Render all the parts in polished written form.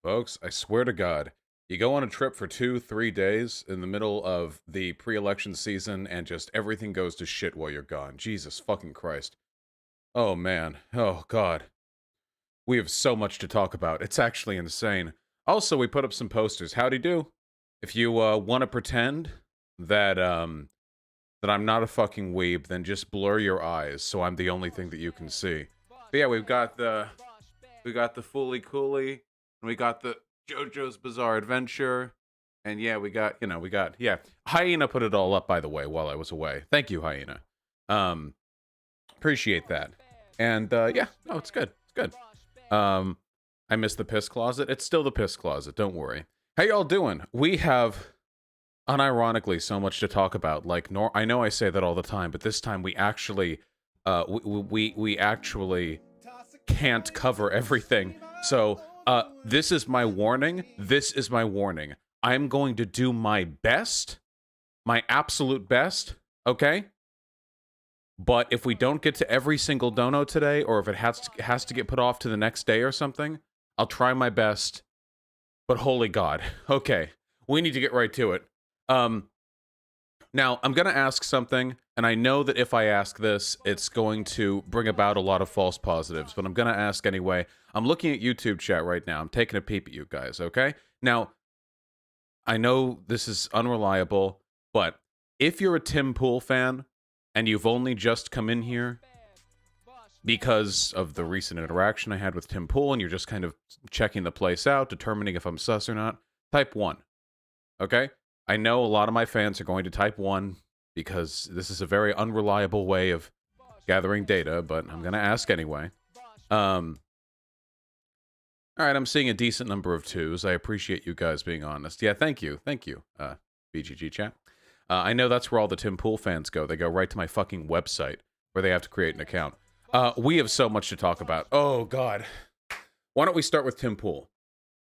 Folks, I swear to God, you go on a trip for 2-3 days in the middle of the pre-election season and just everything goes to shit while you're gone. Jesus fucking Christ. Oh man. Oh God. We have so much to talk about. It's actually insane. Also, we put up some posters. Howdy do. If you want to pretend that that I'm not a fucking weeb, then just blur your eyes so I'm the only thing that you can see. But yeah, we got the Fooly Cooly, and we got the JoJo's Bizarre Adventure, and yeah, yeah. Hyena put it all up, by the way, while I was away. Thank you, Hyena. Appreciate that. And yeah, no, it's good. It's good. I missed the piss closet. It's still the piss closet. Don't worry. How y'all doing? We have, unironically, so much to talk about. Like, I know I say that all the time, but this time we actually, we actually can't cover everything. So, this is my warning. This is my warning. I'm going to do my best, my absolute best, okay? But if we don't get to every single dono today, or if it has to get put off to the next day or something, I'll try my best. But holy God. Okay, we need to get right to it. Now, I'm going to ask something, and I know that if I ask this, it's going to bring about a lot of false positives, but I'm going to ask anyway. I'm looking at YouTube chat right now. I'm taking a peep at you guys, okay? Now, I know this is unreliable, but if you're a Tim Pool fan, and you've only just come in here because of the recent interaction I had with Tim Pool, and you're just kind of checking the place out, determining if I'm sus or not, type 1, okay? I know a lot of my fans are going to type 1 because this is a very unreliable way of gathering data, but I'm going to ask anyway. All right, I'm seeing a decent number of 2s. I appreciate you guys being honest. Yeah, thank you. Thank you, BGG chat. I know that's where all the Tim Pool fans go. They go right to my fucking website where they have to create an account. We have so much to talk about. Oh, God. Why don't we start with Tim Pool?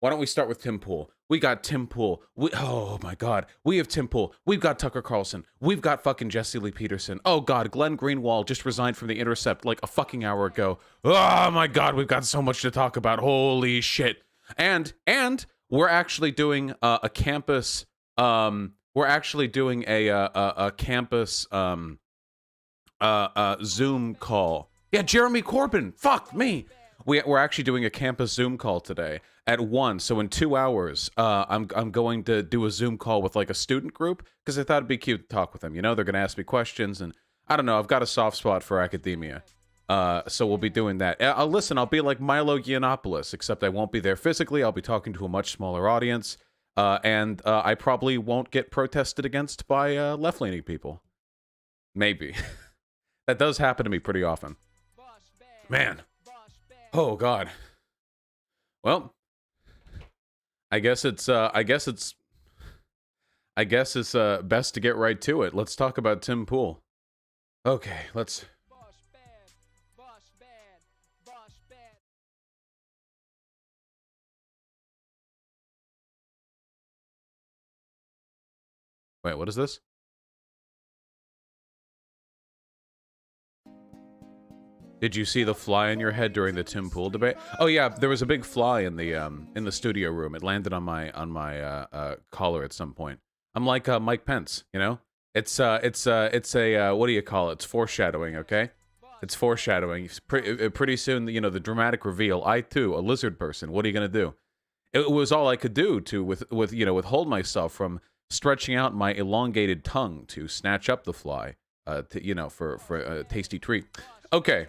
Why don't we start with Tim Pool? We got Tim Pool. Oh, my God. We have Tim Pool. We've got Tucker Carlson. We've got fucking Jesse Lee Peterson. Oh, God. Glenn Greenwald just resigned from The Intercept like a fucking hour ago. Oh, my God. We've got so much to talk about. Holy shit. And we're actually doing a campus... we're actually doing a campus Zoom call. Yeah, Jeremy Corbyn. Fuck me. We're actually doing a campus Zoom call today at 1. So in 2 hours, I'm going to do a Zoom call with like a student group because I thought it'd be cute to talk with them. You know, they're gonna ask me questions, and I don't know. I've got a soft spot for academia, so we'll be doing that. Listen, I'll be like Milo Yiannopoulos, except I won't be there physically. I'll be talking to a much smaller audience. And I probably won't get protested against by left-leaning people. Maybe. That does happen to me pretty often. Man. Oh, God. Well, I guess it's best to get right to it. Let's talk about Tim Pool. Okay, let's... Wait, what is this? Did you see the fly in your head during the Tim Pool debate? Oh yeah, there was a big fly in the studio room. It landed on my collar at some point. I'm like Mike Pence, you know? It's a what do you call it? It's foreshadowing, okay? It's foreshadowing. Pretty soon, you know, the dramatic reveal. I too, a lizard person. What are you gonna do? It was all I could do to withhold myself from stretching out my elongated tongue to snatch up the fly, for a tasty treat. Okay.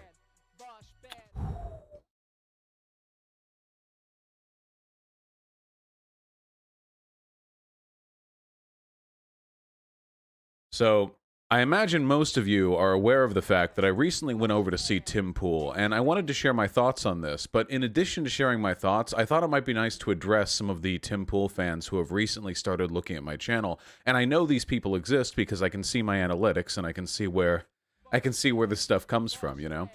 So, I imagine most of you are aware of the fact that I recently went over to see Tim Pool, and I wanted to share my thoughts on this, but in addition to sharing my thoughts, I thought it might be nice to address some of the Tim Pool fans who have recently started looking at my channel, and I know these people exist because I can see my analytics, and I can see where this stuff comes from, you know?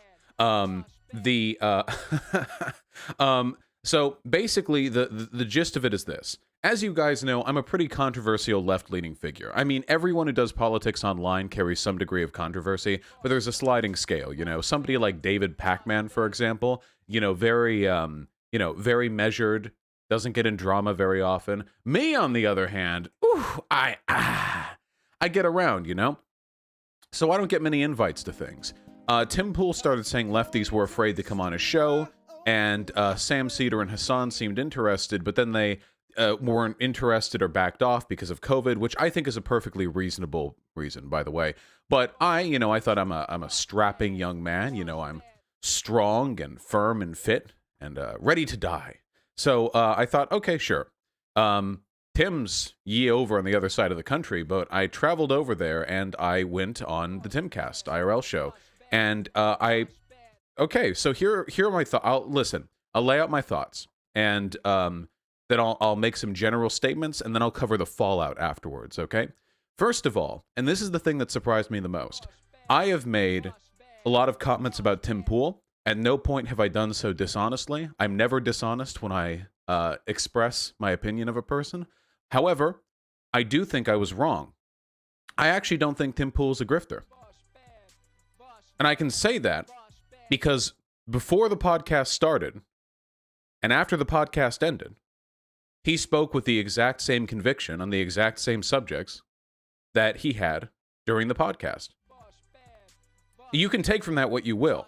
So basically, the gist of it is this. As you guys know, I'm a pretty controversial left-leaning figure. I mean, everyone who does politics online carries some degree of controversy, but there's a sliding scale, you know? Somebody like David Pacman, for example, you know, very measured, doesn't get in drama very often. Me, on the other hand, I get around, you know? So I don't get many invites to things. Tim Pool started saying lefties were afraid to come on his show, and Sam Cedar and Hassan seemed interested, but then they weren't interested or backed off because of COVID, which I think is a perfectly reasonable reason, by the way. But I thought I'm a strapping young man. You know, I'm strong and firm and fit and ready to die. So I thought, okay, sure. Tim's over on the other side of the country, but I traveled over there and I went on the Timcast IRL show. And okay, so here are my thoughts. I'll lay out my thoughts, and then I'll make some general statements, and then I'll cover the fallout afterwards, okay? First of all, and this is the thing that surprised me the most, I have made a lot of comments about Tim Pool. At no point have I done so dishonestly. I'm never dishonest when I express my opinion of a person. However, I do think I was wrong. I actually don't think Tim Pool's a grifter. And I can say that because before the podcast started and after the podcast ended, he spoke with the exact same conviction on the exact same subjects that he had during the podcast. You can take from that what you will,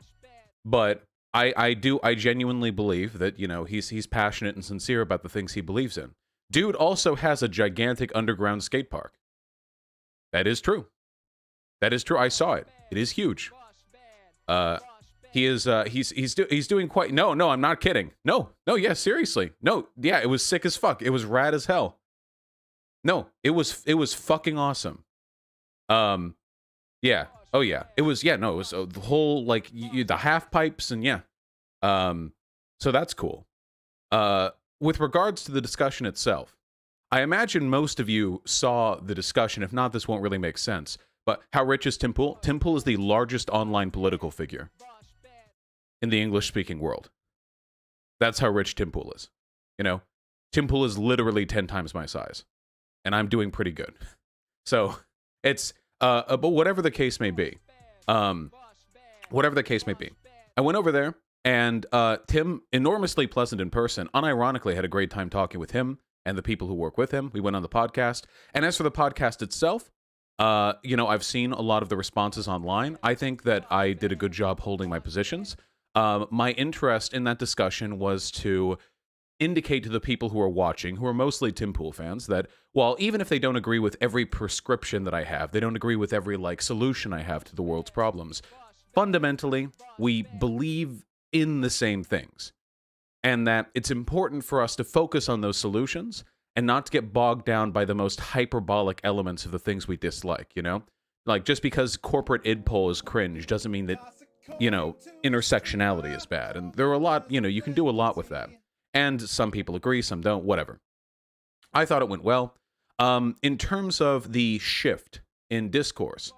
but I genuinely believe that, you know, he's passionate and sincere about the things he believes in. Dude also has a gigantic underground skate park. That is true. That is true. I saw it. It is huge. He's doing quite. No, I'm not kidding. No, yeah, seriously. No, yeah, it was sick as fuck. It was rad as hell. No, it was fucking awesome. Yeah. Oh yeah. It was the whole like the half pipes and yeah. So that's cool. With regards to the discussion itself, I imagine most of you saw the discussion. If not, this won't really make sense. But how rich is Tim Pool? Tim Pool is the largest online political figure in the English-speaking world. That's how rich Tim Pool is. You know, Tim Pool is literally 10 times my size, and I'm doing pretty good. So it's, but whatever the case may be, I went over there, and Tim, enormously pleasant in person, unironically had a great time talking with him and the people who work with him. We went on the podcast, and as for the podcast itself, you know, I've seen a lot of the responses online. I think that I did a good job holding my positions. My interest in that discussion was to indicate to the people who are watching, who are mostly Tim Pool fans, that while even if they don't agree with every prescription that I have, they don't agree with every like solution I have to the world's problems, fundamentally, we believe in the same things. And that it's important for us to focus on those solutions and not to get bogged down by the most hyperbolic elements of the things we dislike, you know? Like, just because corporate idpol is cringe doesn't mean that, you know, intersectionality is bad. And there are a lot, you know, you can do a lot with that. And some people agree, some don't, whatever. I thought it went well. In terms of the shift in discourse,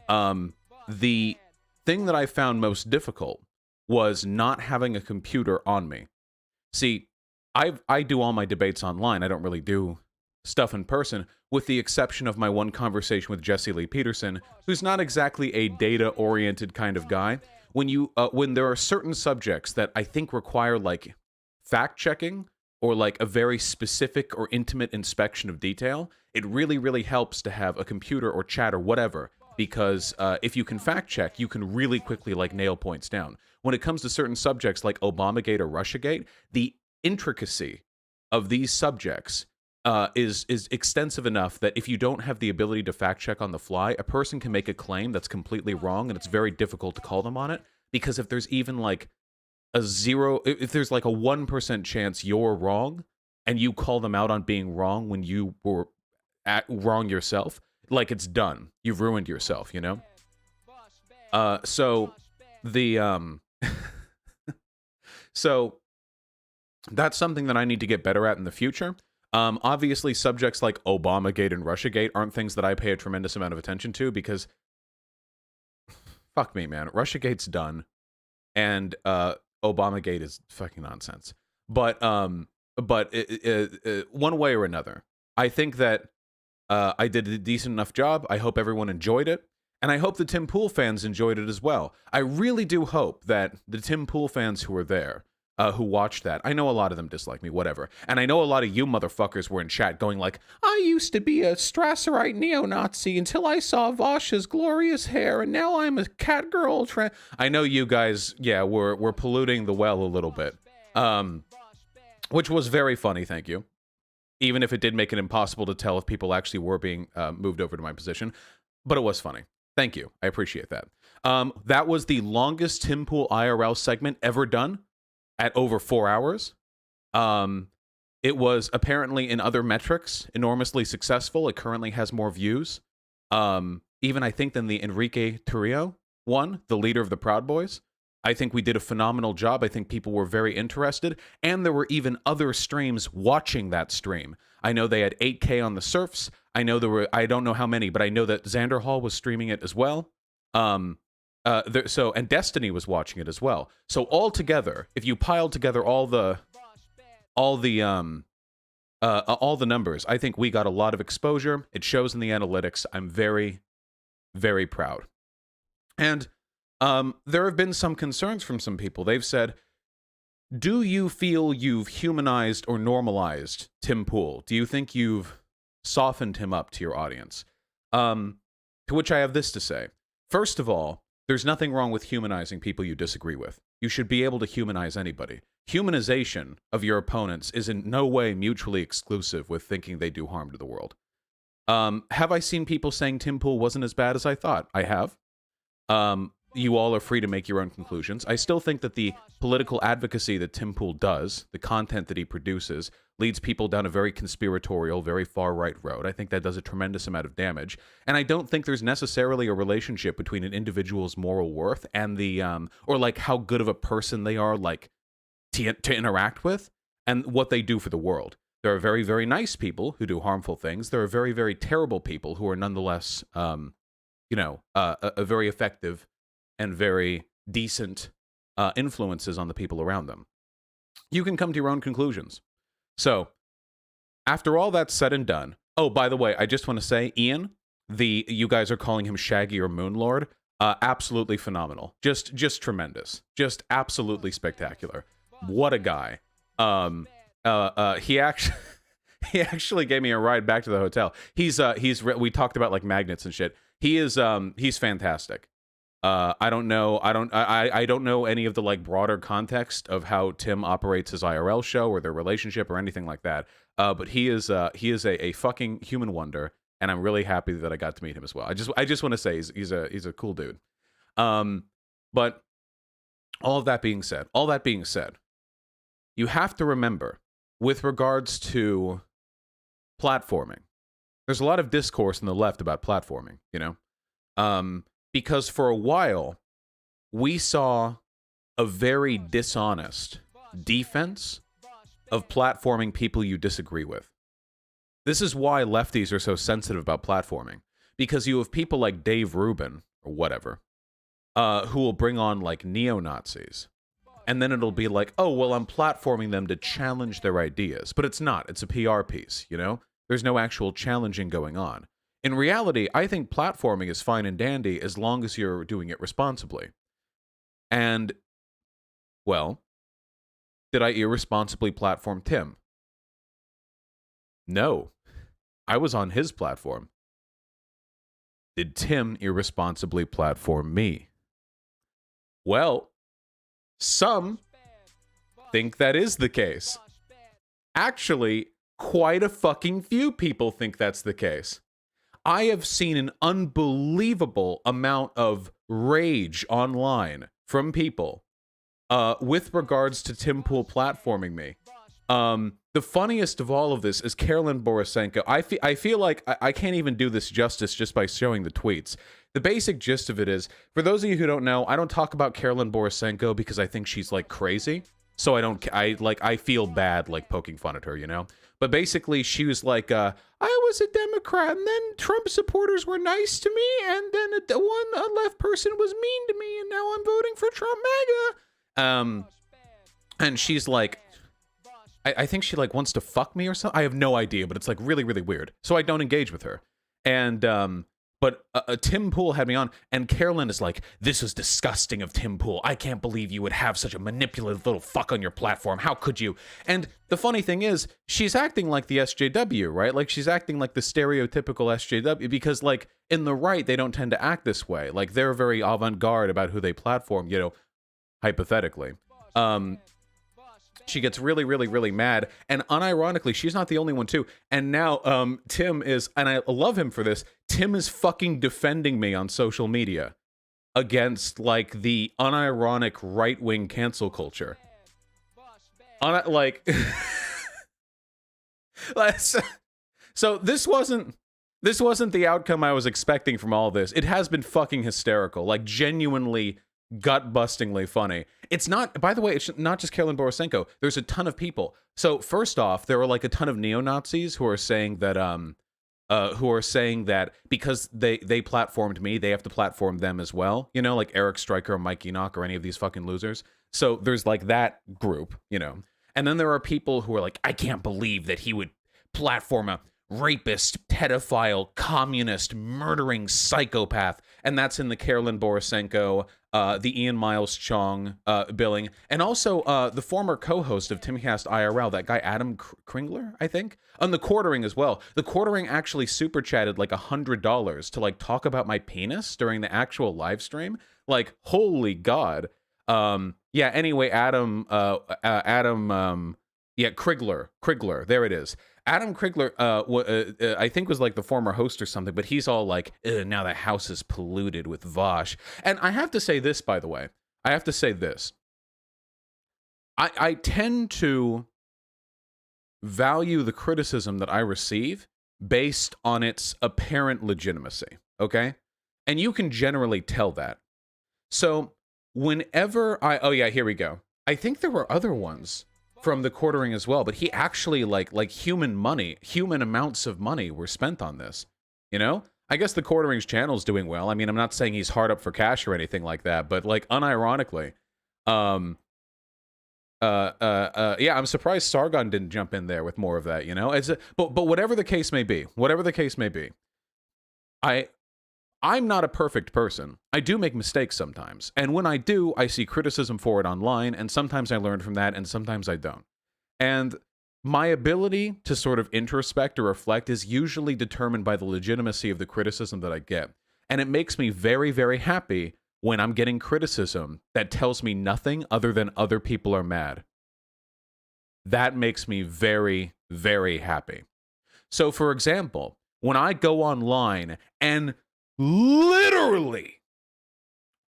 the thing that I found most difficult was not having a computer on me. See, I do all my debates online. I don't really do stuff in person, with the exception of my one conversation with Jesse Lee Peterson, who's not exactly a data-oriented kind of guy. When there are certain subjects that I think require like fact-checking or like a very specific or intimate inspection of detail, it really, really helps to have a computer or chat or whatever, because if you can fact-check, you can really quickly like nail points down. When it comes to certain subjects like Obamagate or Russiagate, the intricacy of these subjects is extensive enough that if you don't have the ability to fact check on the fly, a person can make a claim that's completely wrong, and it's very difficult to call them on it, because if there's even like if there's like a 1% chance you're wrong and you call them out on being wrong when you were wrong yourself, like, it's done. You've ruined yourself, you know? So that's something that I need to get better at in the future. Obviously, subjects like Obamagate and Russiagate aren't things that I pay a tremendous amount of attention to, because fuck me, man. Russiagate's done, and Obamagate is fucking nonsense. But one way or another, I think that I did a decent enough job. I hope everyone enjoyed it, and I hope the Tim Pool fans enjoyed it as well. I really do hope that the Tim Pool fans who are there who watched that. I know a lot of them dislike me, whatever. And I know a lot of you motherfuckers were in chat going like, I used to be a Strasserite neo-Nazi until I saw Vaush's glorious hair, and now I'm a cat girl. I know you guys, yeah, we're polluting the well a little bit. Which was very funny, thank you. Even if it did make it impossible to tell if people actually were being moved over to my position. But it was funny. Thank you. I appreciate that. That was the longest Tim Pool IRL segment ever done at over 4 hours. It was apparently in other metrics enormously successful. It currently has more views. Even I think than the Enrique Turrillo one, the leader of the Proud Boys. I think we did a phenomenal job. I think people were very interested, and there were even other streams watching that stream. I know they had 8K on the Surfs. I know there were, I don't know how many, but I know that Xander Hall was streaming it as well. And Destiny was watching it as well. So all together, if you piled together all the numbers, I think we got a lot of exposure. It shows in the analytics. I'm very, very proud. And there have been some concerns from some people. They've said, do you feel you've humanized or normalized Tim Pool? Do you think you've softened him up to your audience? To which I have this to say. First of all, there's nothing wrong with humanizing people you disagree with. You should be able to humanize anybody. Humanization of your opponents is in no way mutually exclusive with thinking they do harm to the world. Have I seen people saying Tim Pool wasn't as bad as I thought? I have. You all are free to make your own conclusions. I still think that the political advocacy that Tim Pool does, the content that he produces, leads people down a very conspiratorial, very far-right road. I think that does a tremendous amount of damage. And I don't think there's necessarily a relationship between an individual's moral worth and the, or like how good of a person they are, like, to interact with, and what they do for the world. There are very, very nice people who do harmful things. There are very, very terrible people who are nonetheless, a very effective and very decent influences on the people around them. You can come to your own conclusions. So, after all that's said and done, oh, by the way, I just want to say, Ian, you guys are calling him Shaggy or Moonlord, absolutely phenomenal. Just tremendous. Just absolutely spectacular. What a guy. He actually gave me a ride back to the hotel. We talked about like magnets and shit. He's fantastic. I don't know any of the like broader context of how Tim operates his IRL show or their relationship or anything like that. But he is a fucking human wonder, and I'm really happy that I got to meet him as well. I just want to say he's a cool dude. But all that being said, you have to remember, with regards to platforming, there's a lot of discourse on the left about platforming, you know? Because for a while, we saw a very dishonest defense of platforming people you disagree with. This is why lefties are so sensitive about platforming. Because you have people like Dave Rubin, or whatever, who will bring on like neo-Nazis. And then it'll be like, oh, well, I'm platforming them to challenge their ideas. But it's not. It's a PR piece, you know? There's no actual challenging going on. In reality, I think platforming is fine and dandy as long as you're doing it responsibly. And, well, did I irresponsibly platform Tim? No. I was on his platform. Did Tim irresponsibly platform me? Well, some think that is the case. Actually, quite a fucking few people think that's the case. I have seen an unbelievable amount of rage online from people with regards to Tim Pool platforming me. The funniest of all of this is Karlyn Borysenko. I feel like I can't even do this justice just by showing the tweets. The basic gist of it is, for those of you who don't know, I don't talk about Karlyn Borysenko because I think she's like crazy. So I feel bad like poking fun at her, you know? But basically she was like, I was a Democrat and then Trump supporters were nice to me and then one left person was mean to me and now I'm voting for Trump MAGA. And she's like, I think she like wants to fuck me or something. I have no idea, but it's like really, really weird. So I don't engage with her. And But Tim Pool had me on, and Karlyn is like, this was disgusting of Tim Pool. I can't believe you would have such a manipulative little fuck on your platform. How could you? And the funny thing is, she's acting like the SJW, right? Like, she's acting like the stereotypical SJW, because, like, in the right, they don't tend to act this way. Like, they're very avant-garde about who they platform, you know, hypothetically. She gets really, really, really mad. And unironically, she's not the only one, too. And now Tim is, and I love him for this, Tim is fucking defending me on social media against, like, the unironic right-wing cancel culture. Like, so this wasn't the outcome I was expecting from all this. It has been fucking hysterical, like, genuinely gut-bustingly funny. It's not, by the way, it's not just Karlyn Borysenko. There's a ton of people. So first off, there were like a ton of neo-Nazis who are saying that because they platformed me, they have to platform them as well. You know, like Eric Stryker or Mike Enoch or any of these fucking losers. So there's like that group, you know. And then there are people who are like, I can't believe that he would platform a rapist, pedophile, communist, murdering psychopath. And that's in the Karlyn Borysenko, the Ian Miles Chong billing. And also the former co-host of Timcast IRL, that guy Adam Kringler, I think, on the Quartering as well. The Quartering actually super chatted like $100 to like talk about my penis during the actual live stream. Like, holy God. Yeah, anyway, Krigler, there it is. Adam Krigler, I think was like the former host or something, but he's all like, now the house is polluted with Vaush. And I have to say this, by the way. I have to say this. I tend to value the criticism that I receive based on its apparent legitimacy, okay? And you can generally tell that. So whenever oh yeah, here we go. I think there were other ones from the Quartering as well, but he actually like human amounts of money were spent on this, you know? I guess the Quartering's channel's doing well. I mean, I'm not saying he's hard up for cash or anything like that, but like unironically, yeah, I'm surprised Sargon didn't jump in there with more of that, you know? But whatever the case may be, I'm not a perfect person. I do make mistakes sometimes. And when I do, I see criticism for it online, and sometimes I learn from that, and sometimes I don't. And my ability to sort of introspect or reflect is usually determined by the legitimacy of the criticism that I get. And it makes me very, very happy when I'm getting criticism that tells me nothing other than other people are mad. That makes me very, very happy. So, for example, when I go online and literally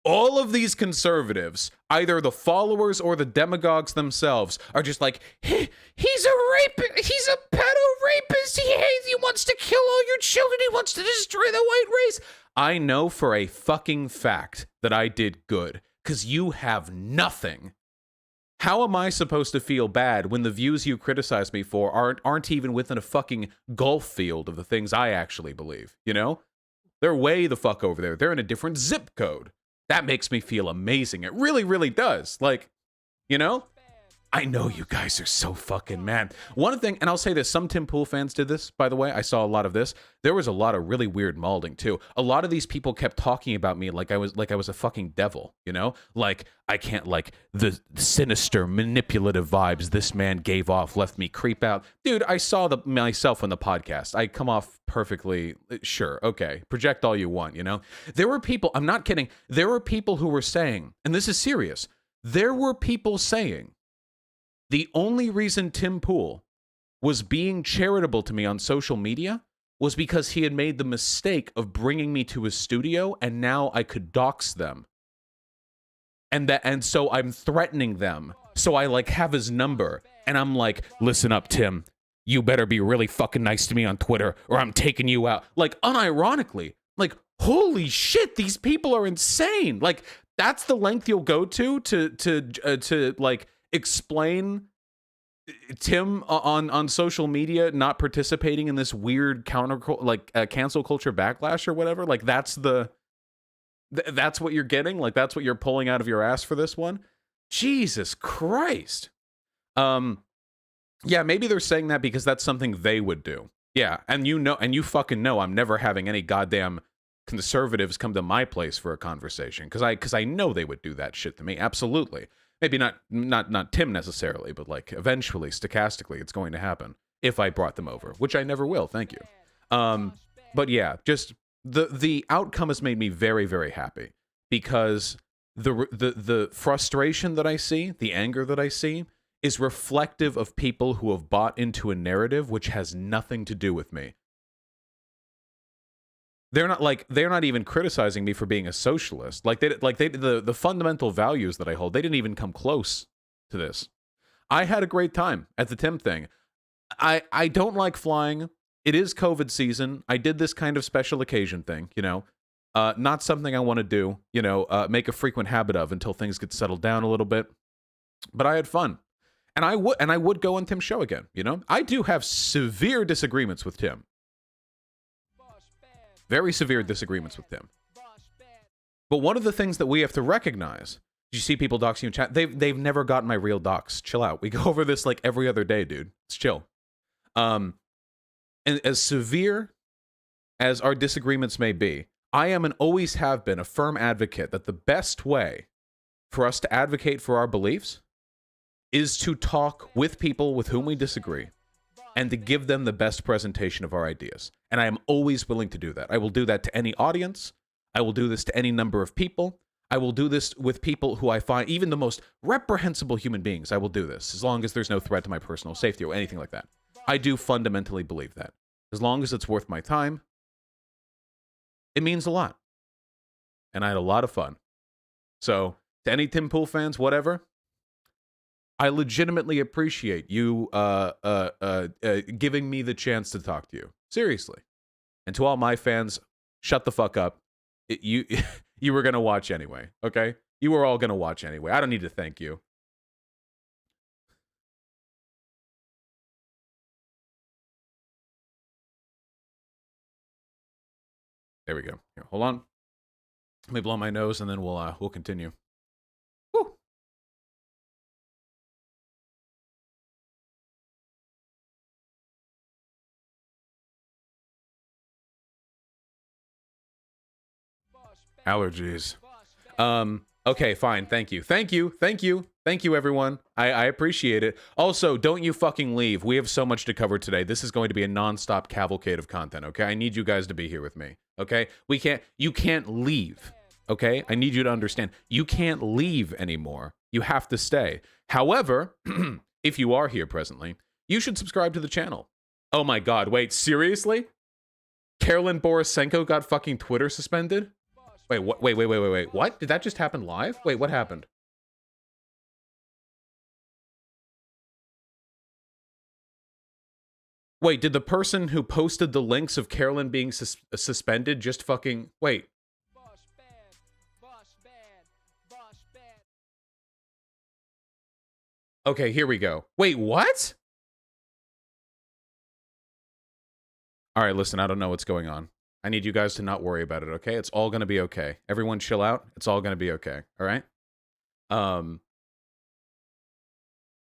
all of these conservatives, either the followers or the demagogues themselves, are just like, hey, he's a rapist, he's a pedo-rapist, he wants to kill all your children, he wants to destroy the white race. I know for a fucking fact that I did good, because you have nothing. How am I supposed to feel bad when the views you criticize me for aren't even within a fucking golf field of the things I actually believe, you know? They're way the fuck over there. They're in a different zip code. That makes me feel amazing. It really, really does. Like, you know? I know you guys are so fucking mad. One thing, and I'll say this, some Tim Pool fans did this, by the way. I saw a lot of this. There was a lot of really weird malding, too. A lot of these people kept talking about me like I was a fucking devil, you know? Like, I can't, like, the sinister, manipulative vibes this man gave off left me creep out. Dude, I saw myself on the podcast. I come off perfectly, sure, okay. Project all you want, you know? There were people, I'm not kidding, there were people who were saying, and this is serious, there were people saying, the only reason Tim Pool was being charitable to me on social media was because he had made the mistake of bringing me to his studio, and now I could dox them. And so I'm threatening them. So I like have his number, and I'm like, listen up, Tim. You better be really fucking nice to me on Twitter, or I'm taking you out. Like, unironically, like, holy shit, these people are insane. Like, that's the length you'll go to like explain Tim on social media not participating in this weird cancel culture backlash or whatever. Like, that's what you're getting. Like, that's what you're pulling out of your ass for this one. Jesus Christ. Yeah, maybe they're saying that because that's something they would do. Yeah, and you fucking know I'm never having any goddamn conservatives come to my place for a conversation, because I know they would do that shit to me. Absolutely. Maybe not Tim necessarily, but like eventually, stochastically, it's going to happen if I brought them over, which I never will. Thank you. But yeah, just the outcome has made me very, very happy, because the frustration that I see, the anger that I see, is reflective of people who have bought into a narrative which has nothing to do with me. They're not even criticizing me for being a socialist. The fundamental values that I hold, they didn't even come close to this. I had a great time at the Tim thing. I don't like flying. It is COVID season. I did this kind of special occasion thing, you know. Not something I want to do, you know, make a frequent habit of until things get settled down a little bit. But I had fun. And I would go on Tim's show again, you know? I do have severe disagreements with Tim. Very severe disagreements with Tim. But one of the things that we have to recognize, you see people doxing you in chat, they've never gotten my real docs. Chill out. We go over this like every other day, dude. It's chill. And as severe as our disagreements may be, I am and always have been a firm advocate that the best way for us to advocate for our beliefs is to talk with people with whom we disagree and to give them the best presentation of our ideas. And I am always willing to do that. I will do that to any audience. I will do this to any number of people. I will do this with people who I find, even the most reprehensible human beings, I will do this, as long as there's no threat to my personal safety or anything like that. I do fundamentally believe that. As long as it's worth my time, it means a lot. And I had a lot of fun. So, to any Tim Pool fans, whatever, I legitimately appreciate you giving me the chance to talk to you. Seriously. And to all my fans, shut the fuck up. You were going to watch anyway, okay? You were all going to watch anyway. I don't need to thank you. There we go. Here, hold on. Let me blow my nose and then we'll continue. Woo. Allergies. Okay, fine. Thank you. Thank you. Thank you. Thank you, everyone. I appreciate it. Also, don't you fucking leave. We have so much to cover today. This is going to be a non-stop cavalcade of content, okay? I need you guys to be here with me, okay? You can't leave, okay? I need you to understand. You can't leave anymore. You have to stay. However, if you are here presently, you should subscribe to the channel. Oh my God, wait, seriously? Karlyn Borysenko got fucking Twitter suspended? Wait, what? Wait. What? Did that just happen live? Wait, what happened? Wait, did the person who posted the links of Karlyn being suspended just fucking... Wait. Okay, here we go. Wait, what? All right, listen, I don't know what's going on. I need you guys to not worry about it, okay? It's all going to be okay. Everyone chill out. It's all going to be okay, all right?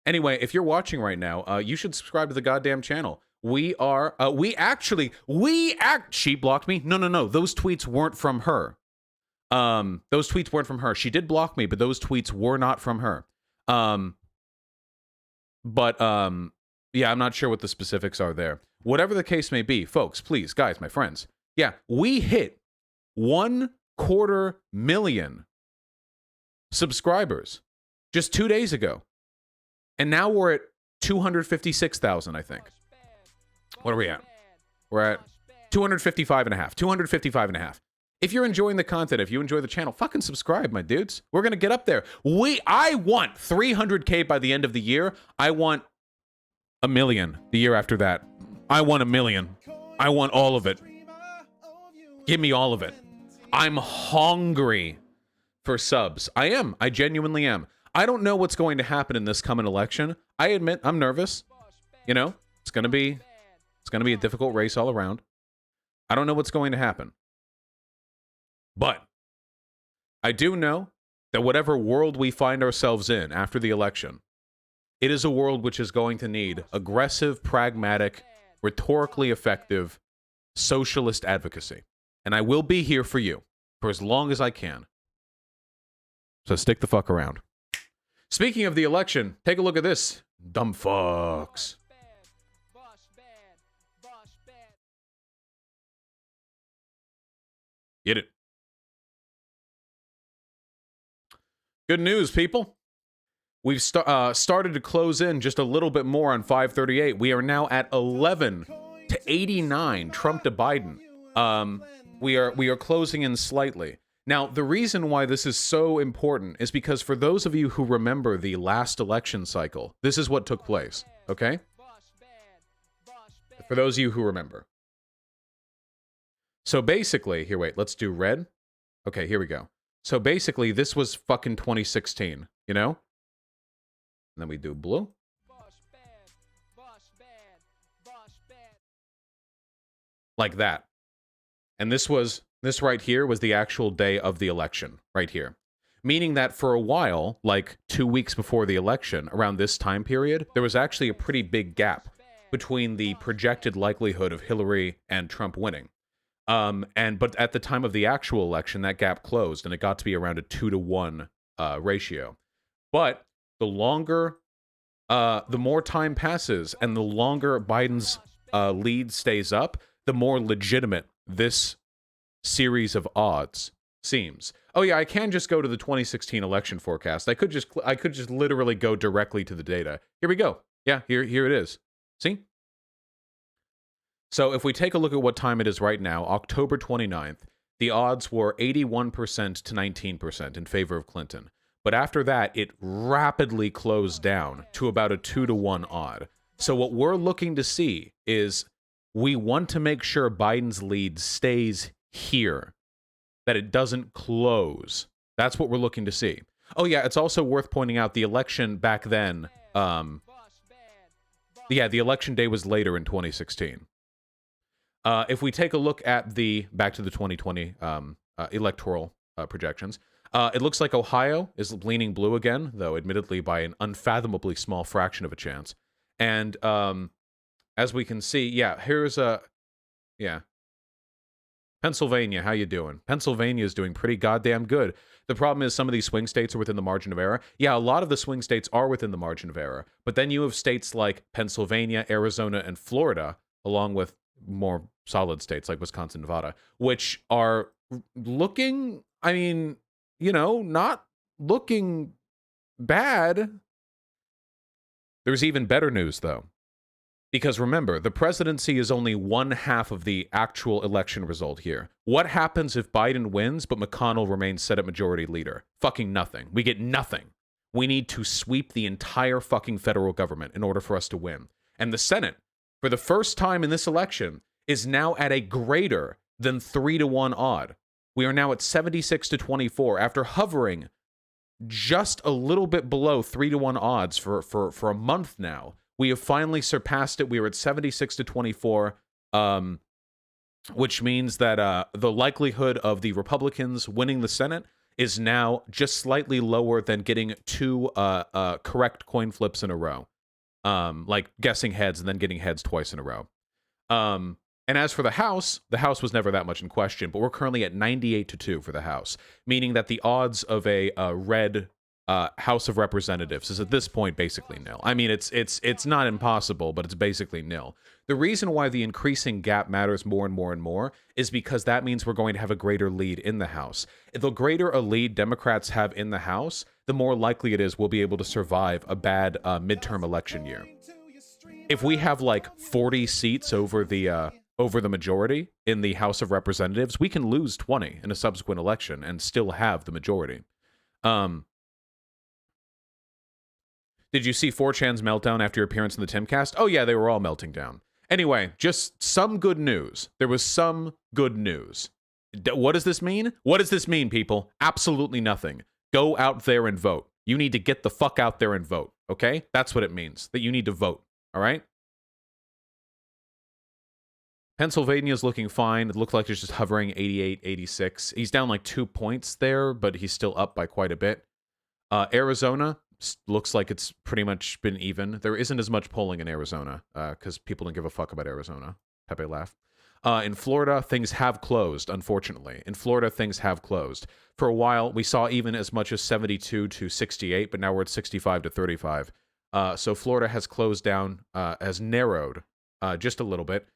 Anyway, if you're watching right now, you should subscribe to the goddamn channel. We are, she blocked me? No. Those tweets weren't from her. Those tweets weren't from her. She did block me, but those tweets were not from her. Yeah, I'm not sure what the specifics are there. Whatever the case may be, folks, please, guys, my friends. Yeah, we hit 250,000 subscribers just 2 days ago. And now we're at 256,000, I think. What are we at? We're at 255 and a half. 255 and a half. If you're enjoying the content, if you enjoy the channel, fucking subscribe, my dudes. We're going to get up there. I want 300K by the end of the year. I want 1 million the year after that. I want 1 million. I want all of it. Give me all of it. I'm hungry for subs. I am. I genuinely am. I don't know what's going to happen in this coming election. I admit I'm nervous. You know, it's going to be a difficult race all around. I don't know what's going to happen. But I do know that whatever world we find ourselves in after the election, it is a world which is going to need aggressive, pragmatic, rhetorically effective, socialist advocacy. And I will be here for you for as long as I can. So stick the fuck around. Speaking of the election, take a look at this. Dumb fucks. Get it. Good news, people. We've started to close in just a little bit more on 538. We are now at 11 to 89, Trump to Biden. We are closing in slightly. Now, the reason why this is so important is because for those of you who remember the last election cycle, this is what took place, okay? For those of you who remember. So basically, here, wait, let's do red. Okay, here we go. So basically, this was fucking 2016, you know? And then we do blue. Like that. And this right here was the actual day of the election, right here. Meaning that for a while, like 2 weeks before the election, around this time period, there was actually a pretty big gap between the projected likelihood of Hillary and Trump winning. But at the time of the actual election, that gap closed, and it got to be around a 2-to-1 ratio. But the longer, the more time passes, and the longer Biden's lead stays up, the more legitimate this series of odds seems. Oh yeah, I can just go to the 2016 election forecast. I could just literally go directly to the data. Here we go. Yeah, here it is. See? So if we take a look at what time it is right now, October 29th, the odds were 81% to 19% in favor of Clinton. But after that, it rapidly closed down to about a 2-to-1 odd. So what we're looking to see is we want to make sure Biden's lead stays here, that it doesn't close. That's what we're looking to see. Oh yeah, it's also worth pointing out the election back then, the election day was later in 2016. If we take a look at back to the 2020 electoral projections, it looks like Ohio is leaning blue again, though admittedly by an unfathomably small fraction of a chance. And as we can see, here's Pennsylvania, how you doing? Pennsylvania is doing pretty goddamn good. The problem is some of these swing states are within the margin of error. Yeah, a lot of the swing states are within the margin of error. But then you have states like Pennsylvania, Arizona, and Florida, along with more solid states like Wisconsin, Nevada, which are looking, I mean, you know, not looking bad. There's even better news, though. Because remember, the presidency is only one half of the actual election result here. What happens if Biden wins, but McConnell remains Senate Majority Leader? Fucking nothing. We get nothing. We need to sweep the entire fucking federal government in order for us to win. And the Senate, for the first time in this election, is now at a greater than 3-to-1 odd. We are now at 76 to 24 after hovering just a little bit below 3-to-1 odds for a month now. We have finally surpassed it. We are at 76 to 24, which means that the likelihood of the Republicans winning the Senate is now just slightly lower than getting 2 correct coin flips in a row. Like guessing heads and then getting heads twice in a row. And as for the House was never that much in question, but we're currently at 98 to 2 for the House, meaning that the odds of a red House of Representatives is at this point basically nil. I mean, it's not impossible, but it's basically nil. The reason why the increasing gap matters more and more and more is because that means we're going to have a greater lead in the House. The greater a lead Democrats have in the House, the more likely it is we'll be able to survive a bad midterm election year. If we have like 40 seats over the majority in the House of Representatives, we can lose 20 in a subsequent election and still have the majority. Did you see 4chan's meltdown after your appearance in the Timcast? Oh yeah, they were all melting down. Anyway, just some good news. There was some good news. What does this mean? What does this mean, people? Absolutely nothing. Go out there and vote. You need to get the fuck out there and vote, okay? That's what it means, that you need to vote, all right? Pennsylvania's looking fine. It looks like it's just hovering 88, 86. He's down like 2 points there, but he's still up by quite a bit. Arizona looks like it's pretty much been even. There isn't as much polling in Arizona because people don't give a fuck about Arizona. Pepe laugh. In Florida, things have closed, unfortunately. In Florida, things have closed. For a while, we saw even as much as 72 to 68, but now we're at 65 to 35. So Florida has closed down, has narrowed just a little bit.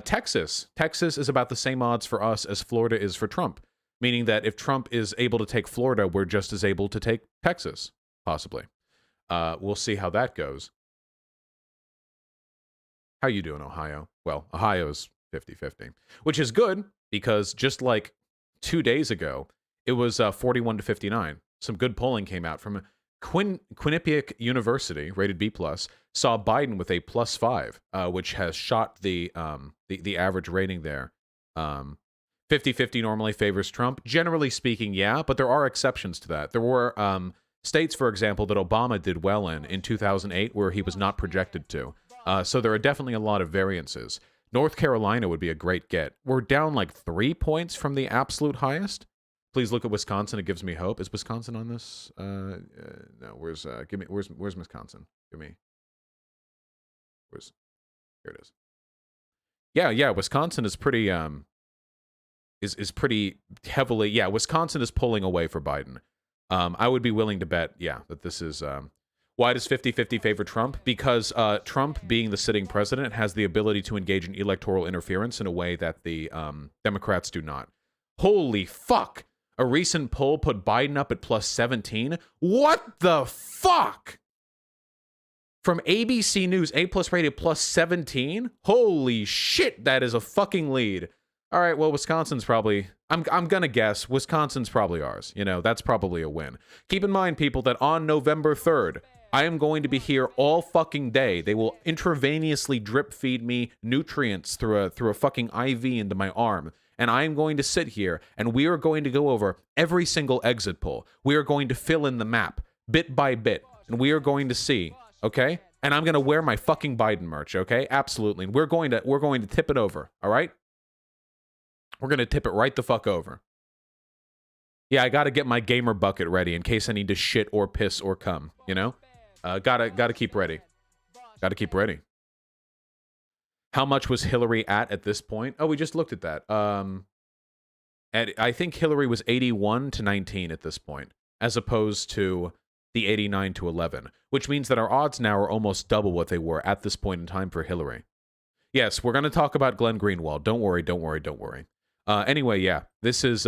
Texas is about the same odds for us as Florida is for Trump, meaning that if Trump is able to take Florida, we're just as able to take Texas, possibly. We'll see how that goes. How you doing, Ohio? Well, Ohio's 50-50, which is good because just like 2 days ago, it was 41 to 59. Some good polling came out from Quinnipiac University, rated B+, saw Biden with a +5, which has shot the average rating there. 50-50 normally favors Trump. Generally speaking, yeah, but there are exceptions to that. There were states, for example, that Obama did well in 2008 where he was not projected to. So there are definitely a lot of variances. North Carolina would be a great get. We're down like 3 points from the absolute highest. Please look at Wisconsin. It gives me hope. Is Wisconsin on this? No. Where's Wisconsin? Here it is. Yeah. Wisconsin is pretty is pretty heavily. Yeah, Wisconsin is pulling away for Biden. I would be willing to bet. Yeah, that this is. Why does 50-50 favor Trump? Because Trump, being the sitting president, has the ability to engage in electoral interference in a way that the Democrats do not. Holy fuck! A recent poll put Biden up at +17. What the fuck? From ABC News, A+ rated +17? Holy shit, that is a fucking lead. All right, well, Wisconsin's probably... I'm gonna guess Wisconsin's probably ours. You know, that's probably a win. Keep in mind, people, that on November 3rd, I am going to be here all fucking day. They will intravenously drip feed me nutrients through a fucking IV into my arm. And I am going to sit here, and we are going to go over every single exit poll. We are going to fill in the map, bit by bit, and we are going to see, okay? And I'm going to wear my fucking Biden merch, okay? Absolutely. And we're going to tip it over, all right? We're going to tip it right the fuck over. Yeah, I got to get my gamer bucket ready in case I need to shit or piss or cum, you know? Gotta keep ready. Gotta keep ready. How much was Hillary at this point? Oh, we just looked at that. I think Hillary was 81 to 19 at this point, as opposed to the 89 to 11, which means that our odds now are almost double what they were at this point in time for Hillary. Yes, we're going to talk about Glenn Greenwald. Don't worry. Anyway, yeah, this is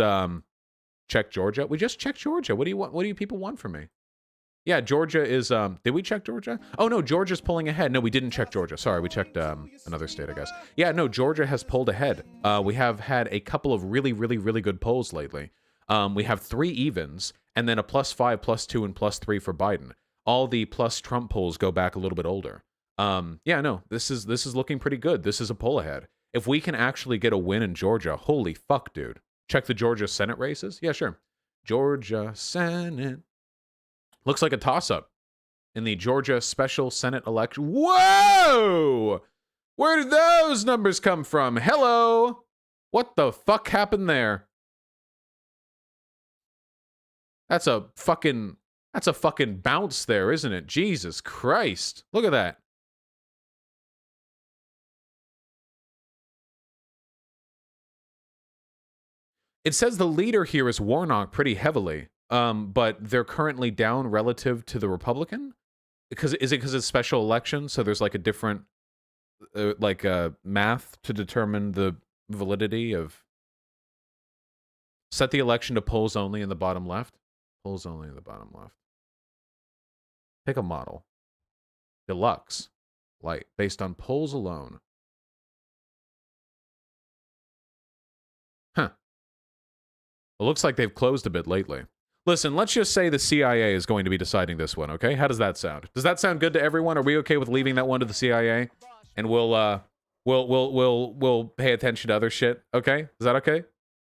check Georgia. We just checked Georgia. What do you want? What do you people want from me? Yeah, Georgia is, did we check Georgia? Oh, no, Georgia's pulling ahead. No, we didn't check Georgia. Sorry, we checked another state, I guess. Yeah, no, Georgia has pulled ahead. We have had a couple of really good polls lately. We have 3 evens, and then a +5, +2, and +3 for Biden. All the plus Trump polls go back a little bit older. Yeah, no, this is looking pretty good. This is a pull ahead. If we can actually get a win in Georgia, holy fuck, dude. Check the Georgia Senate races? Yeah, sure. Georgia Senate. Looks like a toss-up in the Georgia special Senate election. Whoa! Where did those numbers come from? Hello! What the fuck happened there? That's a fucking bounce there, isn't it? Jesus Christ. Look at that. It says the leader here is Warnock pretty heavily. But they're currently down relative to the Republican? Is it because it's special election? So there's like a different, math to determine the validity of... Set the election to polls only in the bottom left. Polls only in the bottom left. Pick a model. Deluxe. Light. Based on polls alone. Huh. It looks like they've closed a bit lately. Listen, let's just say the CIA is going to be deciding this one, okay? How does that sound? Does that sound good to everyone? Are we okay with leaving that one to the CIA? And we'll pay attention to other shit, okay? Is that okay?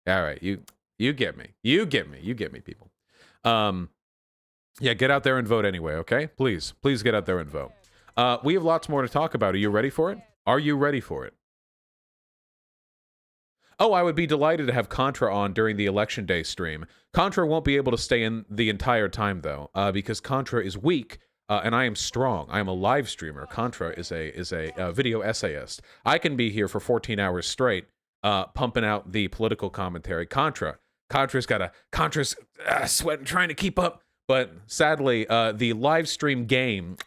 All right, you get me. You get me, people. Yeah, get out there and vote anyway, okay? Please get out there and vote. We have lots more to talk about. Are you ready for it? Are you ready for it? Oh, I would be delighted to have Contra on during the Election Day stream. Contra won't be able to stay in the entire time, though, because Contra is weak, and I am strong. I am a live streamer. Contra is a video essayist. I can be here for 14 hours straight, pumping out the political commentary. Contra's sweating, trying to keep up. But sadly, the live stream game,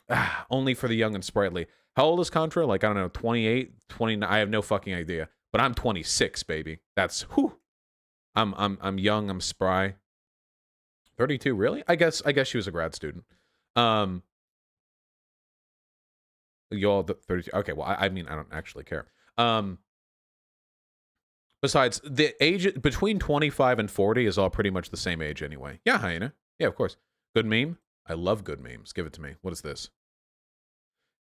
only for the young and sprightly. How old is Contra? Like, I don't know, 28, 29? I have no fucking idea. But I'm 26, baby. That's, whew. I'm young, I'm spry. 32, really? I guess she was a grad student. Y'all, 32. Okay, well, I mean, I don't actually care. Besides, the age between 25 and 40 is all pretty much the same age anyway. Yeah, Hyena. Yeah, of course. Good meme? I love good memes. Give it to me. What is this?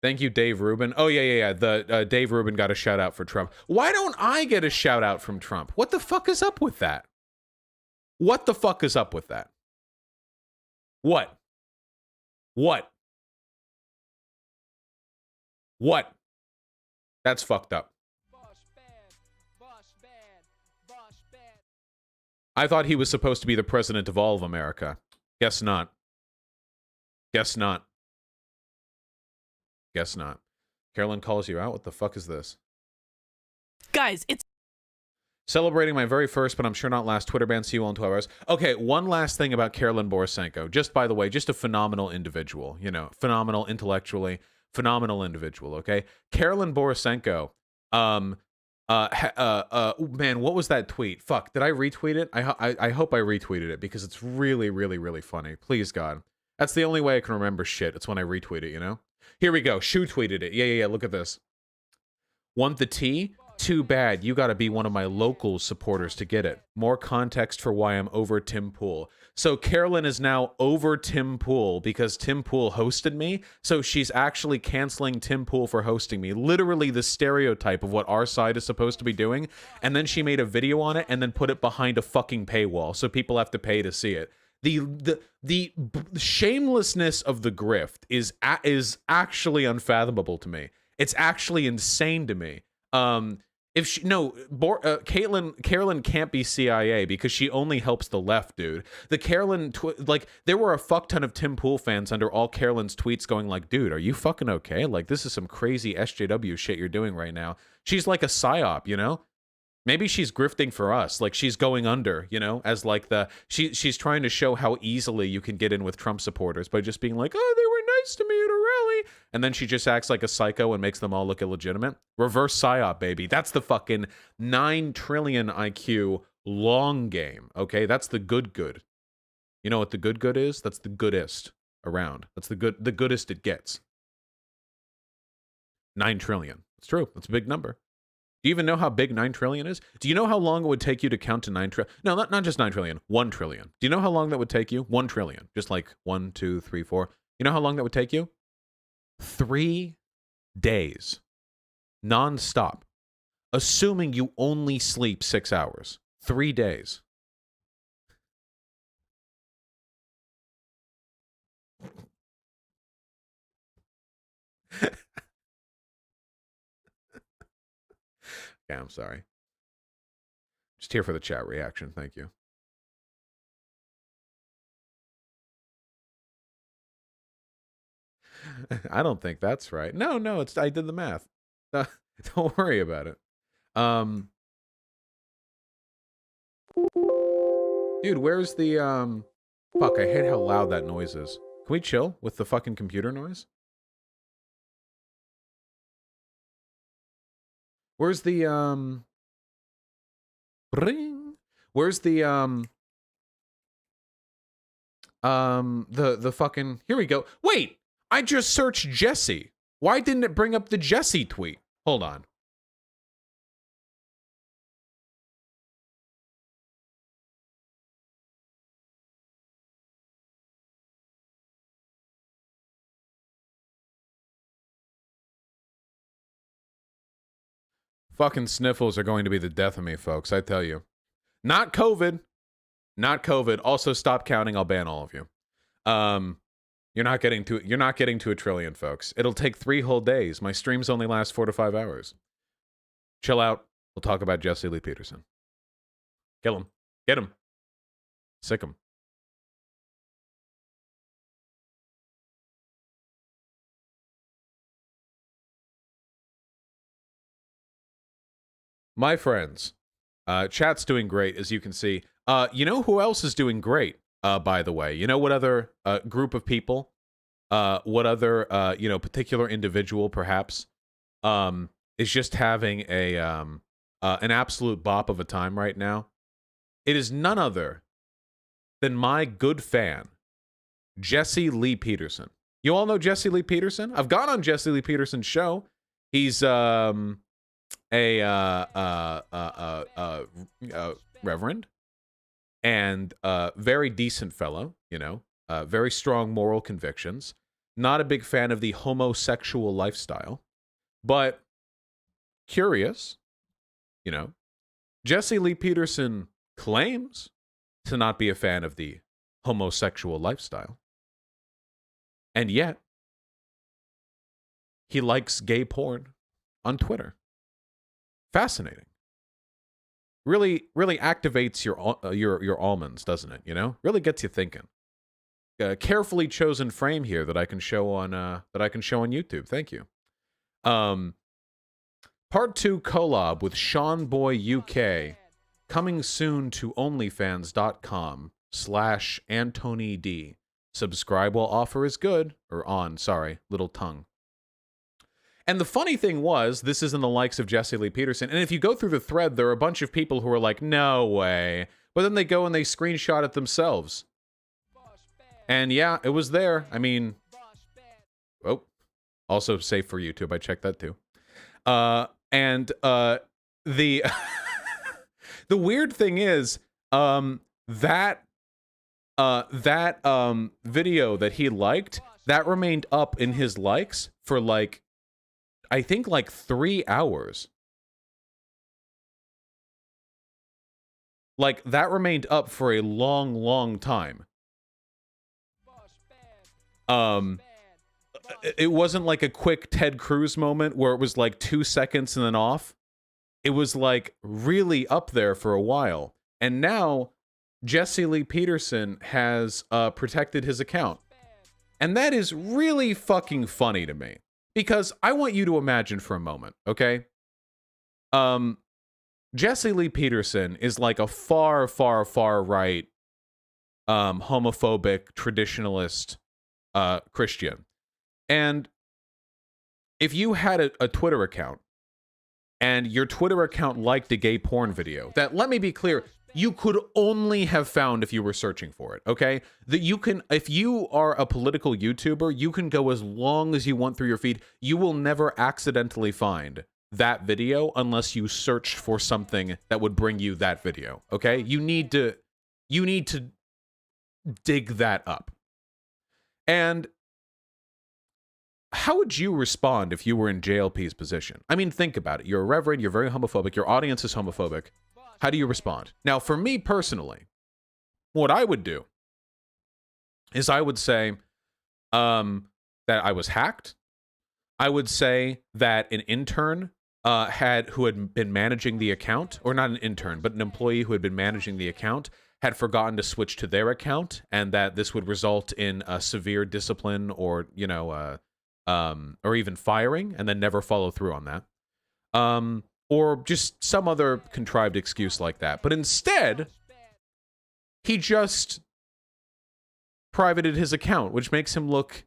Thank you, Dave Rubin. Oh, yeah. The Dave Rubin got a shout out for Trump. Why don't I get a shout out from Trump? What the fuck is up with that? What the fuck is up with that? What? That's fucked up. I thought he was supposed to be the president of all of America. Guess not. Guess not. Guess not. Karlyn calls you out? What the fuck is this? Guys, it's celebrating my very first, but I'm sure not last Twitter ban. See you all in 12 hours. Okay, one last thing about Karlyn Borysenko. Just by the way, just a phenomenal individual. You know, phenomenal intellectually, phenomenal individual, okay? Karlyn Borysenko, man, what was that tweet? Fuck, did I retweet it? I hope I retweeted it because it's really, really, really funny. Please, God. That's the only way I can remember shit. It's when I retweet it, you know? Here we go. Shu tweeted it. Yeah. Look at this. Want the tea? Too bad. You gotta be one of my local supporters to get it. More context for why I'm over Tim Pool. So Karlyn is now over Tim Pool because Tim Pool hosted me. So she's actually canceling Tim Pool for hosting me. Literally the stereotype of what our side is supposed to be doing. And then she made a video on it and then put it behind a fucking paywall. So people have to pay to see it. The shamelessness of the grift is actually unfathomable to me. It's actually insane to me. If she, no, Karlyn can't be CIA because she only helps the left, dude. The Karlyn, like, there were a fuck ton of Tim Pool fans under all Karlyn's tweets going like, dude, are you fucking okay? Like, this is some crazy SJW shit you're doing right now. She's like a psyop, you know? Maybe she's grifting for us, like she's going under, you know, as like she's trying to show how easily you can get in with Trump supporters by just being like, oh, they were nice to me at a rally, and then she just acts like a psycho and makes them all look illegitimate. Reverse psyop, baby. That's the fucking 9 trillion IQ long game, okay? That's the good. You know what the good is? That's the goodest around. That's the goodest it gets. 9 trillion. It's true. That's a big number. Do you even know how big 9 trillion is? Do you know how long it would take you to count to 9 trillion? No, not just 9 trillion, 1 trillion. Do you know how long that would take you? 1 trillion. Just like 1, 2, 3, 4. You know how long that would take you? 3 days. Non-stop. Assuming you only sleep 6 hours. 3 days. Yeah, I'm sorry. Just here for the chat reaction. Thank you. I don't think that's right. No, I did the math. Don't worry about it. Dude, where's the fuck, I hate how loud that noise is. Can we chill with the fucking computer noise? Where's the ring? Where's the the fucking, here we go. Wait, I just searched Jesse. Why didn't it bring up the Jesse tweet? Hold on. Fucking sniffles are going to be the death of me, folks. I tell you. Not COVID. Not COVID. Also, stop counting. I'll ban all of you. You're not getting to a trillion, folks. It'll take 3 whole days. My streams only last 4 to 5 hours. Chill out. We'll talk about Jesse Lee Peterson. Kill him. Get him. Sick him. My friends, Chat's doing great, as you can see. You know who else is doing great, by the way? You know what other group of people, what other, particular individual, perhaps, is just having an absolute bop of a time right now? It is none other than my good fan, Jesse Lee Peterson. You all know Jesse Lee Peterson? I've gone on Jesse Lee Peterson's show. He's a reverend and very decent fellow, very strong moral convictions. Not a big fan of the homosexual lifestyle, but curious, Jesse Lee Peterson claims to not be a fan of the homosexual lifestyle. And yet, he likes gay porn on Twitter. Fascinating. Really activates your almonds, doesn't it? Really gets you thinking. A carefully chosen frame here that I can show on YouTube. Thank you. Part 2 collab with Sean Boy UK coming soon to onlyfans.com/AntonyD. Subscribe while offer is good, or on, sorry, little tongue. And the funny thing was, this isn't the likes of Jesse Lee Peterson. And if you go through the thread, there are a bunch of people who are like, no way. But then they go and they screenshot it themselves. And yeah, it was there. I mean, oh, also safe for YouTube. I checked that too. And the the weird thing is, that video that he liked, that remained up in his likes for I think 3 hours. That remained up for a long, long time. It wasn't like a quick Ted Cruz moment where it was 2 seconds and then off. It was really up there for a while. And now Jesse Lee Peterson has protected his account. And that is really fucking funny to me. Because I want you to imagine for a moment, okay? Jesse Lee Peterson is a far, far, far right homophobic traditionalist Christian. And if you had a Twitter account and your Twitter account liked a gay porn video, that, let me be clear, you could only have found if you were searching for it, okay? That you can, if you are a political YouTuber, you can go as long as you want through your feed. You will never accidentally find that video unless you search for something that would bring you that video, okay? You need to dig that up. And how would you respond if you were in JLP's position? I mean, think about it. You're a reverend, you're very homophobic, your audience is homophobic. How do you respond? Now, for me personally, what I would do is I would say that I was hacked. I would say that an intern who had been managing the account, or not an intern, but an employee who had been managing the account, had forgotten to switch to their account, and that this would result in a severe discipline or, or even firing, and then never follow through on that. Or just some other contrived excuse like that. But instead, he just privated his account, which makes him look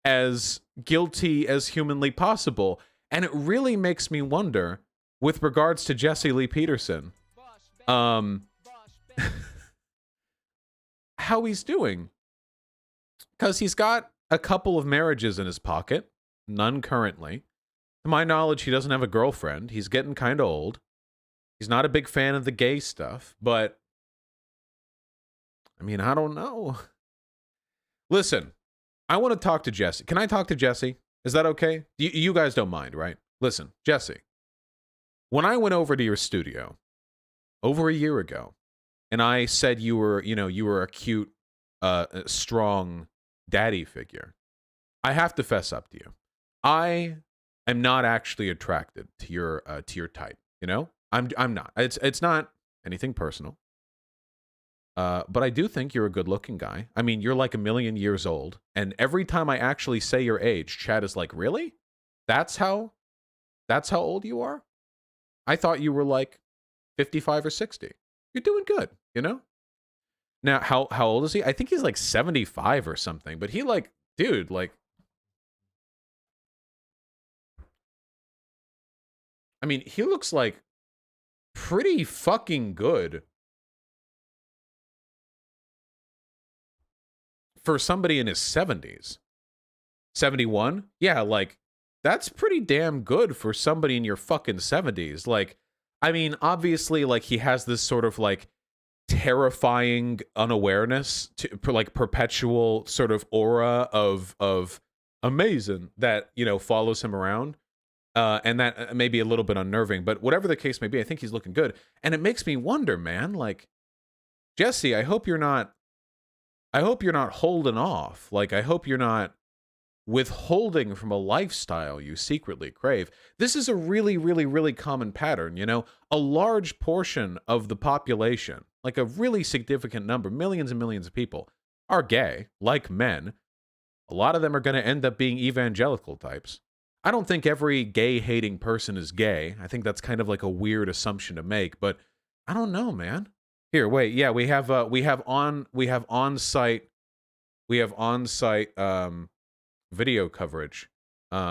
as guilty as humanly possible. And it really makes me wonder, with regards to Jesse Lee Peterson, how he's doing. Because he's got a couple of marriages in his pocket, none currently. To my knowledge, he doesn't have a girlfriend. He's getting kind of old. He's not a big fan of the gay stuff, but I mean, I don't know. Listen, I want to talk to Jesse. Can I talk to Jesse? Is that okay? You guys don't mind, right? Listen, Jesse, when I went over to your studio over a year ago, and I said you were a cute, strong daddy figure, I have to fess up to you. I am not actually attracted to your type. I'm not. It's not anything personal. But I do think you're a good-looking guy. I mean, you're like 1,000,000 years old, and every time I actually say your age, Chad is like, "Really? That's how old you are? I thought you were like 55 or 60. You're doing good, you know? Now, how old is he? I think he's like 75 or something, but he like, dude, like, I mean, he looks like pretty fucking good for somebody in his 70s. 71? Yeah, like, that's pretty damn good for somebody in your fucking 70s. Like, I mean, obviously, like, he has this sort of, like, terrifying unawareness, to like, perpetual sort of aura of amazing that, you know, follows him around. And that may be a little bit unnerving, but whatever the case may be, I think he's looking good. And it makes me wonder, man, like, Jesse, I hope you're not holding off. Like, I hope you're not withholding from a lifestyle you secretly crave. This is a really, really, really common pattern, you know? A large portion of the population, like a really significant number, millions and millions of people, are gay, like men. A lot of them are going to end up being evangelical types. I don't think every gay-hating person is gay. I think that's kind of like a weird assumption to make, but I don't know, man. Here, wait, yeah, we have on-site video coverage. He's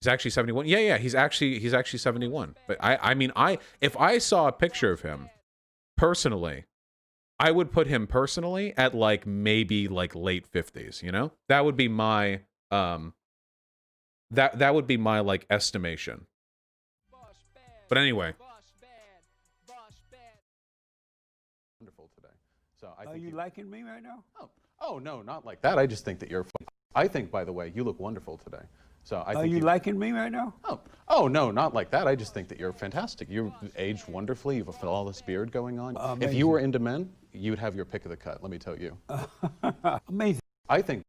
actually 71. Yeah, he's actually 71. But I mean, if I saw a picture of him personally, I would put him personally at like maybe like late 50s, you know? That would be my that would be my like estimation. But anyway, wonderful today. So I think Are you liking me right now? Oh no, not like that. I just think that you're. I think, by the way, you look wonderful today. So I Are think you liking me right now? Oh no, not like that. I just think that you're fantastic. You aged wonderfully. You have a flawless beard going on. If you were into men, you'd have your pick of the cut. Let me tell you. Amazing. I think.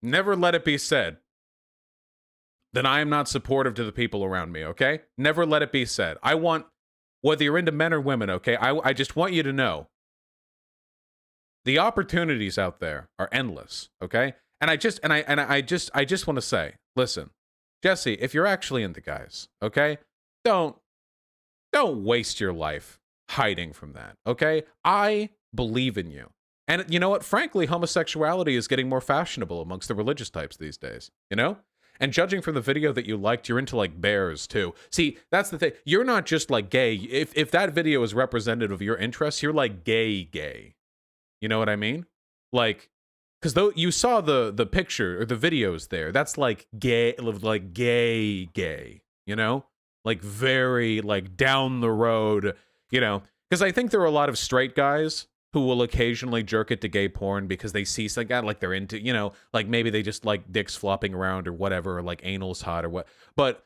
Never let it be said that I am not supportive to the people around me, okay? Never let it be said. I want, whether you're into men or women, okay? I just want you to know the opportunities out there are endless, okay? And I just want to say, listen, Jesse, if you're actually into guys, okay? Don't waste your life hiding from that, okay? I believe in you. And you know what? Frankly, homosexuality is getting more fashionable amongst the religious types these days, you know? And judging from the video that you liked, you're into like bears too. See, that's the thing. You're not just like gay. If that video is representative of your interests, you're like gay. You know what I mean? Like, because though you saw the picture or the videos there, that's like gay, you know? Like very like down the road, you know? Because I think there are a lot of straight guys who will occasionally jerk it to gay porn because they see something like they're into, you know, like maybe they just like dicks flopping around or whatever, or like anal's hot or what. But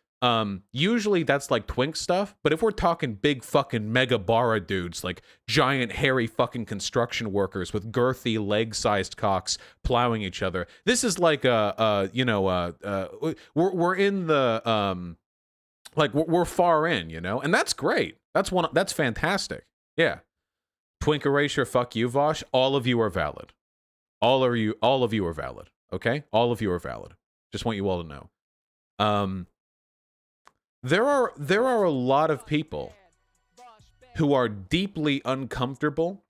usually that's like twink stuff. But if we're talking big fucking mega bara dudes, like giant hairy fucking construction workers with girthy leg-sized cocks plowing each other, this is like we're in the like we're far in, you know, and that's great. That's fantastic. Yeah. Twink erasure, fuck you, Vaush. All of you are valid. All of you are valid. Okay? All of you are valid. Just want you all to know. There are a lot of people who are deeply uncomfortable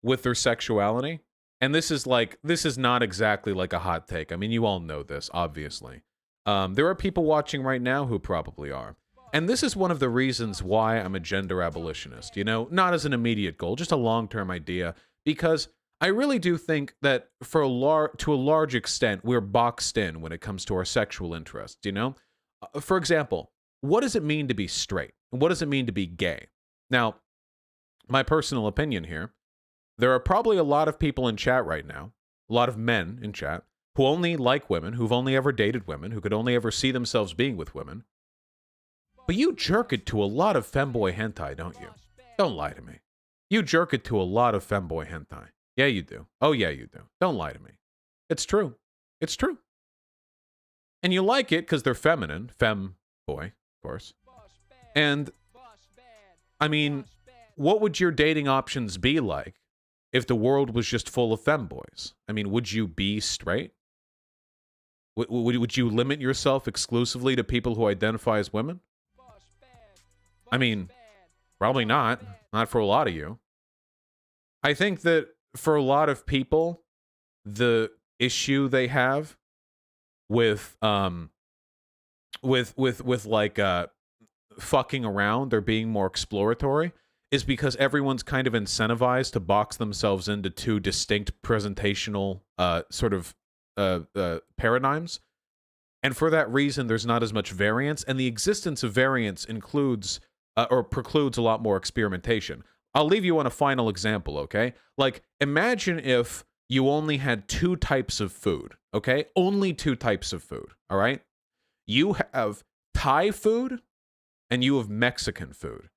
with their sexuality. And this is not exactly like a hot take. I mean, you all know this, obviously. There are people watching right now who probably are. And this is one of the reasons why I'm a gender abolitionist, you know, not as an immediate goal, just a long-term idea, because I really do think that to a large extent, we're boxed in when it comes to our sexual interests, you know? For example, what does it mean to be straight? What does it mean to be gay? Now, my personal opinion here, there are probably a lot of people in chat right now, a lot of men in chat, who only like women, who've only ever dated women, who could only ever see themselves being with women. But you jerk it to a lot of femboy hentai, don't you? Don't lie to me. You jerk it to a lot of femboy hentai. Yeah, you do. Oh, yeah, you do. Don't lie to me. It's true. It's true. And you like it because they're feminine. Femboy, of course. And, I mean, what would your dating options be like if the world was just full of femboys? I mean, would you be straight? Would you limit yourself exclusively to people who identify as women? I mean, probably not. Not for a lot of you. I think that for a lot of people, the issue they have with like fucking around or being more exploratory is because everyone's kind of incentivized to box themselves into two distinct presentational paradigms. And for that reason, there's not as much variance, and the existence of variance includes or precludes a lot more experimentation. I'll leave you on a final example, okay? Like, imagine if you only had two types of food, okay? Only two types of food, all right? You have Thai food and you have Mexican food.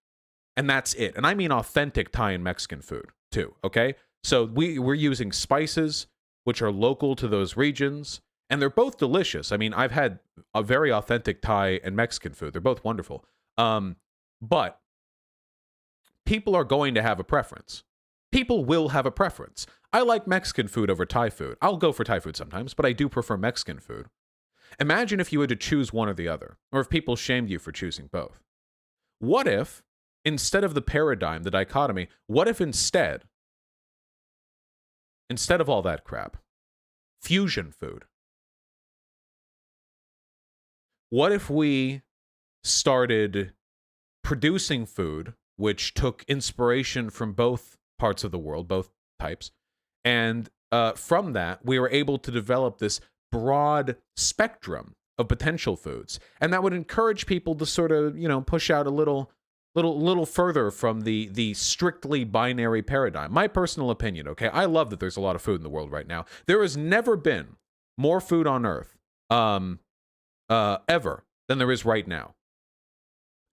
And that's it. And I mean authentic Thai and Mexican food, too, okay? So we're using spices, which are local to those regions, and they're both delicious. I mean, I've had a very authentic Thai and Mexican food. They're both wonderful. But people are going to have a preference. People will have a preference. I like Mexican food over Thai food. I'll go for Thai food sometimes, but I do prefer Mexican food. Imagine if you had to choose one or the other, or if people shamed you for choosing both. What if, instead of the paradigm, the dichotomy, what if instead of all that crap, fusion food? What if we started producing food which took inspiration from both parts of the world, both types, and from that, we were able to develop this broad spectrum of potential foods, and that would encourage people to sort of, push out a little further from the strictly binary paradigm. My personal opinion, okay? I love that there's a lot of food in the world right now. There has never been more food on Earth, ever, than there is right now.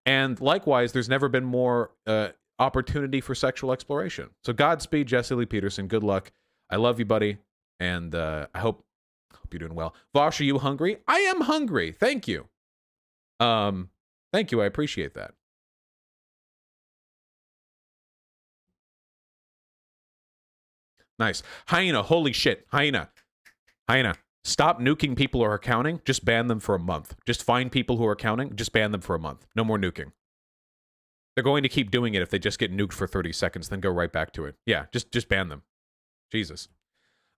And likewise, there's never been more opportunity for sexual exploration. So Godspeed, Jesse Lee Peterson. Good luck. I love you, buddy, and I hope you're doing well. Vaush, are you hungry? I am hungry. Thank you. Thank you. I appreciate that. Nice. Hyena, holy shit. Hyena. Stop nuking people who are counting. Just ban them for a month. Just find people who are counting. Just ban them for a month. No more nuking. They're going to keep doing it if they just get nuked for 30 seconds, then go right back to it. Yeah, just ban them. Jesus.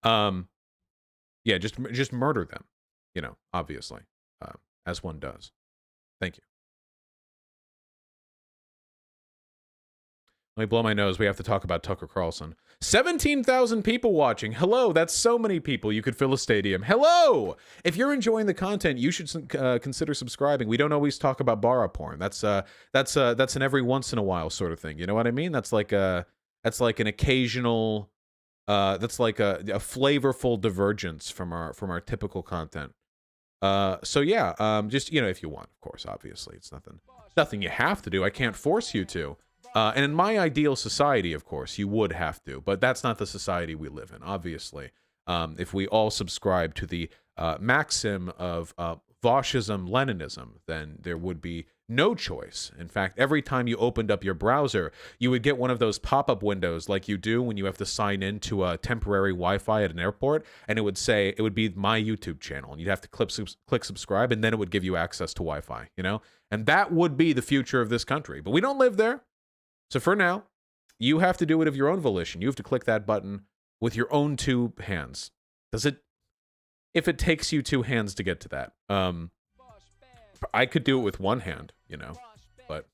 Yeah, just murder them. Obviously, as one does. Thank you. Let me blow my nose. We have to talk about Tucker Carlson. 17,000 people watching. Hello, that's so many people. You could fill a stadium. Hello! If you're enjoying the content, you should consider subscribing. We don't always talk about bara porn. That's an every once in a while sort of thing. You know what I mean? That's like an occasional. That's like a flavorful divergence from our typical content. So yeah, just if you want, of course. Obviously, it's nothing you have to do. I can't force you to. And in my ideal society, of course, you would have to, but that's not the society we live in, obviously. If we all subscribe to the maxim of Vaushism, Leninism, then there would be no choice. In fact, every time you opened up your browser, you would get one of those pop-up windows like you do when you have to sign into a temporary Wi-Fi at an airport, and it would be my YouTube channel, and you'd have to click subscribe, and then it would give you access to Wi-Fi, And that would be the future of this country, but we don't live there. So for now, you have to do it of your own volition. You have to click that button with your own two hands. If it takes you two hands to get to that. I could do it with one hand, but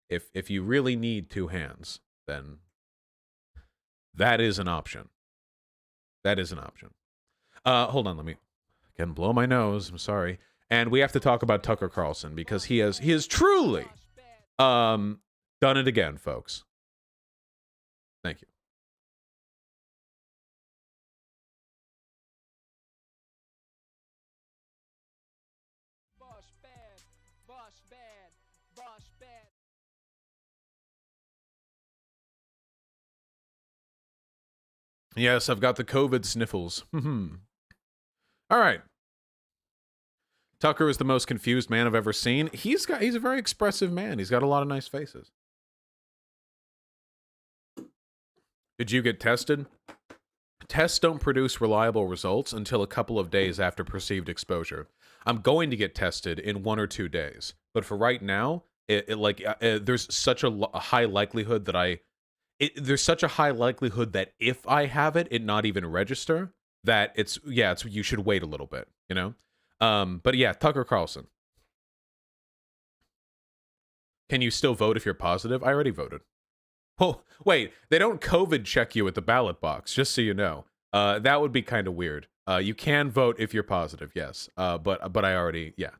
if you really need two hands, then that is an option. That is an option. Hold on, let me again blow my nose. I'm sorry. And we have to talk about Tucker Carlson because he has truly done it again, folks. Thank you. Yes, I've got the COVID sniffles. All right. Tucker is the most confused man I've ever seen. He's a very expressive man. He's got a lot of nice faces. Did you get tested? Tests don't produce reliable results until a couple of days after perceived exposure. I'm going to get tested in 1 or 2 days, but for right now, there's such a high likelihood that there's such a high likelihood that if I have it, it not even register, that it's you should wait a little bit, you know? But yeah, Tucker Carlson. Can you still vote if you're positive? I already voted. Oh, wait, they don't COVID check you at the ballot box, just so you know. That would be kind of weird. You can vote if you're positive, yes. But I already, yeah.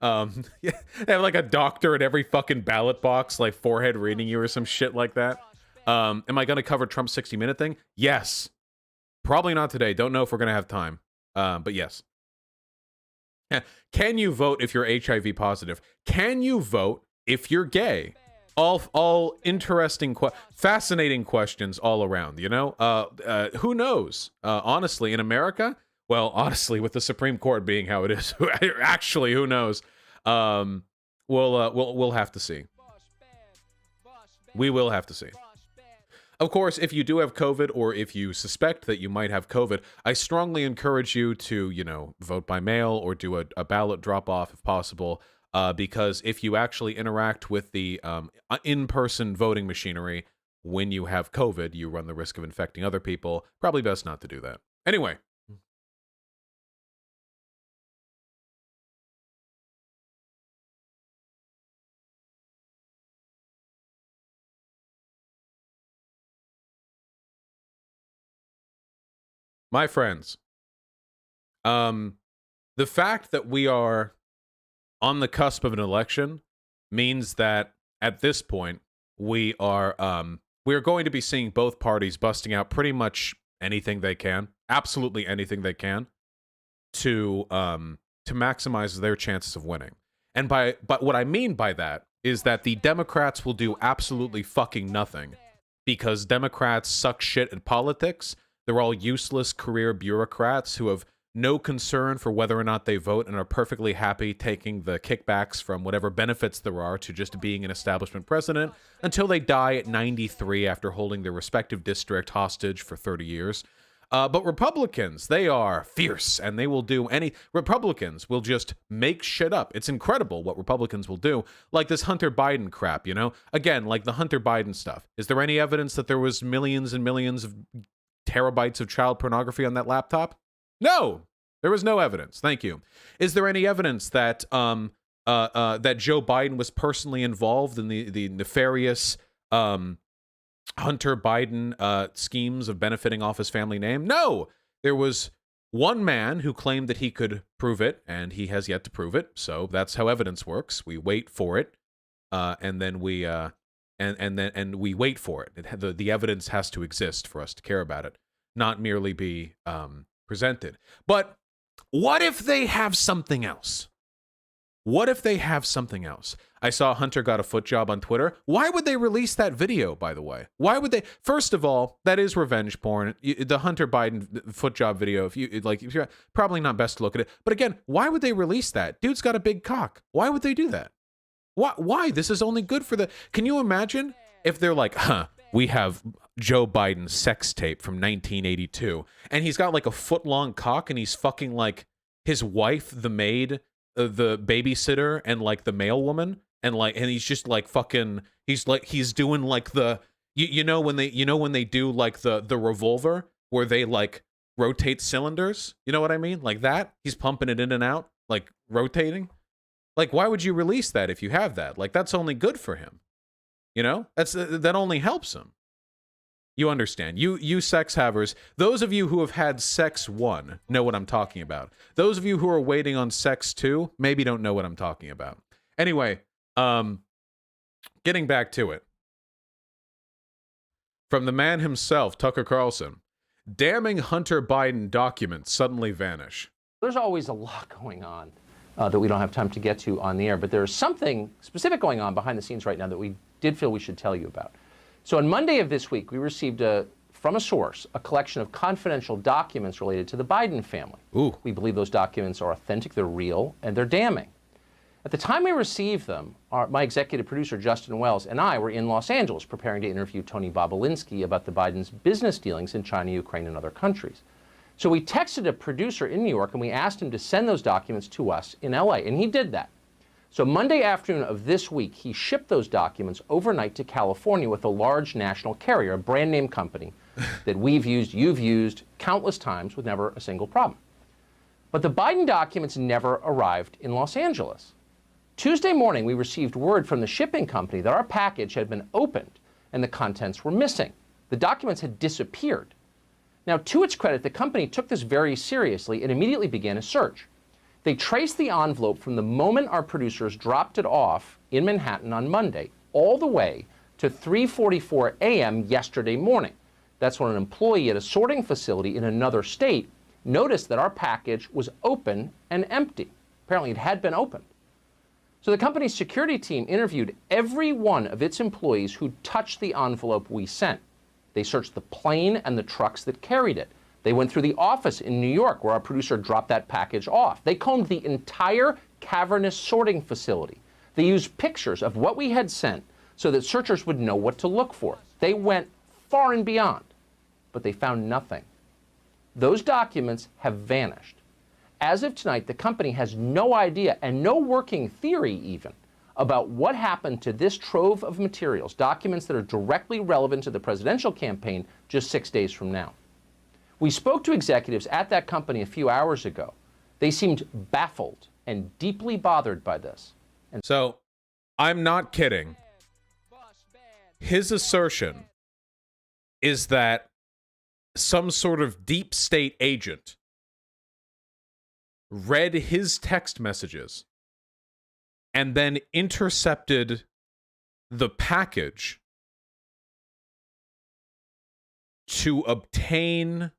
Yeah, they have like a doctor at every fucking ballot box, like forehead reading you or some shit like that. Am I going to cover Trump's 60-minute thing? Yes. Probably not today. Don't know if we're going to have time. But yes. Can you vote if you're HIV positive? Can you vote if you're gay? All interesting, fascinating questions all around, you know? Who knows? Honestly, in America, well, honestly, with the Supreme Court being how it is, actually, who knows? We'll have to see. We will have to see. Of course, if you do have COVID, or if you suspect that you might have COVID, I strongly encourage you to, you know, vote by mail or do a ballot drop-off if possible, because if you actually interact with the in-person voting machinery when you have COVID, you run the risk of infecting other people. Probably best not to do that. Anyway. My friends, the fact that we are on the cusp of an election means that at this point we are going to be seeing both parties busting out pretty much anything they can, absolutely anything they can, to maximize their chances of winning. But what I mean by that is that the Democrats will do absolutely fucking nothing, because Democrats suck shit at politics. They're all useless career bureaucrats who have no concern for whether or not they vote and are perfectly happy taking the kickbacks from whatever benefits there are to just being an establishment president until they die at 93 after holding their respective district hostage for 30 years. But Republicans, they are fierce, and they will do Republicans will just make shit up. It's incredible what Republicans will do. Like this Hunter Biden crap, you know? Again, like the Hunter Biden stuff. Is there any evidence that there was millions and millions of terabytes of child pornography on that laptop? No, there was no evidence. Thank you. Is there any evidence that that Joe Biden was personally involved in the nefarious Hunter Biden schemes of benefiting off his family name? No, there was one man who claimed that he could prove it, and he has yet to prove it. So that's how evidence works. We wait for it, and then we and we wait for it. The evidence has to exist for us to care about it, not merely be presented. But what if they have something else? What if they have something else? I saw Hunter got a foot job on Twitter. Why would they release that video, by the way? Why would they? First of all, that is revenge porn. The Hunter Biden foot job video, if you're probably not best to look at it. But again, why would they release that? Dude's got a big cock. Why would they do that? Why? This is only good for the... Can you imagine if they're like, we have Joe Biden's sex tape from 1982, and he's got like a foot-long cock, and he's fucking like his wife, the maid, the babysitter, and like the mail woman, and he's just like fucking... He's doing like the... You know when they do like the revolver where they like rotate cylinders? You know what I mean? Like that? He's pumping it in and out, like rotating. Like, why would you release that if you have that? Like, that's only good for him. You know? That only helps him. You understand. You sex havers, those of you who have had sex 1 know what I'm talking about. Those of you who are waiting on sex 2 maybe don't know what I'm talking about. Anyway, getting back to it. From the man himself, Tucker Carlson, damning Hunter Biden documents suddenly vanish. There's always a lot going on that we don't have time to get to on the air, but there's something specific going on behind the scenes right now that we did feel we should tell you about. So on Monday of this week, we received from a source a collection of confidential documents related to the Biden family. Ooh. We believe those documents are authentic, they're real, and they're damning. At the time we received them, my executive producer, Justin Wells, and I were in Los Angeles preparing to interview Tony Bobolinsky about the Biden's business dealings in China, Ukraine, and other countries. So we texted a producer in New York, and we asked him to send those documents to us in LA, and he did that. So Monday afternoon of this week, he shipped those documents overnight to California with a large national carrier, a brand name company that we've used, you've used countless times with never a single problem. But the Biden documents never arrived in Los Angeles. Tuesday morning, we received word from the shipping company that our package had been opened and the contents were missing. The documents had disappeared. Now, to its credit, the company took this very seriously and immediately began a search. They traced the envelope from the moment our producers dropped it off in Manhattan on Monday all the way to 3:44 a.m. yesterday morning. That's when an employee at a sorting facility in another state noticed that our package was open and empty. Apparently, it had been opened. So the company's security team interviewed every one of its employees who touched the envelope we sent. They searched the plane and the trucks that carried it. They went through the office in New York where our producer dropped that package off. They combed the entire cavernous sorting facility. They used pictures of what we had sent so that searchers would know what to look for. They went far and beyond, but they found nothing. Those documents have vanished. As of tonight, the company has no idea and no working theory even about what happened to this trove of materials, documents that are directly relevant to the presidential campaign just 6 days from now. We spoke to executives at that company a few hours ago. They seemed baffled and deeply bothered by this. And So, I'm not kidding. His assertion is that some sort of deep state agent read his text messages and then intercepted the package to obtain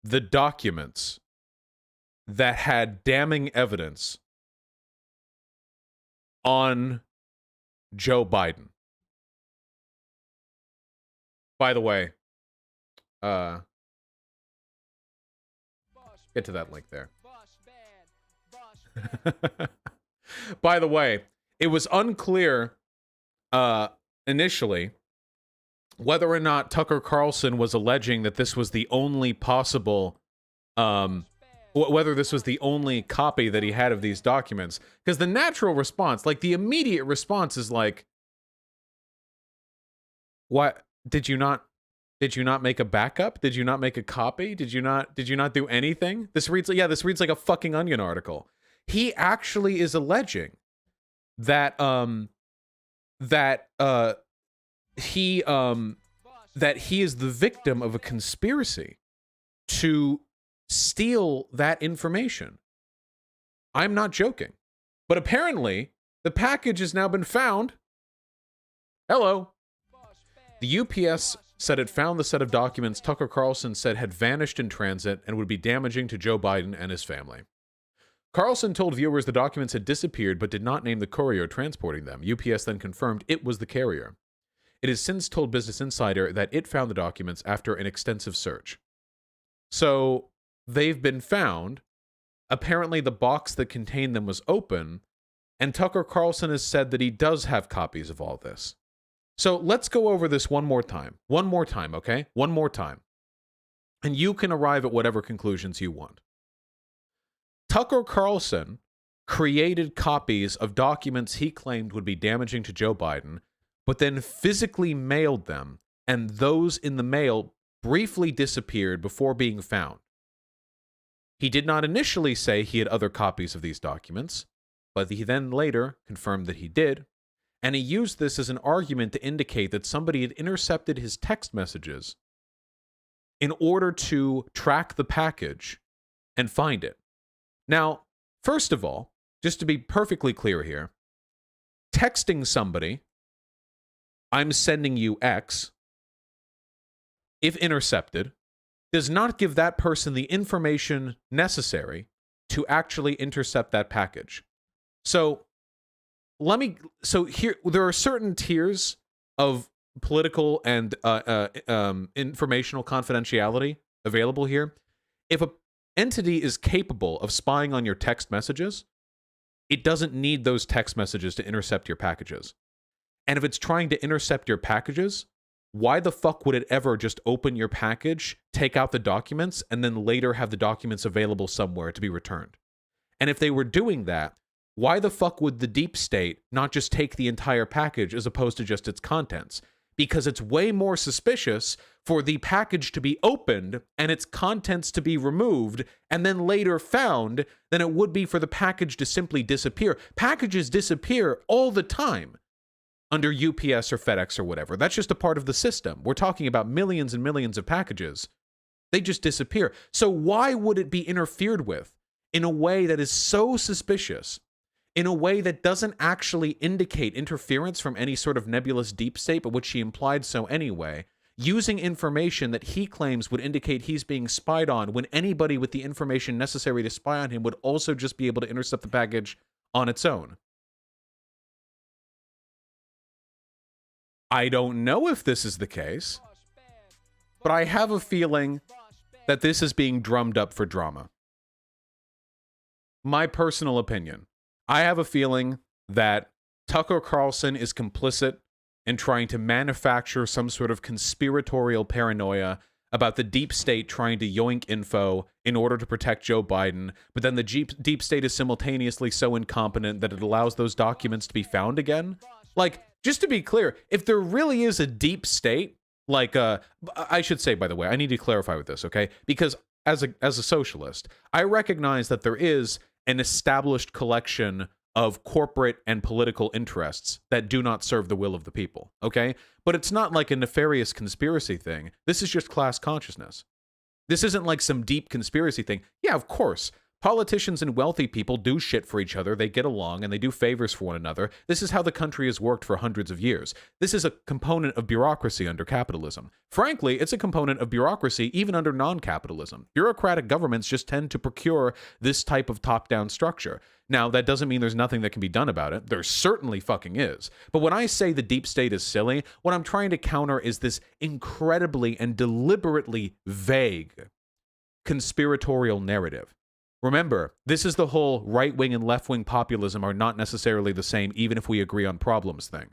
the documents that had damning evidence on Joe Biden. By the way, get to that link there. By the way, it was unclear initially whether or not Tucker Carlson was alleging that this was the only possible, whether this was the only copy that he had of these documents. Because the natural response, like the immediate response is like, what, did you not make a backup? Did you not make a copy? Did you not do anything? This reads like a fucking Onion article. He actually is alleging that he is the victim of a conspiracy to steal that information. I'm not joking. But apparently, the package has now been found. Hello. The UPS said it found the set of documents Tucker Carlson said had vanished in transit and would be damaging to Joe Biden and his family. Carlson told viewers the documents had disappeared but did not name the courier transporting them. UPS then confirmed it was the carrier. It has since told Business Insider that it found the documents after an extensive search. So, they've been found. Apparently, the box that contained them was open, and Tucker Carlson has said that he does have copies of all this. So, let's go over this one more time. One more time, okay? One more time. And you can arrive at whatever conclusions you want. Tucker Carlson created copies of documents he claimed would be damaging to Joe Biden, but then physically mailed them, and those in the mail briefly disappeared before being found. He did not initially say he had other copies of these documents, but he then later confirmed that he did, and he used this as an argument to indicate that somebody had intercepted his text messages in order to track the package and find it. Now, first of all, just to be perfectly clear here, texting somebody, I'm sending you X, if intercepted, does not give that person the information necessary to actually intercept that package. So, here, there are certain tiers of political and informational confidentiality available here. If a entity is capable of spying on your text messages, it doesn't need those text messages to intercept your packages. And if it's trying to intercept your packages, why the fuck would it ever just open your package, take out the documents, and then later have the documents available somewhere to be returned? And if they were doing that, why the fuck would the deep state not just take the entire package as opposed to just its contents? Because it's way more suspicious for the package to be opened and its contents to be removed and then later found than it would be for the package to simply disappear. Packages disappear all the time under UPS or FedEx or whatever. That's just a part of the system. We're talking about millions and millions of packages. They just disappear. So why would it be interfered with in a way that is so suspicious, in a way that doesn't actually indicate interference from any sort of nebulous deep state, but which she implied so anyway, using information that he claims would indicate he's being spied on when anybody with the information necessary to spy on him would also just be able to intercept the package on its own? I don't know if this is the case, but I have a feeling that this is being drummed up for drama. My personal opinion. I have a feeling that Tucker Carlson is complicit in trying to manufacture some sort of conspiratorial paranoia about the deep state trying to yoink info in order to protect Joe Biden, but then the deep state is simultaneously so incompetent that it allows those documents to be found again. Like, just to be clear, if there really is a deep state, like, I should say, by the way, I need to clarify with this, okay? Because as a socialist, I recognize that there is an established collection of corporate and political interests that do not serve the will of the people, okay? But it's not like a nefarious conspiracy thing. This is just class consciousness. This isn't like some deep conspiracy thing. Yeah, of course. Politicians and wealthy people do shit for each other. They get along and they do favors for one another. This is how the country has worked for hundreds of years. This is a component of bureaucracy under capitalism. Frankly, it's a component of bureaucracy even under non-capitalism. Bureaucratic governments just tend to procure this type of top-down structure. Now, that doesn't mean there's nothing that can be done about it. There certainly fucking is. But when I say the deep state is silly, what I'm trying to counter is this incredibly and deliberately vague conspiratorial narrative. Remember, this is the whole right-wing and left-wing populism are not necessarily the same, even if we agree on problems thing.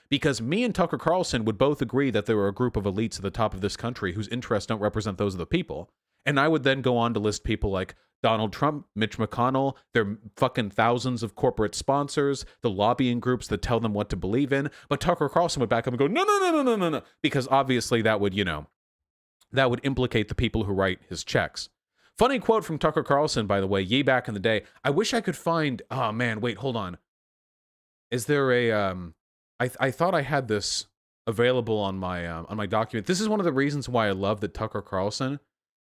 Because me and Tucker Carlson would both agree that there are a group of elites at the top of this country whose interests don't represent those of the people. And I would then go on to list people like Donald Trump, Mitch McConnell, their fucking thousands of corporate sponsors, the lobbying groups that tell them what to believe in. But Tucker Carlson would back up and go, no, no, no, no, no, no, no. Because obviously that would, that would implicate the people who write his checks. Funny quote from Tucker Carlson, by the way, ye back in the day. I wish I could find, oh man, wait, hold on. Is there a, I thought I had this available on my document. This is one of the reasons why I love that Tucker Carlson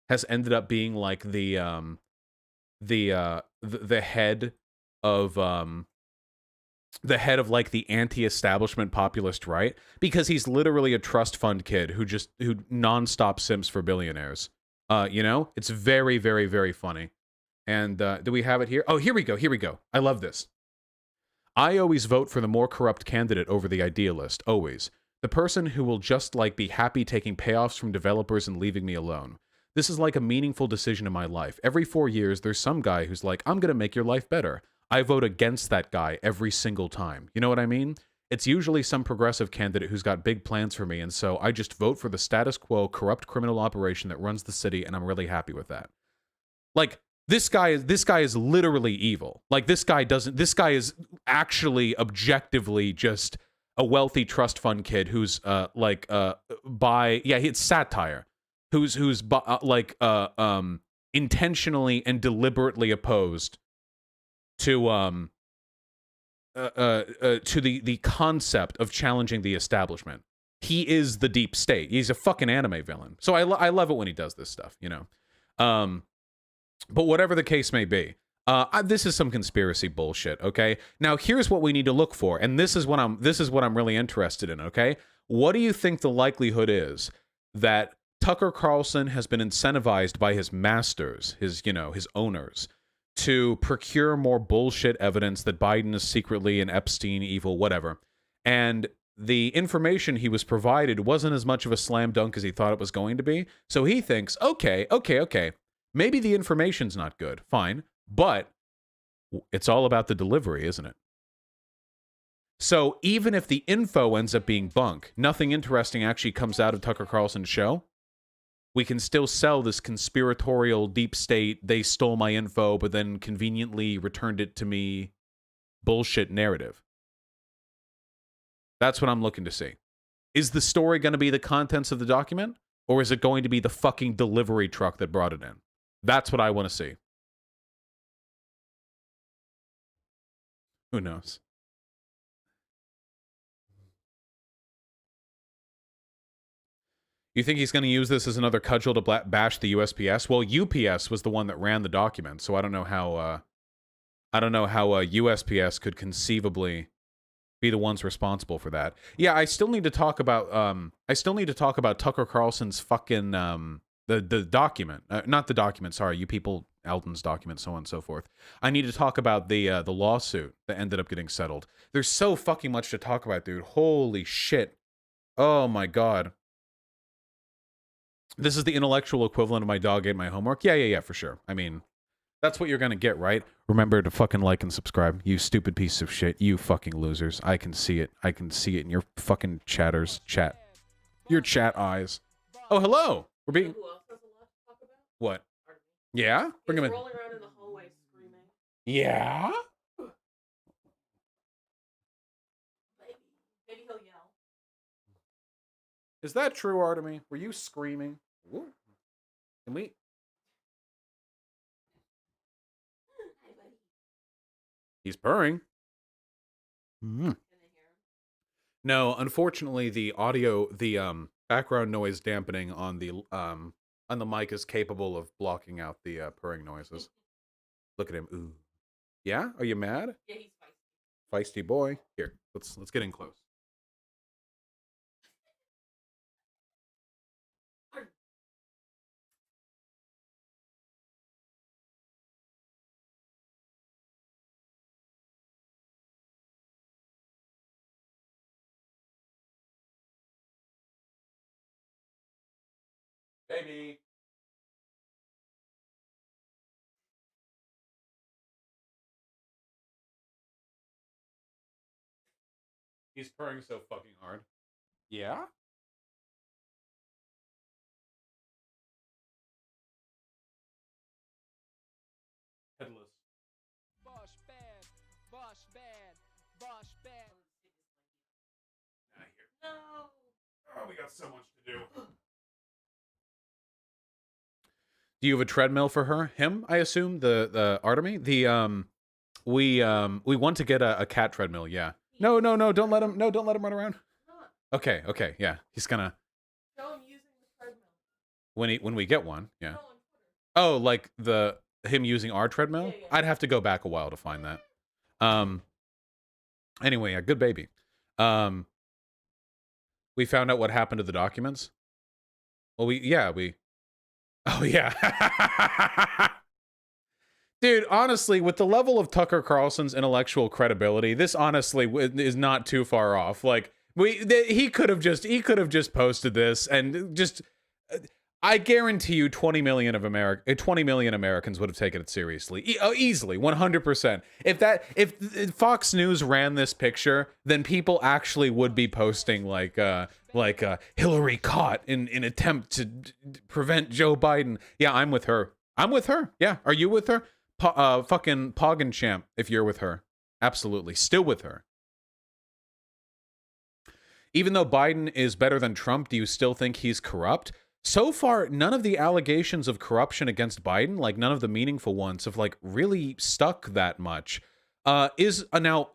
has ended up being like the head of like the anti-establishment populist right, because he's literally a trust fund kid who nonstop simps for billionaires. It's very, very, very funny. And do we have it here? Oh, here we go. Here we go. I love this. I always vote for the more corrupt candidate over the idealist. Always. The person who will just be happy taking payoffs from developers and leaving me alone. This is like a meaningful decision in my life. Every 4 years, there's some guy who's like, I'm going to make your life better. I vote against that guy every single time. You know what I mean? It's usually some progressive candidate who's got big plans for me, and so I just vote for the status quo corrupt criminal operation that runs the city, and I'm really happy with that. Like, this guy is literally evil. Like, this guy is actually objectively just a wealthy trust fund kid who's it's satire. Who's intentionally and deliberately opposed to the concept of challenging the establishment. He is the deep state. He's a fucking anime villain. So I love it when he does this stuff, But whatever the case may be, this is some conspiracy bullshit, okay? Now here's what we need to look for, and this is what I'm really interested in, okay? What do you think the likelihood is that Tucker Carlson has been incentivized by his masters, his owners, to procure more bullshit evidence that Biden is secretly an Epstein evil, whatever. And the information he was provided wasn't as much of a slam dunk as he thought it was going to be. So he thinks, okay, maybe the information's not good, fine, but it's all about the delivery, isn't it? So even if the info ends up being bunk, nothing interesting actually comes out of Tucker Carlson's show, we can still sell this conspiratorial deep state, they stole my info, but then conveniently returned it to me bullshit narrative. That's what I'm looking to see. Is the story going to be the contents of the document, or is it going to be the fucking delivery truck that brought it in? That's what I want to see. Who knows? You think he's going to use this as another cudgel to bash the USPS? Well, UPS was the one that ran the document, so I don't know how USPS could conceivably be the ones responsible for that. Yeah, I still need to talk about Tucker Carlson's fucking the document, not the document. Sorry, you people, Eldon's document, so on and so forth. I need to talk about the lawsuit that ended up getting settled. There's so fucking much to talk about, dude. Holy shit! Oh my god. This is the intellectual equivalent of my dog ate my homework. Yeah, for sure. I mean, that's what you're gonna get, right? Remember to fucking like and subscribe, you stupid piece of shit. You fucking losers. I can see it. I can see it in your fucking chat. Your chat eyes. Oh, hello. We're being... What? Yeah? Bring him in. Rolling around in the hallway screaming. Yeah? Maybe he'll yell. Is that true, Artemy? Were you screaming? Ooh. Can we... He's purring. Mm. No, unfortunately, the audio, the background noise dampening on the mic is capable of blocking out the purring noises. Look at him. Ooh. Yeah? Are you mad? Yeah, he's feisty. Feisty boy. Here, let's get in close. Baby. He's purring so fucking hard. Yeah? Headless. Vaush bad, Vaush bad, Vaush bad. Out of here. No. Oh, we got so much to do. Do you have a treadmill for her? Him, I assume, the Artemy? We want to get a cat treadmill, yeah. No, don't let him run around. Okay, yeah. He's gonna Show him using the treadmill. when we get one, yeah. Oh, like him using our treadmill? Yeah. I'd have to go back a while to find that. Anyway, yeah, good baby. We found out what happened to the documents. Well, oh, yeah. Dude, honestly, with the level of Tucker Carlson's intellectual credibility, this honestly is not too far off. Like, he could have just posted this and just... I guarantee you 20 million Americans would have taken it seriously. Easily, 100%. If Fox News ran this picture, then people actually would be posting like Hillary caught in attempt to prevent Joe Biden. Yeah, I'm with her. Yeah, are you with her? Fucking Poggenchamp, if you're with her. Absolutely. Still with her. Even though Biden is better than Trump, do you still think he's corrupt? So far, none of the allegations of corruption against Biden, like none of the meaningful ones, have like really stuck that much. Now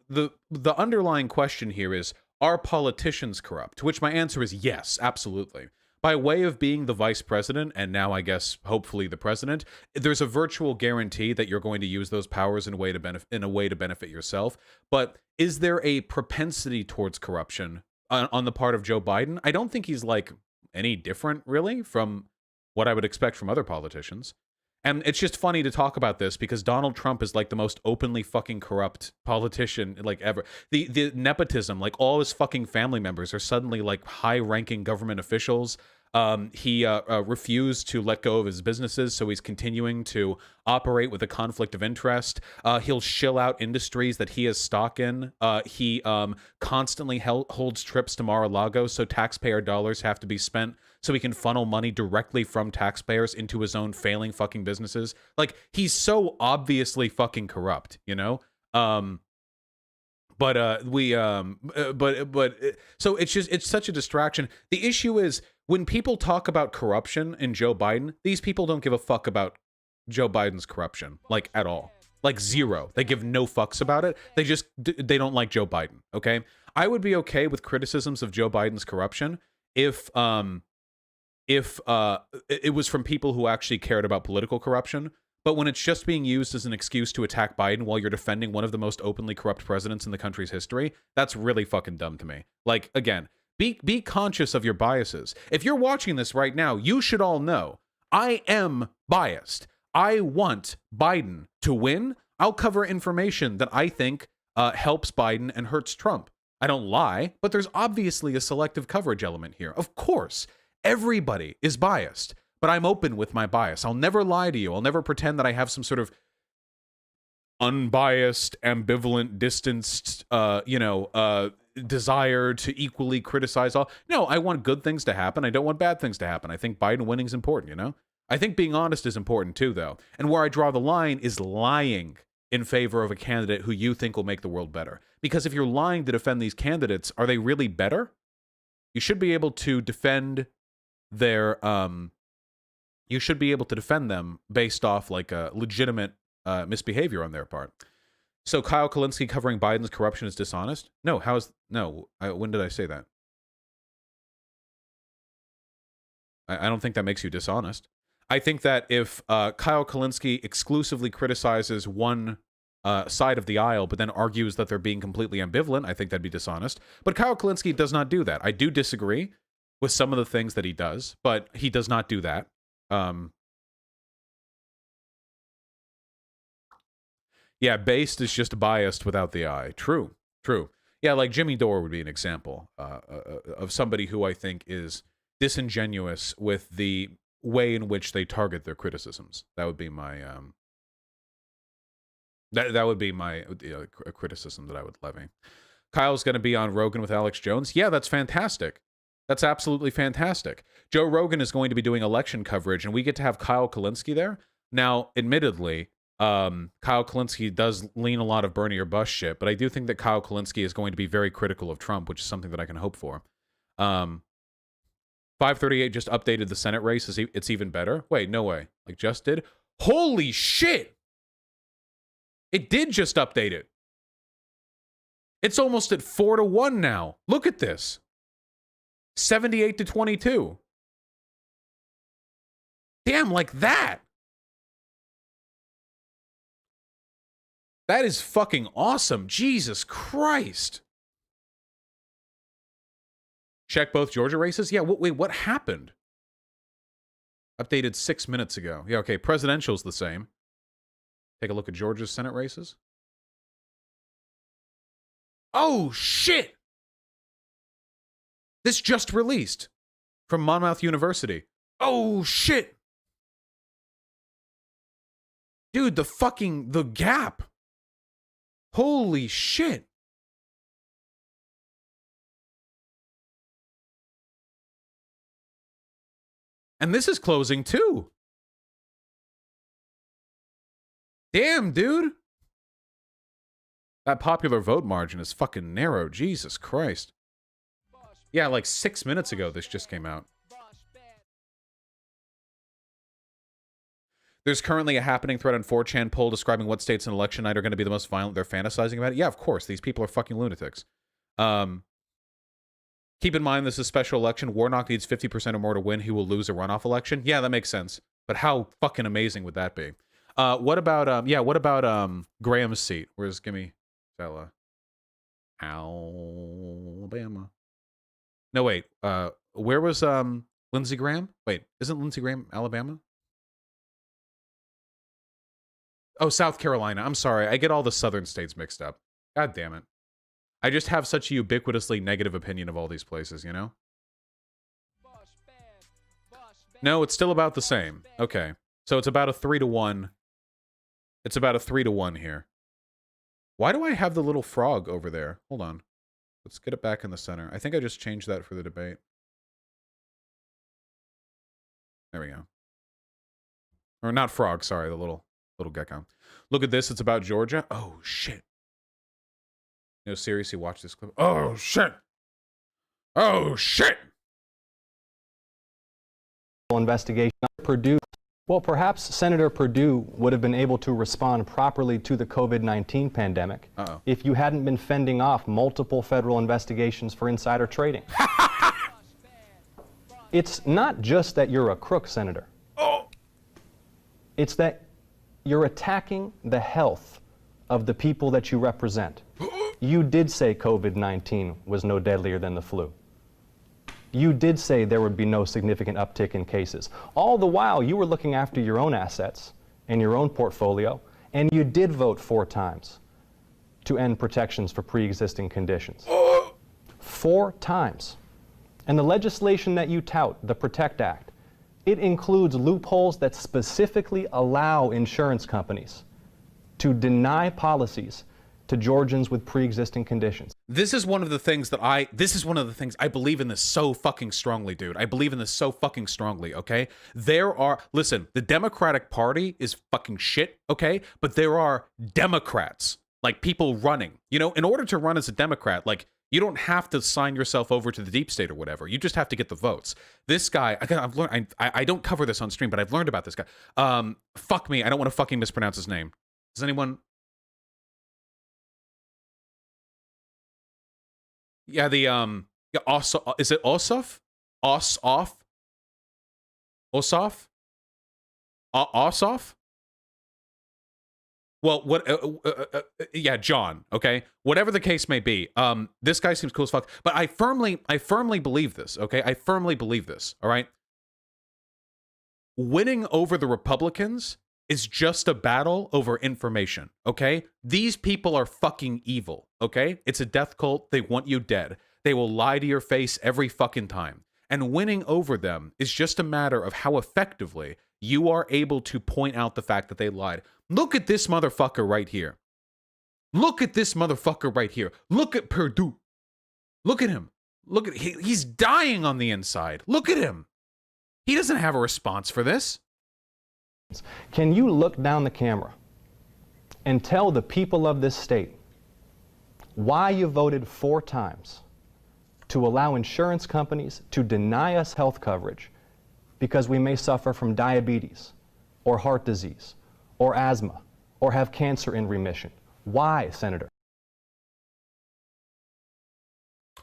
the underlying question here is, are politicians corrupt? To which my answer is yes, absolutely. By way of being the vice president, and now I guess hopefully the president, there's a virtual guarantee that you're going to use those powers in a way to benefit yourself. But is there a propensity towards corruption on the part of Joe Biden? I don't think he's like any different really from what I would expect from other politicians. And it's just funny to talk about this because Donald Trump is like the most openly fucking corrupt politician like ever. The nepotism, like all his fucking family members are suddenly like high-ranking government officials. He refused to let go of his businesses, so he's continuing to operate with a conflict of interest. He'll shill out industries that he has stock in. He constantly holds trips to Mar-a-Lago, so taxpayer dollars have to be spent so he can funnel money directly from taxpayers into his own failing fucking businesses. Like, he's so obviously fucking corrupt, you know? So it's such a distraction. The issue is when people talk about corruption in Joe Biden, these people don't give a fuck about Joe Biden's corruption, like, at all. Like, zero. They give no fucks about it. They don't like Joe Biden, okay? I would be okay with criticisms of Joe Biden's corruption if it was from people who actually cared about political corruption. But when it's just being used as an excuse to attack Biden while you're defending one of the most openly corrupt presidents in the country's history, that's really fucking dumb to me. Like, again, be conscious of your biases. If you're watching this right now, you should all know I am biased. I want Biden to win. I'll cover information that I think helps Biden and hurts Trump. I don't lie, but there's obviously a selective coverage element here. Of course, everybody is biased. But I'm open with my bias. I'll never lie to you. I'll never pretend that I have some sort of unbiased, ambivalent, distanced, desire to equally criticize all. No, I want good things to happen. I don't want bad things to happen. I think Biden winning is important, you know? I think being honest is important too, though. And where I draw the line is lying in favor of a candidate who you think will make the world better. Because if you're lying to defend these candidates, are they really better? You should be able to defend their... you should be able to defend them based off like a legitimate misbehavior on their part. So Kyle Kulinski covering Biden's corruption is dishonest? No, when did I say that? I don't think that makes you dishonest. I think that if Kyle Kulinski exclusively criticizes one side of the aisle, but then argues that they're being completely ambivalent, I think that'd be dishonest. But Kyle Kulinski does not do that. I do disagree with some of the things that he does, but he does not do that. Yeah, based is just biased without the eye. True. Yeah, like Jimmy Dore would be an example of somebody who I think is disingenuous with the way in which they target their criticisms. That would be my that would be my a criticism that I would levy. Kyle's going to be on Rogan with Alex Jones. Yeah, that's fantastic. That's absolutely fantastic. Joe Rogan is going to be doing election coverage, and we get to have Kyle Kulinski there. Now, admittedly, Kyle Kulinski does lean a lot of Bernie or Bush shit, but I do think that Kyle Kulinski is going to be very critical of Trump, which is something that I can hope for. 538 just updated the Senate race. It's even better? Wait, no way. Like, just did? Holy shit! It did just update it. It's almost at 4-1 now. Look at this. 78-22. Damn, like that. That is fucking awesome. Jesus Christ. Check both Georgia races? Yeah, wait, what happened? Updated 6 minutes ago. Yeah, okay, presidential's the same. Take a look at Georgia's Senate races. Oh, shit! This just released from Monmouth University. Oh, shit! Dude, the gap. Holy shit. And this is closing too. Damn, dude. That popular vote margin is fucking narrow. Jesus Christ. Yeah, like 6 minutes ago this just came out. There's currently a happening thread on 4chan poll describing what states in election night are going to be the most violent. They're fantasizing about it. Yeah, of course. These people are fucking lunatics. Keep in mind this is a special election. Warnock needs 50% or more to win. He will lose a runoff election. Yeah, that makes sense. But how fucking amazing would that be? What about Graham's seat? Where's gimme Stella? Alabama. No, wait. Where was Lindsey Graham? Wait, isn't Lindsey Graham Alabama? Oh, South Carolina. I'm sorry. I get all the southern states mixed up. God damn it. I just have such a ubiquitously negative opinion of all these places, you know? No, it's still about the same. Okay. So it's about a 3-1. It's about a 3-1 here. Why do I have the little frog over there? Hold on. Let's get it back in the center. I think I just changed that for the debate. There we go. Or not frog, sorry, the little gecko. Look at this. It's about Georgia. Oh, shit. You know, seriously, watch this clip. Oh shit! Oh shit! Investigation. Purdue. Well, perhaps Senator Perdue would have been able to respond properly to the COVID-19 pandemic if you hadn't been fending off multiple federal investigations for insider trading. It's not just that you're a crook, Senator. It's that you're attacking the health of the people that you represent. You did say COVID-19 was no deadlier than the flu. You did say there would be no significant uptick in cases. All the while, you were looking after your own assets and your own portfolio, and you did vote 4 times to end protections for pre-existing conditions. 4 times. And the legislation that you tout, the PROTECT Act, it includes loopholes that specifically allow insurance companies to deny policies to Georgians with pre-existing conditions. This is one of the things that I believe in this so fucking strongly, dude. I believe in this so fucking strongly, okay? Listen, the Democratic Party is fucking shit, okay? But there are Democrats, like people running. You know, in order to run as a Democrat, like, you don't have to sign yourself over to the deep state or whatever. You just have to get the votes. This guy, I've learned, I don't cover this on stream, but I've learned about this guy. Fuck me, I don't want to fucking mispronounce his name. Does anyone... Yeah, the is it Ossoff? Ossoff? Ossoff? Ossoff? Well, what? Yeah, John. Okay, whatever the case may be. This guy seems cool as fuck. But I firmly believe this. Okay, I firmly believe this. All right. Winning over the Republicans is just a battle over information, okay? These people are fucking evil, okay? It's a death cult. They want you dead. They will lie to your face every fucking time. And winning over them is just a matter of how effectively you are able to point out the fact that they lied. Look at this motherfucker right here. Look at this motherfucker right here. Look at Perdue. Look at him. Look at he's dying on the inside. Look at him. He doesn't have a response for this. Can you look down the camera and tell the people of this state why you voted 4 times to allow insurance companies to deny us health coverage because we may suffer from diabetes or heart disease or asthma or have cancer in remission? Why, Senator?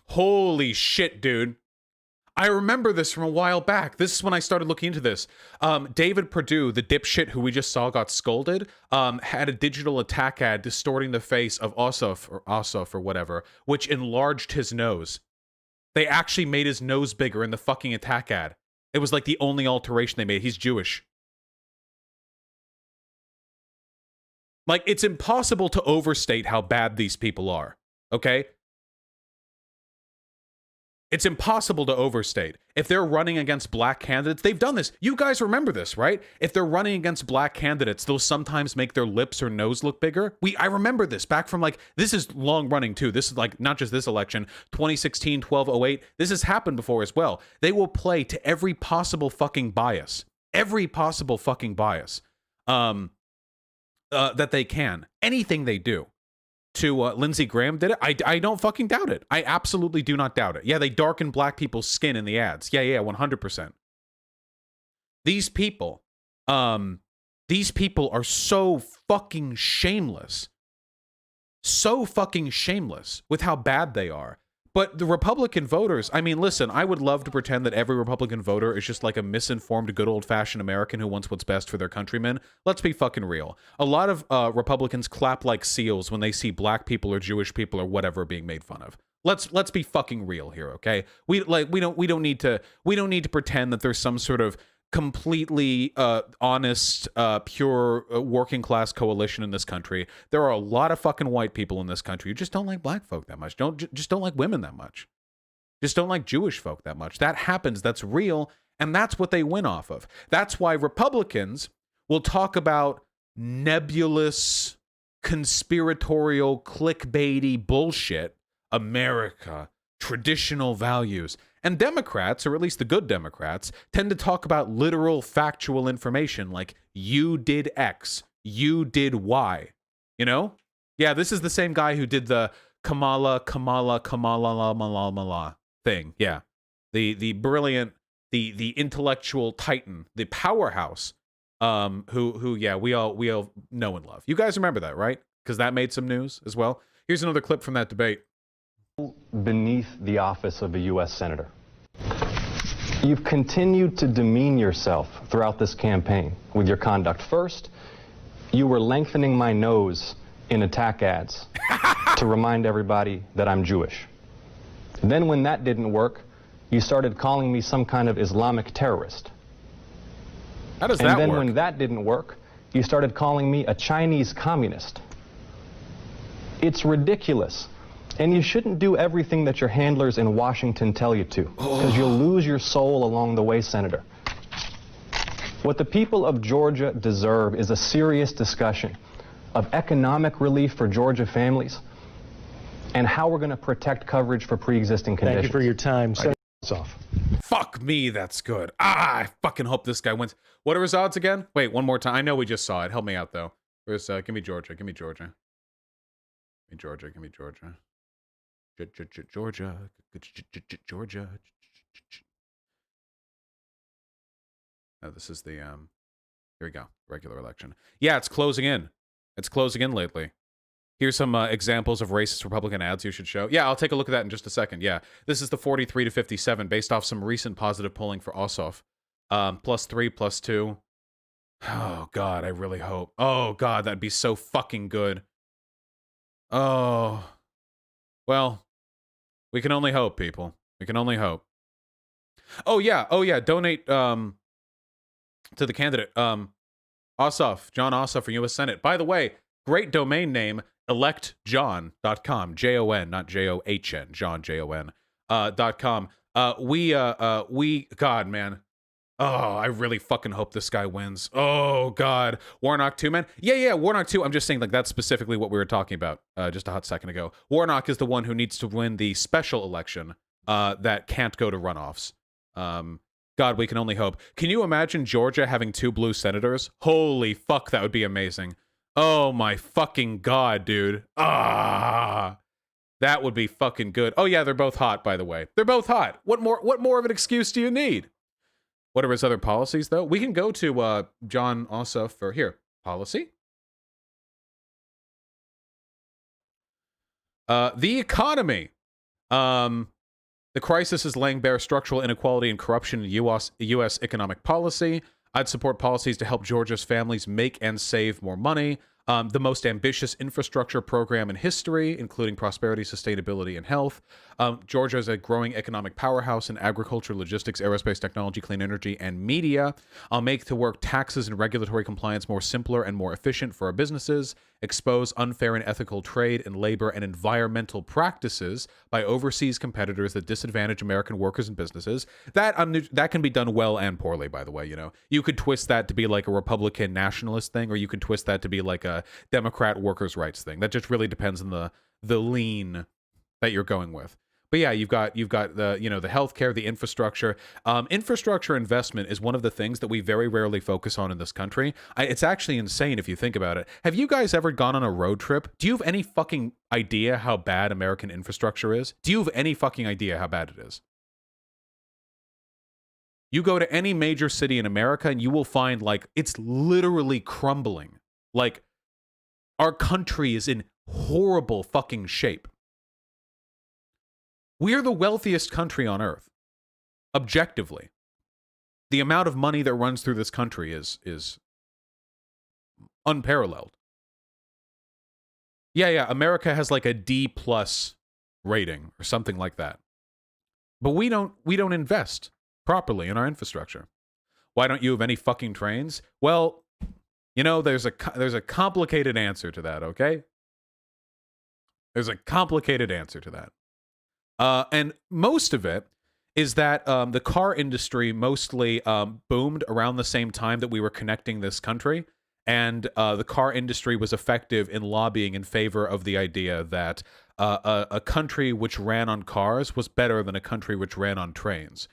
Holy shit, dude. I remember this from a while back. This is when I started looking into this. David Perdue, the dipshit who we just saw got scolded, had a digital attack ad distorting the face of Ossoff or whatever, which enlarged his nose. They actually made his nose bigger in the fucking attack ad. It was like the only alteration they made. He's Jewish. Like, it's impossible to overstate how bad these people are, okay? It's impossible to overstate. If they're running against black candidates, they've done this. You guys remember this, right? If they're running against black candidates, they'll sometimes make their lips or nose look bigger. I remember this back from, like, this is long running too. This is like not just this election, 2016, 12, 08. This has happened before as well. They will play to every possible fucking bias. Every possible fucking bias that they can. Anything they do. To Lindsey Graham did it. I don't fucking doubt it. I absolutely do not doubt it. Yeah, they darken black people's skin in the ads. Yeah, 100%. These people are so fucking shameless. So fucking shameless with how bad they are. But the Republican voters, I mean, listen, I would love to pretend that every Republican voter is just like a misinformed, good old-fashioned American who wants what's best for their countrymen. Let's be fucking real. A lot of Republicans clap like seals when they see black people or Jewish people or whatever being made fun of. Let's be fucking real here, okay? We don't need to pretend that there's some sort of completely honest, pure working class coalition in this country. There are a lot of fucking white people in this country who just don't like black folk that much. Just don't like women that much. Just don't like Jewish folk that much. That happens. That's real. And that's what they win off of. That's why Republicans will talk about nebulous, conspiratorial, clickbaity bullshit. America, traditional values. And Democrats, or at least the good Democrats, tend to talk about literal factual information like, you did X, you did Y. You know? Yeah, this is the same guy who did the Kamala thing. Yeah. The brilliant, the intellectual titan, the powerhouse, who yeah, we all know and love. You guys remember that, right? Because that made some news as well. Here's another clip from that debate. Beneath the office of a U.S. Senator. You've continued to demean yourself throughout this campaign with your conduct. First, you were lengthening my nose in attack ads to remind everybody that I'm Jewish. Then when that didn't work, you started calling me some kind of Islamic terrorist. How does that work? And then when that didn't work, you started calling me a Chinese communist. It's ridiculous. And you shouldn't do everything that your handlers in Washington tell you to, because you'll lose your soul along the way, Senator. What the people of Georgia deserve is a serious discussion of economic relief for Georgia families and how we're going to protect coverage for pre-existing conditions. Thank you for your time. Send us off. Fuck me, that's good. I fucking hope this guy wins. What are his odds again? Wait, one more time. I know we just saw it. Help me out, though. Where's, give me Georgia. Give me Georgia. Give me Georgia. Give me Georgia. Georgia. Georgia. No, this is the, here we go. Regular election. Yeah, it's closing in. It's closing in lately. Here's some examples of racist Republican ads you should show. Yeah, I'll take a look at that in just a second. Yeah, this is the 43 to 57 based off some recent positive polling for Ossoff. +3, +2. Oh, God, I really hope. Oh, God, that'd be so fucking good. Oh. Well, we can only hope, people. We can only hope. Oh, yeah. Donate to the candidate. Ossoff, John Ossoff for U.S. Senate. By the way, great domain name, electjohn.com. J-O-N, not J-O-H-N. John, J-O-N. .com. God, man. Oh, I really fucking hope this guy wins. Oh, God. Warnock 2, man. Yeah, Warnock 2. I'm just saying, like, that's specifically what we were talking about just a hot second ago. Warnock is the one who needs to win the special election that can't go to runoffs. God, we can only hope. Can you imagine Georgia having 2 blue senators? Holy fuck, that would be amazing. Oh, my fucking God, dude. That would be fucking good. Oh, yeah, they're both hot, by the way. They're both hot. What more of an excuse do you need? What are his other policies, though? We can go to John Ossoff for, here, policy. The economy. The crisis is laying bare structural inequality and corruption in U.S. economic policy. I'd support policies to help Georgia's families make and save more money. The most ambitious infrastructure program in history, including prosperity, sustainability, and health. Georgia is a growing economic powerhouse in agriculture, logistics, aerospace, technology, clean energy, and media. I'll make the work taxes and regulatory compliance more simpler and more efficient for our businesses. Expose unfair and ethical trade and labor and environmental practices by overseas competitors that disadvantage American workers and businesses. That can be done well and poorly, by the way. You know, you could twist that to be like a Republican nationalist thing, or you could twist that to be like a Democrat workers' rights thing. That just really depends on the lean that you're going with. But yeah, you've got the, you know, the healthcare, the infrastructure. Infrastructure investment is one of the things that we very rarely focus on in this country. It's actually insane if you think about it. Have you guys ever gone on a road trip? Do you have any fucking idea how bad American infrastructure is? Do you have any fucking idea how bad it is? You go to any major city in America and you will find, like, it's literally crumbling. Like, our country is in horrible fucking shape. We are the wealthiest country on earth, objectively. The amount of money that runs through this country is unparalleled. Yeah, America has like a D+ rating or something like that. But we don't invest properly in our infrastructure. Why don't you have any fucking trains? Well, you know, there's a complicated answer to that, okay? There's a complicated answer to that. And most of it is that the car industry mostly boomed around the same time that we were connecting this country. And the car industry was effective in lobbying in favor of the idea that a country which ran on cars was better than a country which ran on trains.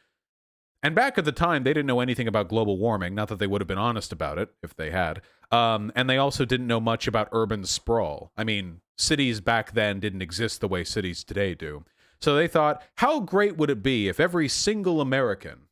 And back at the time, they didn't know anything about global warming. Not that they would have been honest about it if they had. And they also didn't know much about urban sprawl. I mean, cities back then didn't exist the way cities today do. So they thought, how great would it be if every single American,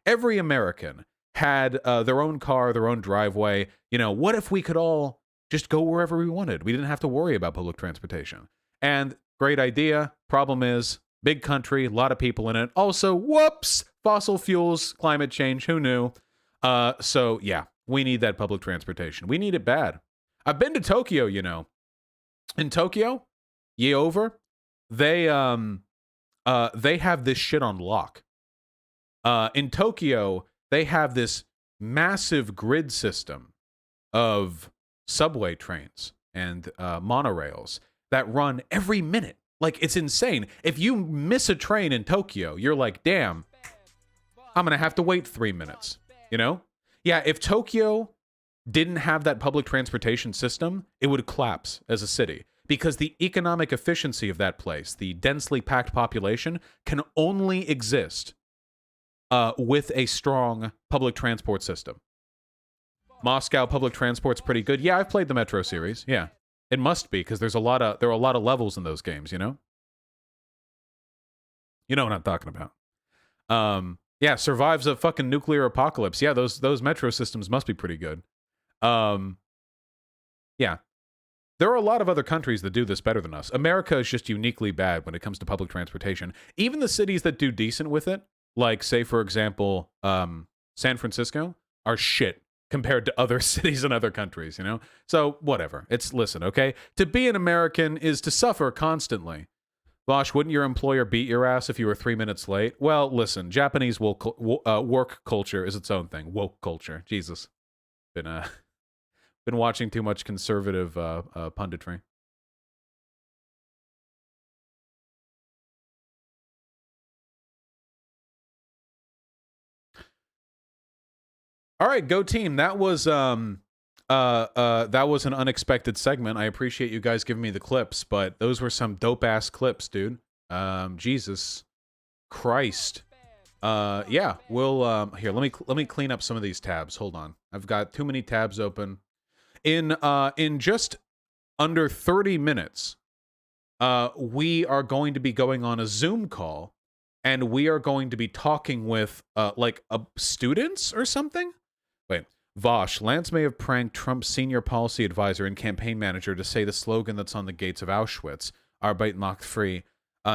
every American had their own car, their own driveway? What if we could all just go wherever we wanted? We didn't have to worry about public transportation. And great idea. Problem is, big country, a lot of people in it. Also, whoops, fossil fuels, climate change, who knew? So yeah, we need that public transportation. We need it bad. I've been to Tokyo, In Tokyo, ye over, they have this shit on lock. In Tokyo, they have this massive grid system of subway trains and monorails that run every minute. Like, it's insane. If you miss a train in Tokyo, you're like, damn, I'm going to have to wait 3 minutes, Yeah, if Tokyo didn't have that public transportation system, it would collapse as a city because the economic efficiency of that place, the densely packed population, can only exist with a strong public transport system. Moscow public transport's pretty good. Yeah, I've played the Metro series. Yeah. It must be, because there are a lot of levels in those games, You know what I'm talking about. Yeah, survives a fucking nuclear apocalypse. Yeah, those metro systems must be pretty good. Yeah. There are a lot of other countries that do this better than us. America is just uniquely bad when it comes to public transportation. Even the cities that do decent with it, like, say, for example, San Francisco, are shit compared to other cities in other countries, So, whatever. Listen, okay? To be an American is to suffer constantly. Vaush, wouldn't your employer beat your ass if you were 3 minutes late? Well, listen, Japanese work culture is its own thing. Woke culture. Jesus. Been watching too much conservative punditry. All right, go team. That was an unexpected segment. I appreciate you guys giving me the clips, but those were some dope ass clips, dude. Jesus Christ. Yeah, we'll here, let me clean up some of these tabs. Hold on. I've got too many tabs open. In just under 30 minutes, we are going to be going on a Zoom call, and we are going to be talking with students or something. Wait, Vaush, Lance may have pranked Trump's senior policy advisor and campaign manager to say the slogan that's on the gates of Auschwitz, Arbeit macht frei.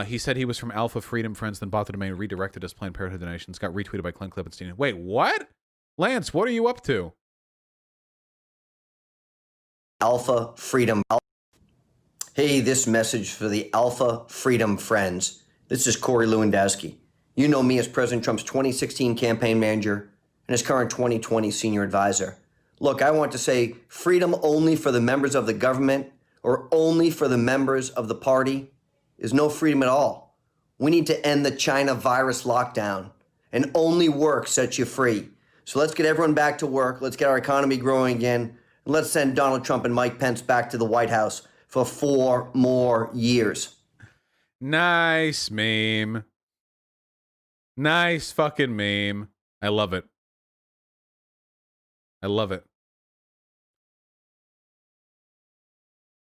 He said he was from Alpha Freedom Friends, then bought the domain, redirected his Planned Parenthood donations, got retweeted by Clint Klippenstein. Wait, what? Lance, what are you up to? Alpha Freedom. Hey, this message for the Alpha Freedom Friends. This is Corey Lewandowski. You know me as President Trump's 2016 campaign manager and his current 2020 senior advisor. Look, I want to say freedom only for the members of the government or only for the members of the party is no freedom at all. We need to end the China virus lockdown, and only work sets you free. So let's get everyone back to work. Let's get our economy growing again. And let's send Donald Trump and Mike Pence back to the White House for 4 more years. Nice meme. Nice fucking meme. I love it. I love it.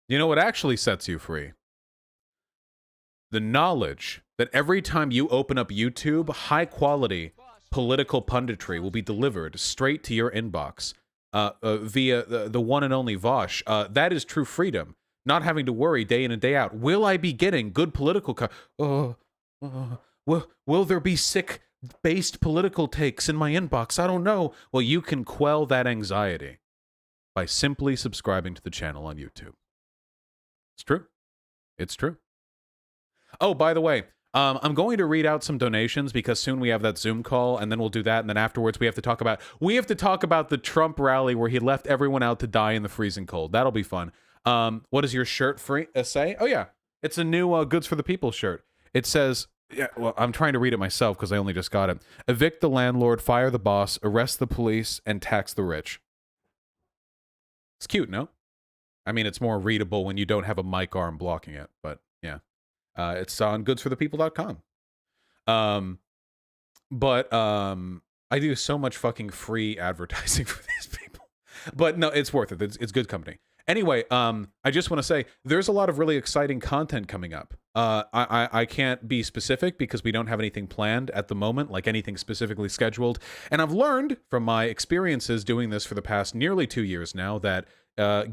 You know what actually sets you free? The knowledge that every time you open up YouTube, high quality political punditry will be delivered straight to your inbox via the one and only Vaush. That is true freedom. Not having to worry day in and day out. Will I be getting good political will there be sick-based political takes in my inbox? I don't know. Well, you can quell that anxiety by simply subscribing to the channel on YouTube. It's true. It's true. Oh, by the way, I'm going to read out some donations because soon we have that Zoom call, and then we'll do that, and then afterwards we have to talk about the Trump rally where he left everyone out to die in the freezing cold. That'll be fun. What does your shirt say? Oh yeah, it's a new Goods for the People shirt. It says, yeah, well, I'm trying to read it myself because I only just got it. Evict the landlord, fire the boss, arrest the police, and tax the rich. It's cute, no? I mean, it's more readable when you don't have a mic arm blocking it, but yeah. It's on goodsforthepeople.com. I do so much fucking free advertising for these people. But no, it's worth it. It's good company. Anyway, I just want to say there's a lot of really exciting content coming up. I can't be specific because we don't have anything planned at the moment, like anything specifically scheduled. And I've learned from my experiences doing this for the past nearly 2 years now that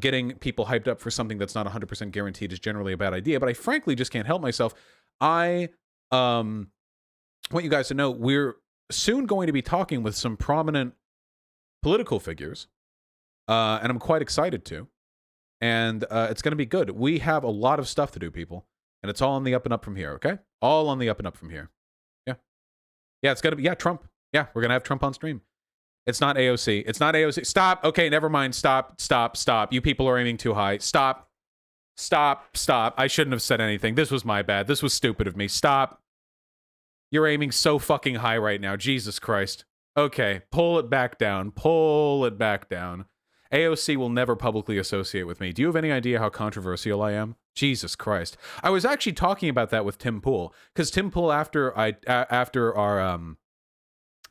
getting people hyped up for something that's not 100% guaranteed is generally a bad idea. But I frankly just can't help myself. I want you guys to know we're soon going to be talking with some prominent political figures, and I'm quite excited to. And it's going to be good. We have a lot of stuff to do, people. And it's all on the up and up from here, okay? All on the up and up from here. Yeah. Yeah, it's going to be, yeah, Trump. Yeah, we're going to have Trump on stream. It's not AOC. It's not AOC. Stop. Okay, never mind. Stop. Stop. Stop. You people are aiming too high. Stop. Stop. Stop. I shouldn't have said anything. This was my bad. This was stupid of me. Stop. You're aiming so fucking high right now. Jesus Christ. Okay, pull it back down. Pull it back down. AOC will never publicly associate with me. Do you have any idea how controversial I am? Jesus Christ. I was actually talking about that with Tim Pool, because Tim Pool, after the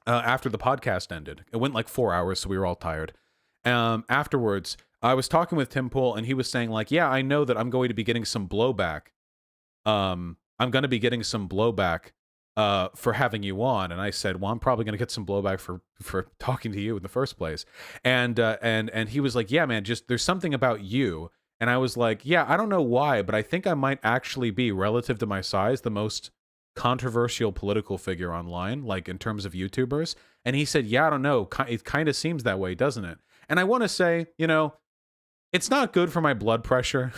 podcast ended, it went like 4 hours, so we were all tired. Afterwards, I was talking with Tim Pool, and he was saying, like, yeah, I know that I'm going to be getting some blowback. I'm going to be getting some blowback for having you on. And I said, well, I'm probably going to get some blowback for talking to you in the first place. And he was like, yeah, man, just there's something about you. And I was like, yeah, I don't know why, but I think I might actually be, relative to my size, the most controversial political figure online, like in terms of YouTubers. And he said, yeah, I don't know. It kind of seems that way, doesn't it? And I want to say, you know, it's not good for my blood pressure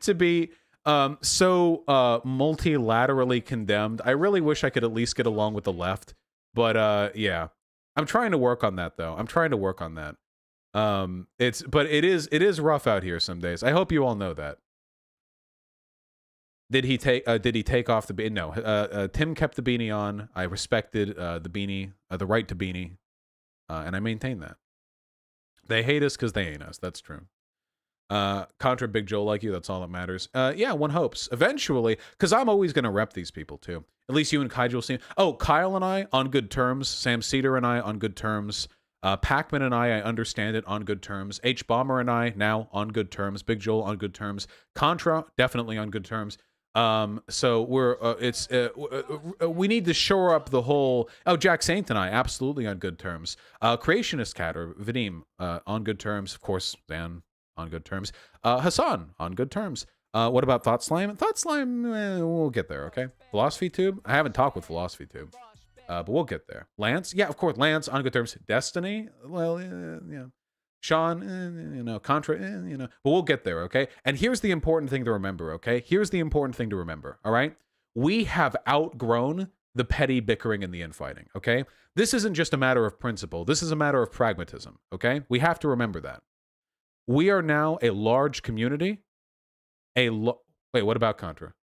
to be so multilaterally condemned. I really wish I could at least get along with the left. But yeah, I'm trying to work on that, though. I'm trying to work on that. It is rough out here some days. I hope you all know that. Did he take off the beanie? No. Tim kept the beanie on. I respected the beanie, the right to beanie, and I maintain that. They hate us because they ain't us. That's true. Contra Big Joe like you. That's all that matters. Yeah, one hopes eventually, because I'm always gonna rep these people too. At least you and Kaiju will see. Oh, Kyle and I on good terms. Sam Cedar and I on good terms. Pac-Man and I understand it, on good terms. H Bomber and I now on good terms. Big Joel on good terms. Contra definitely on good terms. So we're we need to shore up the whole. Oh, Jack Saint and I absolutely on good terms. Creationist Cat or Vadim on good terms. Of course, Zan on good terms. Hassan on good terms. What about Thought Slime? Thought Slime, we'll get there. Okay. Philosophy Tube. I haven't talked with Philosophy Tube. But we'll get there. Lance? Yeah, of course. Lance, on good terms. Destiny? Well, yeah. Sean, you know. Contra, you know. But we'll get there, okay? And here's the important thing to remember, okay? Here's the important thing to remember, all right? We have outgrown the petty bickering and the infighting, okay? This isn't just a matter of principle. This is a matter of pragmatism, okay? We have to remember that. We are now a large community. Wait, what about Contra?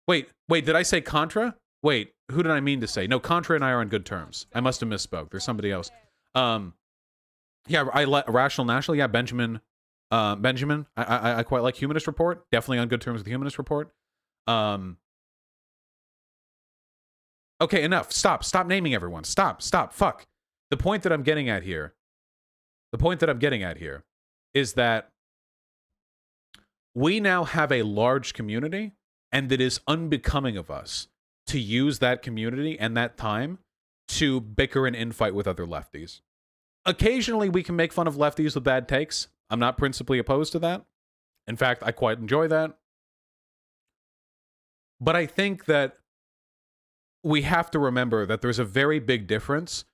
Wait, did I say Contra? Wait, who did I mean to say? No, Contra and I are on good terms. I must have misspoke. There's somebody else. Yeah, Rational National. Yeah, Benjamin. I quite like Humanist Report. Definitely on good terms with Humanist Report. Okay, enough. Stop naming everyone. Stop. Fuck. The point that I'm getting at here is that we now have a large community, and it is unbecoming of us to use that community and that time to bicker and infight with other lefties. Occasionally, we can make fun of lefties with bad takes. I'm not principally opposed to that. In fact, I quite enjoy that. But I think that we have to remember that there's a very big difference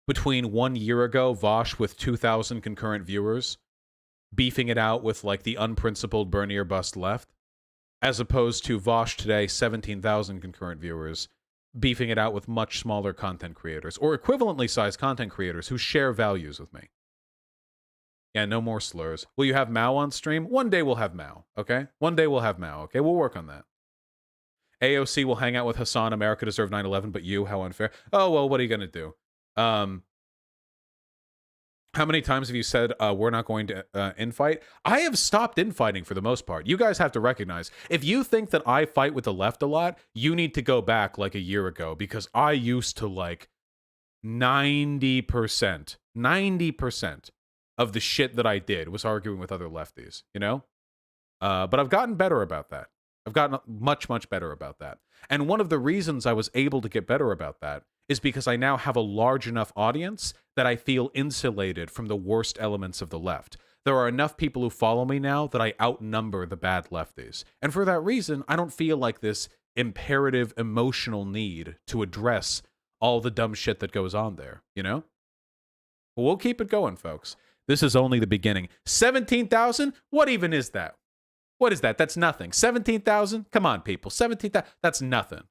between 1 year ago, Vaush with 2,000 concurrent viewers beefing it out with like the unprincipled Bernier bust left, as opposed to Vaush today, 17,000 concurrent viewers, beefing it out with much smaller content creators, or equivalently sized content creators who share values with me. Yeah, no more slurs. Will you have Mao on stream? One day we'll have Mao, okay? One day we'll have Mao, okay? We'll work on that. AOC will hang out with Hassan. America deserved 9/11, but you, how unfair. Oh, well, what are you going to do? How many times have you said we're not going to infight? I have stopped infighting for the most part. You guys have to recognize, if you think that I fight with the left a lot, you need to go back like a year ago, because I used to like 90% of the shit that I did was arguing with other lefties, you know? But I've gotten better about that. I've gotten much, much better about that. And one of the reasons I was able to get better about that is because I now have a large enough audience that I feel insulated from the worst elements of the left. There are enough people who follow me now that I outnumber the bad lefties. And for that reason, I don't feel like this imperative emotional need to address all the dumb shit that goes on there, you know? But we'll keep it going, folks. This is only the beginning. 17,000? What even is that? What is that? That's nothing. 17,000? Come on, people. 17,000? That's nothing.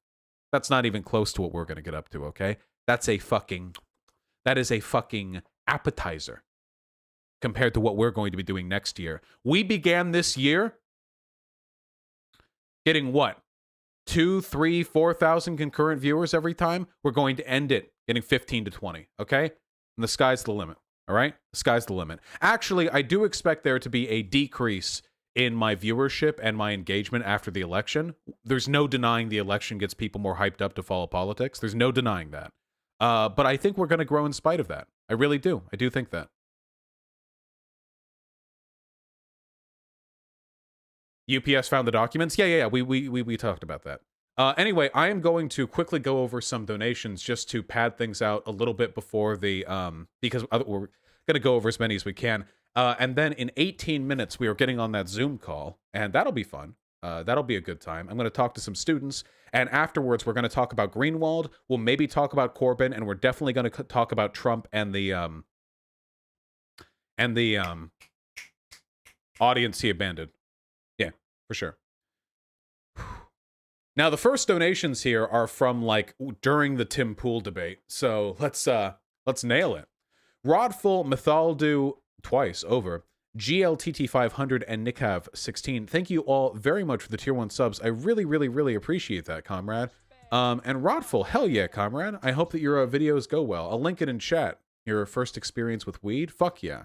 That's not even close to what we're going to get up to, okay? That is a fucking appetizer compared to what we're going to be doing next year. We began this year getting what? 2, 3, 4,000 concurrent viewers every time. We're going to end it getting 15 to 20, okay? And the sky's the limit, all right? The sky's the limit. Actually, I do expect there to be a decrease in my viewership and my engagement after the election. There's no denying the election gets people more hyped up to follow politics. There's no denying that. But I think we're going to grow in spite of that. I really do. I do think that. UPS found the documents? Yeah. We talked about that. Anyway, I am going to quickly go over some donations just to pad things out a little bit before the, because we're going to go over as many as we can. And then in 18 minutes, we are getting on that Zoom call, and that'll be fun. That'll be a good time. I'm going to talk to some students, and afterwards, we're going to talk about Greenwald. We'll maybe talk about Corbyn, and we're definitely going to talk about Trump and the audience he abandoned. Yeah, for sure. Now, the first donations here are from, like, during the Tim Pool debate, so let's nail it. Rodful Methaldu twice over, GLTT500 and Nikav16. Thank you all very much for the tier 1 subs. I really appreciate that, comrade. And Rodful, hell yeah, comrade. I hope that your videos go well. I'll link it in chat. Your first experience with weed? Fuck yeah.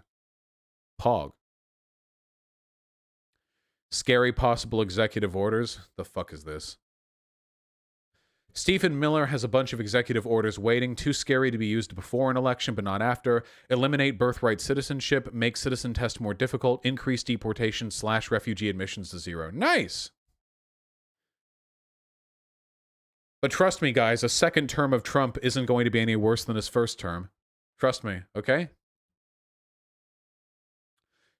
Pog. Scary possible executive orders. The fuck is this? Stephen Miller has a bunch of executive orders waiting, too scary to be used before an election but not after. Eliminate birthright citizenship, make citizen test more difficult, increase deportation / refugee admissions to 0. Nice! But trust me, guys, a second term of Trump isn't going to be any worse than his first term. Trust me, okay?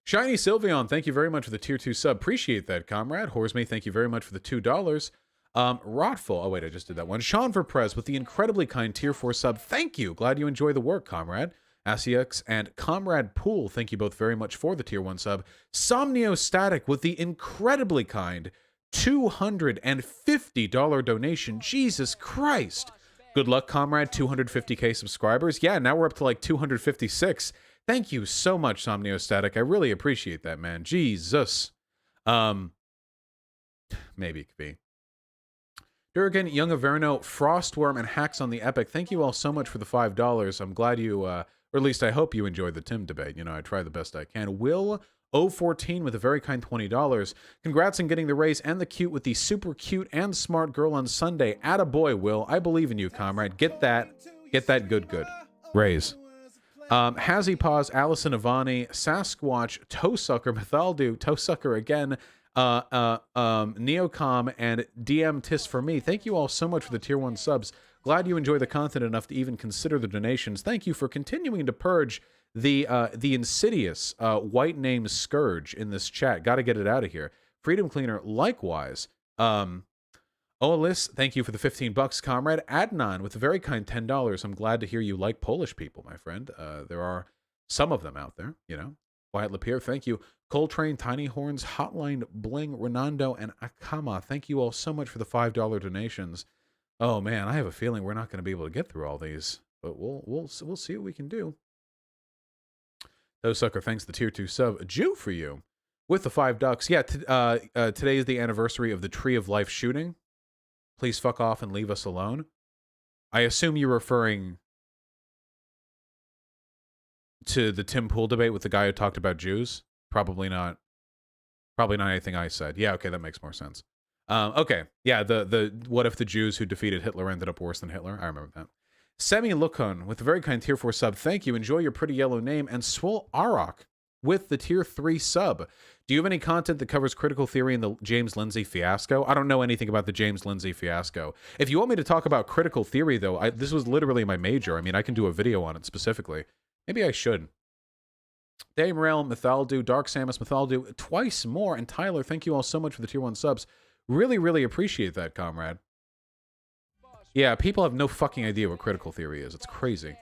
Shiny Sylveon, thank you very much for the tier 2 sub. Appreciate that, comrade. Horsme, thank you very much for the $2. Rodful, oh wait, I just did that one. Sean Verprez with the incredibly kind tier 4 sub. Thank you. Glad you enjoy the work, comrade. Asiax and Comrade Pool, thank you both very much for the tier 1 sub. Somnio Static with the incredibly kind $250 donation. Jesus Christ. Good luck, comrade. 250k subscribers. Yeah, now we're up to like 256. Thank you so much, Somnio Static. I really appreciate that, man. Jesus. Maybe it could be. Durgan, Young Averno, Frostworm, and Hacks on the Epic. Thank you all so much for the $5. I'm glad you, or at least I hope you enjoyed the Tim debate. You know, I try the best I can. Will 014 with a very kind $20. Congrats on getting the raise and the cute with the super cute and smart girl on Sunday. Attaboy, Will. I believe in you, comrade. Get that good. Raise. Hazzy Paws, Allison Avani, Sasquatch, Toesucker, Methaldu, Toesucker again, Neocom, and DM Tis for me. Thank you all so much for the tier 1 subs. Glad you enjoy the content enough to even consider the donations. Thank you for continuing to purge the insidious white name scourge in this chat. Got to get it out of here. Freedom Cleaner, likewise. Olis, thank you for the $15, comrade. Adnan with a very kind $10. I'm glad to hear you like Polish people, my friend. There are some of them out there, you know. Wyatt Lapierre, thank you. Coltrane, Tiny Horns, Hotline, Bling, Renando, and Akama, thank you all so much for the $5 donations. Oh man, I have a feeling we're not going to be able to get through all these, but we'll see what we can do. Sucker, thanks the tier 2 sub. Jew for you with the $5. Yeah, today is the anniversary of the Tree of Life shooting. Please fuck off and leave us alone. I assume you're referring to the Tim Pool debate with the guy who talked about Jews. Probably not anything I said. Yeah, okay, that makes more sense. Okay, yeah, the what if the Jews who defeated Hitler ended up worse than Hitler? I remember that. Semi Lukon with a very kind tier 4 sub. Thank you. Enjoy your pretty yellow name. And Swole Arok with the tier 3 sub. Do you have any content that covers critical theory and the James Lindsay fiasco? I don't know anything about the James Lindsay fiasco. If you want me to talk about critical theory, though, this was literally my major. I mean, I can do a video on it specifically. Maybe I should. Dame Rail, Mythaldu, Dark Samus, Mythaldu, twice more. And Tyler, thank you all so much for the tier 1 subs. Really, really appreciate that, comrade. Yeah, people have no fucking idea what critical theory is. It's crazy.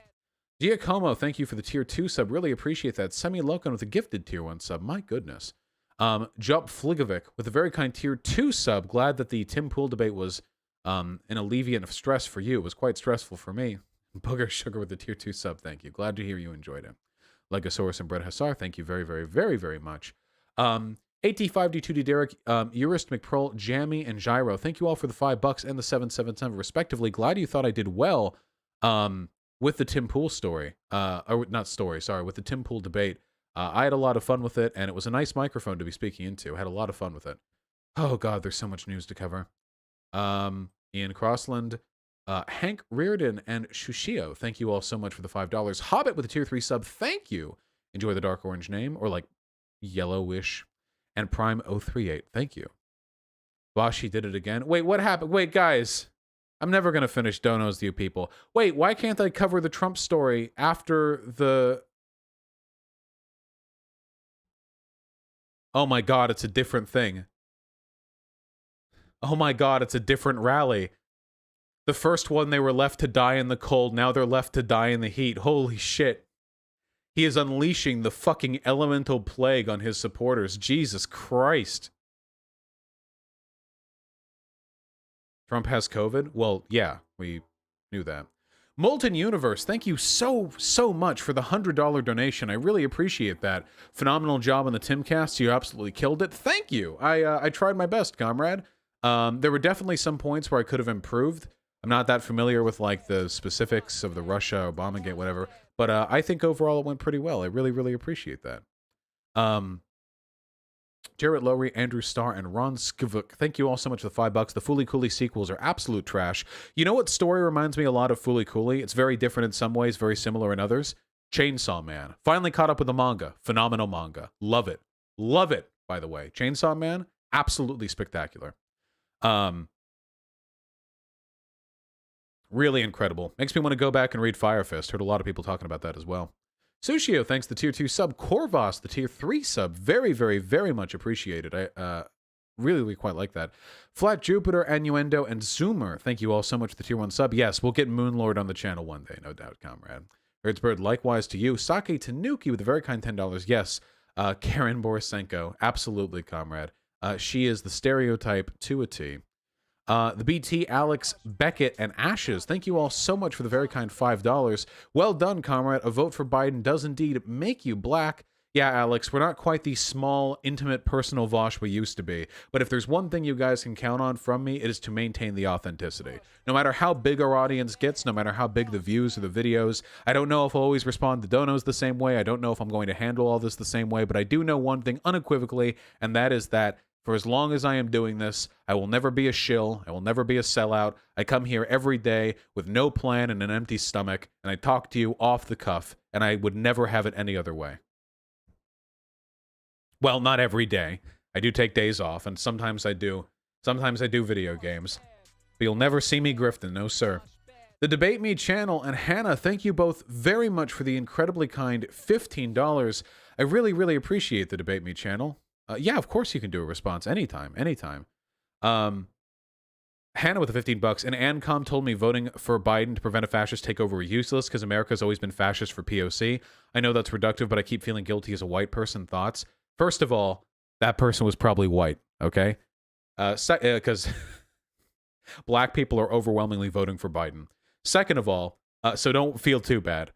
Giacomo, thank you for the tier 2 sub. Really appreciate that. Semi-Locan with a gifted tier 1 sub. My goodness. Jup Fligovic with a very kind tier 2 sub. Glad that the Tim Pool debate was an alleviant of stress for you. It was quite stressful for me. Booger Sugar with the tier 2 sub. Thank you. Glad to hear you enjoyed it. Legosaurus and Brett Hassar, thank you very, very, very, very much. AT5D2D Derek, Eurist McProll, Jammy, and Gyro, thank you all for the $5 and the 777 respectively. Glad you thought I did well with the Tim Pool story. Or not story, sorry, with the Tim Pool debate. I had a lot of fun with it, and it was a nice microphone to be speaking into. I had a lot of fun with it. Oh, God, there's so much news to cover. Ian Crossland, Hank Reardon, and Shushio, thank you all so much for the $5. Hobbit with a tier 3 sub, thank you. Enjoy the dark orange name, or like yellowish. And Prime 038, thank you. Vaush, did it again. Wait, what happened? Wait, guys. I'm never going to finish donos, you people. Wait, why can't I cover the Trump story after the... Oh my God, it's a different thing. Oh my God, it's a different rally. The first one, they were left to die in the cold. Now they're left to die in the heat. Holy shit. He is unleashing the fucking elemental plague on his supporters. Jesus Christ. Trump has COVID? Well, yeah, we knew that. Molten Universe, thank you so much for the $100 donation. I really appreciate that. Phenomenal job on the Timcast. You absolutely killed it. Thank you. I tried my best, comrade. There were definitely some points where I could have improved. I'm not that familiar with like the specifics of the Russia, Obamagate, whatever. But I think overall it went pretty well. I really, really appreciate that. Jarrett Lowry, Andrew Starr, and Ron Skvuk, thank you all so much for the $5. The Fooly Cooley sequels are absolute trash. You know what story reminds me a lot of Fooly Cooley? It's very different in some ways, very similar in others. Chainsaw Man. Finally caught up with the manga. Phenomenal manga. Love it. Love it, by the way. Chainsaw Man, absolutely spectacular. Really incredible. Makes me want to go back and read Fire Fist. Heard a lot of people talking about that as well. Sushio, thanks the tier 2 sub. Corvos, the tier 3 sub. Very, very, very much appreciated. I really quite like that. Flat Jupiter, Annuendo, and Zoomer, thank you all so much for the tier 1 sub. Yes, we'll get Moonlord on the channel one day, no doubt, comrade. Hertzbird, likewise to you. Sake Tanuki with a very kind $10. Yes, Karlyn Borysenko, absolutely, comrade. She is the stereotype to a T. The BT, Alex, Beckett, and Ashes, thank you all so much for the very kind $5. Well done, comrade. A vote for Biden does indeed make you black. Yeah, Alex, we're not quite the small, intimate, personal Vaush we used to be. But if there's one thing you guys can count on from me, it is to maintain the authenticity. No matter how big our audience gets, no matter how big the views or the videos, I don't know if I'll always respond to donos the same way. I don't know if I'm going to handle all this the same way. But I do know one thing unequivocally, and that is that for as long as I am doing this, I will never be a shill. I will never be a sellout. I come here every day with no plan and an empty stomach, and I talk to you off the cuff, and I would never have it any other way. Well, not every day. I do take days off, and sometimes I do. Sometimes I do video games. But you'll never see me grifting, no sir. The Debate Me channel and Hannah, thank you both very much for the incredibly kind $15. I really, really appreciate the Debate Me channel. Yeah, of course you can do a response anytime. Hannah with the $15, and Ancom told me voting for Biden to prevent a fascist takeover is useless because America's always been fascist for POC. I know that's reductive, but I keep feeling guilty as a white person. Thoughts? First of all, that person was probably white, okay? Because black people are overwhelmingly voting for Biden. Second of all, so don't feel too bad.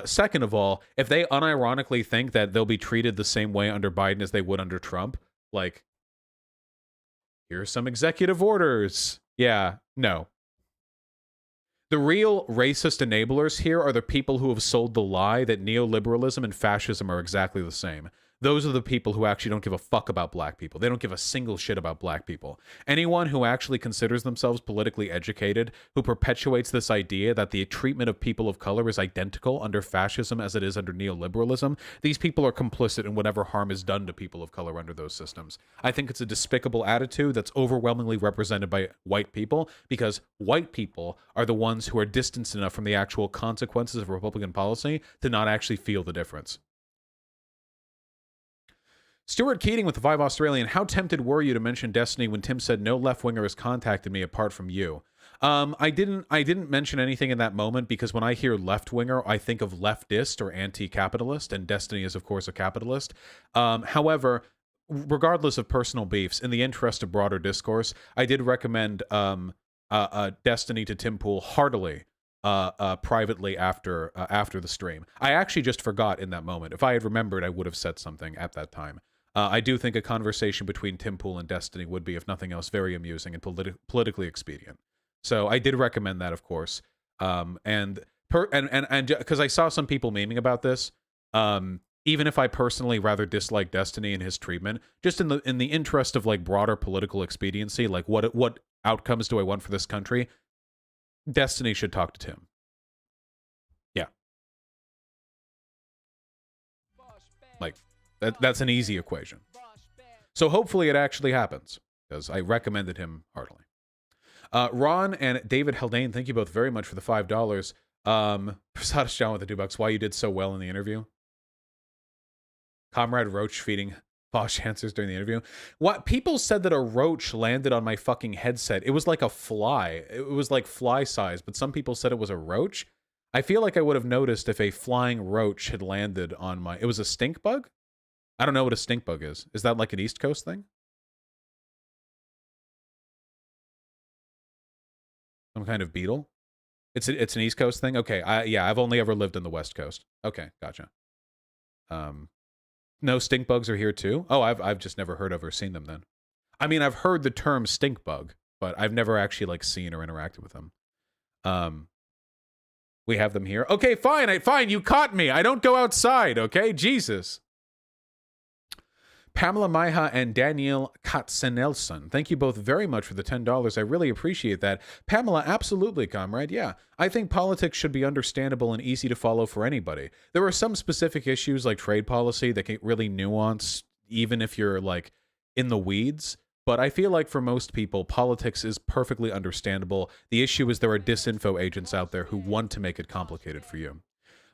Second of all, if they unironically think that they'll be treated the same way under Biden as they would under Trump, like, here's some executive orders. Yeah, no. The real racist enablers here are the people who have sold the lie that neoliberalism and fascism are exactly the same. those are the people who actually don't give a fuck about black people. They don't give a single shit about black people. Anyone who actually considers themselves politically educated, who perpetuates this idea that the treatment of people of color is identical under fascism as it is under neoliberalism, these people are complicit in whatever harm is done to people of color under those systems. I think it's a despicable attitude that's overwhelmingly represented by white people, because white people are the ones who are distanced enough from the actual consequences of Republican policy to not actually feel the difference. Stuart Keating with the 5 Australian. How tempted were you to mention Destiny when Tim said no left-winger has contacted me apart from you? I didn't mention anything in that moment because when I hear left-winger, I think of leftist or anti-capitalist, and Destiny is, of course, a capitalist. However, regardless of personal beefs, in the interest of broader discourse, I did recommend Destiny to Tim Pool heartily, privately after the stream. I actually just forgot in that moment. If I had remembered, I would have said something at that time. I do think a conversation between Tim Pool and Destiny would be, if nothing else, very amusing and politically expedient. So I did recommend that, of course. And because I saw some people memeing about this, even if I personally rather dislike Destiny and his treatment, just in the interest of like broader political expediency, like what outcomes do I want for this country? Destiny should talk to Tim. Yeah. Like, that's an easy equation. So hopefully it actually happens, because I recommended him heartily. Ron and David Haldane, thank you both very much for the $5. Prasadis John with the $2. Why you did so well in the interview. Comrade Roach feeding Vaush answers during the interview. What people said that a roach landed on my fucking headset. It was like a fly. It was like fly size, but some people said it was a roach. I feel like I would have noticed if a flying roach had landed on my... It was a stink bug? I don't know what a stink bug is. Is that like an East Coast thing? Some kind of beetle? It's an East Coast thing? Okay, yeah, I've only ever lived in the West Coast. Okay, gotcha. No, stink bugs are here too? Oh, I've just never heard of or seen them then. I mean, I've heard the term stink bug, but I've never actually like seen or interacted with them. We have them here. Okay, fine, you caught me. I don't go outside, okay? Jesus. Pamela Maiha and Daniel Katzenelson, thank you both very much for the $10. I really appreciate that. Pamela, absolutely, comrade. Yeah, I think politics should be understandable and easy to follow for anybody. There are some specific issues like trade policy that get really nuanced, even if you're like in the weeds. But I feel like for most people, politics is perfectly understandable. The issue is there are disinfo agents out there who want to make it complicated for you.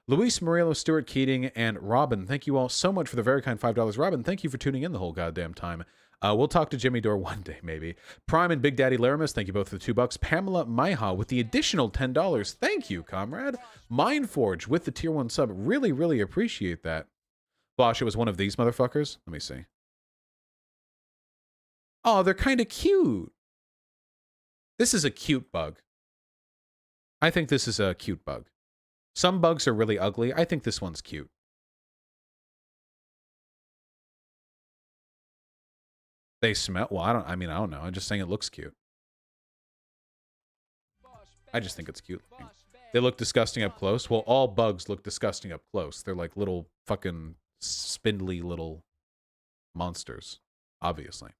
Luis Murillo, Stuart Keating, and Robin, thank you all so much for the very kind $5. Robin, thank you for tuning in the whole goddamn time. We'll talk to Jimmy Dore one day, maybe. Prime and Big Daddy Laramus, thank you both for the $2. Pamela Maiha with the additional $10. Thank you, comrade. Mindforge with the tier 1 sub. Really, really appreciate that. Vaush, it was one of these motherfuckers. Let me see. Oh, they're kind of cute. This is a cute bug. I think this is a cute bug. Some bugs are really ugly. I think this one's cute. They smell... Well, I don't know. I'm just saying it looks cute. I just think it's cute. They look disgusting up close. Well, all bugs look disgusting up close. They're like little fucking spindly little monsters, obviously.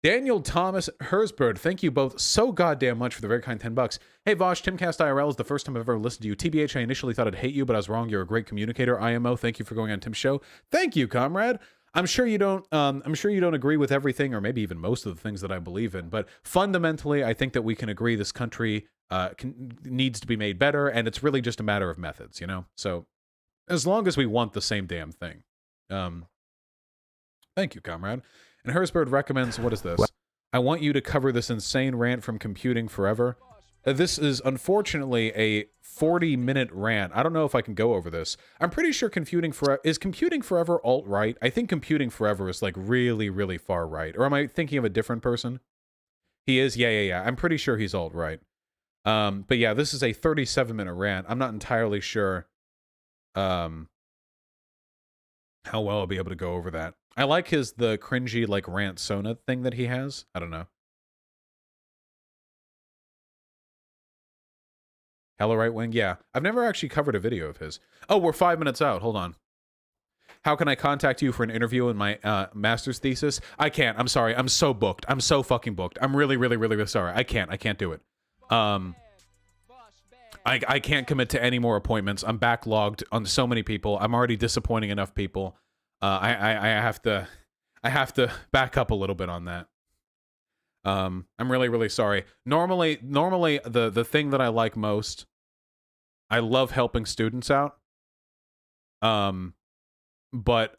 Daniel Thomas Hersberg, thank you both so goddamn much for the very kind $10. Hey Vaush, Timcast IRL is the first time I've ever listened to you. TBH, I initially thought I'd hate you, but I was wrong. You're a great communicator. IMO, thank you for going on Tim's show. Thank you, comrade. I'm sure you don't agree with everything, or maybe even most of the things that I believe in, but fundamentally, I think that we can agree this country needs to be made better, and it's really just a matter of methods, you know? So, as long as we want the same damn thing. Thank you, comrade. And Hersberg recommends, what is this? I want you to cover this insane rant from Computing Forever. This is unfortunately a 40-minute rant. I don't know if I can go over this. I'm pretty sure Computing Forever alt-right? I think Computing Forever is like really, really far right. Or am I thinking of a different person? He is? Yeah. I'm pretty sure he's alt-right. But yeah, this is a 37-minute rant. I'm not entirely sure how well I'll be able to go over that. I like the cringy, like, rant Sona thing that he has. I don't know. Hella right wing? Yeah. I've never actually covered a video of his. Oh, we're 5 minutes out. Hold on. how can I contact you for an interview in my master's thesis? I can't. I'm sorry. I'm so booked. I'm so fucking booked. I'm really, really, really, really sorry. I can't do it. I can't commit to any more appointments. I'm backlogged on so many people. I'm already disappointing enough people. I have to back up a little bit on that. I'm really, really sorry. Normally the thing that I like most, I love helping students out. But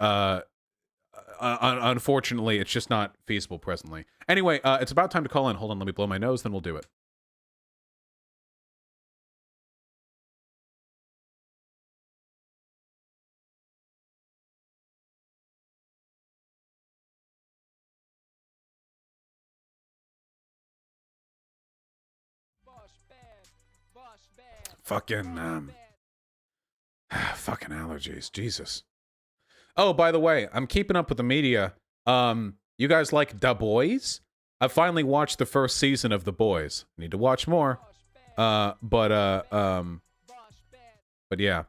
unfortunately, it's just not feasible presently. Anyway, it's about time to call in. Hold on, let me blow my nose, then we'll do it. Fucking fucking allergies, Jesus. Oh, by the way, I'm keeping up with the media. You guys like Da Boys? I finally watched the first season of The Boys. Need to watch more. But yeah.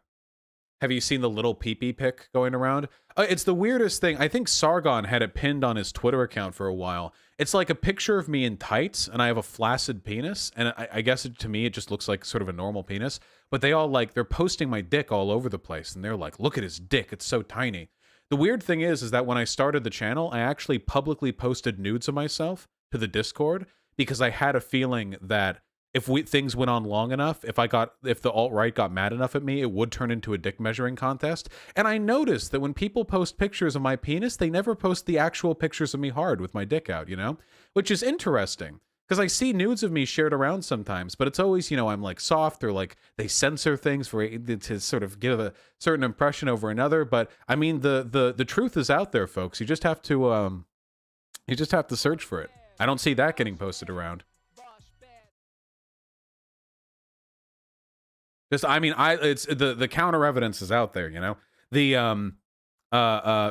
Have you seen the little pee-pee pic going around? It's the weirdest thing. I think Sargon had it pinned on his Twitter account for a while. It's like a picture of me in tights, and I have a flaccid penis, and I guess to me it just looks like sort of a normal penis. But they all they're posting my dick all over the place, and they're like, look at his dick, it's so tiny. The weird thing is that when I started the channel, I actually publicly posted nudes of myself to the Discord because I had a feeling that if things went on long enough, if the alt-right got mad enough at me, it would turn into a dick measuring contest. And I noticed that when people post pictures of my penis, they never post the actual pictures of me hard with my dick out, you know? Which is interesting, because I see nudes of me shared around sometimes, but it's always, you know, I'm like soft, or like they censor things to sort of give a certain impression over another. But I mean, the truth is out there, folks. You just have to search for it. I don't see that getting posted around. Just, I mean, it's the counter evidence is out there, you know.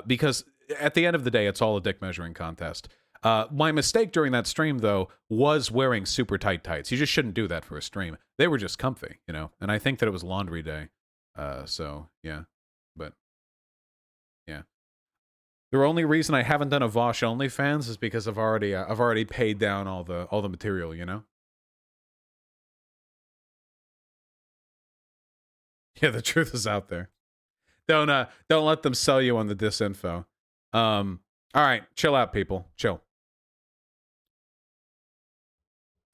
Because at the end of the day, it's all a dick measuring contest. My mistake during that stream, though, was wearing super tight tights. You just shouldn't do that for a stream. They were just comfy, you know. And I think that it was laundry day, so yeah. But yeah, the only reason I haven't done a Vaush OnlyFans is because I've already paid down all the material, you know. Yeah, the truth is out there. Don't let them sell you on the disinfo. All right, chill out, people. Chill.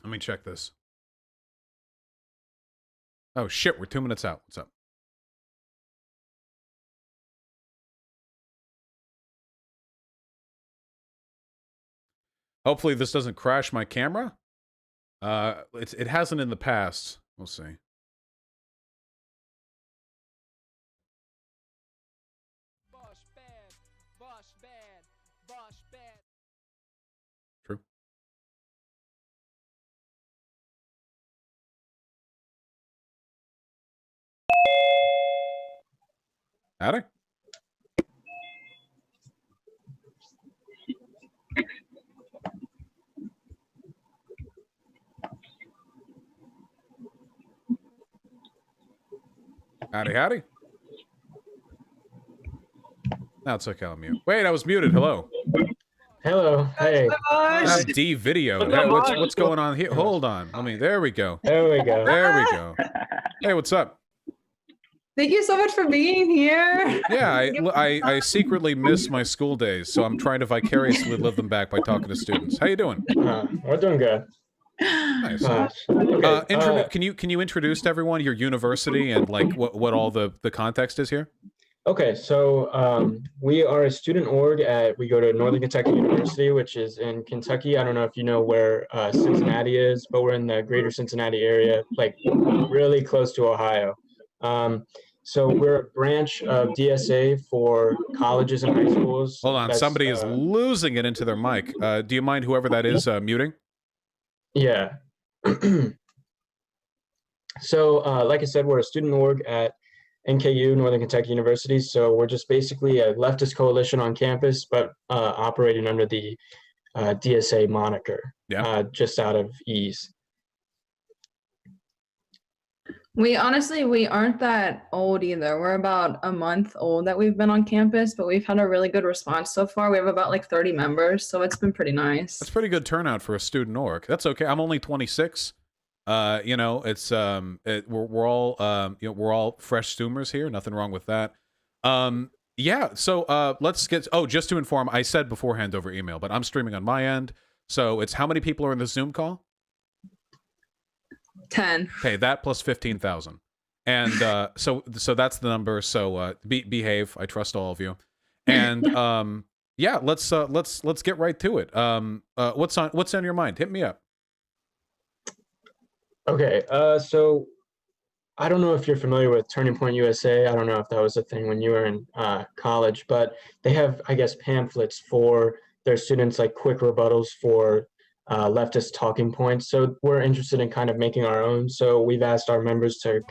Let me check this. Oh shit, we're 2 minutes out. What's up? Hopefully this doesn't crash my camera. It hasn't in the past. We'll see. True. Howdy. Howdy, howdy. Now it's okay, I'll mute. Wait, I was muted. Hello. Hello. Hey. D video. What's going on here? Hold on. There we go. There we go. There we go. Hey, what's up? Thank you so much for being here. Yeah, I secretly miss my school days, so I'm trying to vicariously live them back by talking to students. How you doing? We're doing good. Nice. Okay. Can you introduce to everyone your university and like what all the context is here? Okay, so we are a student org we go to Northern Kentucky University, which is in Kentucky. I don't know if you know where Cincinnati is, but we're in the greater Cincinnati area, like really close to Ohio. So we're a branch of DSA for colleges and high schools. Hold on, somebody is losing it into their mic. Do you mind whoever that is muting? Yeah. So like I said, we're a student org at NKU, Northern Kentucky University. So we're just basically a leftist coalition on campus, but operating under the DSA moniker, just out of ease. We aren't that old either. We're about a month old that we've been on campus, but we've had a really good response so far. We have about like 30 members, so it's been pretty nice. That's pretty good turnout for a student org. That's okay. I'm only 26. You know, it's we're all you know, we're all fresh Zoomers here. Nothing wrong with that. Yeah. So let's get. Oh, just to inform, I said beforehand over email, but I'm streaming on my end. So it's how many people are in the Zoom call? 10. Okay, that plus 15,000, and so that's the number. So behave. I trust all of you, and yeah, let's get right to it. What's on your mind? Hit me up. Okay, so I don't know if you're familiar with Turning Point USA. I don't know if that was a thing when you were in college, but they have, I guess, pamphlets for their students, like quick rebuttals for leftist talking points. So we're interested in kind of making our own. So we've asked our members to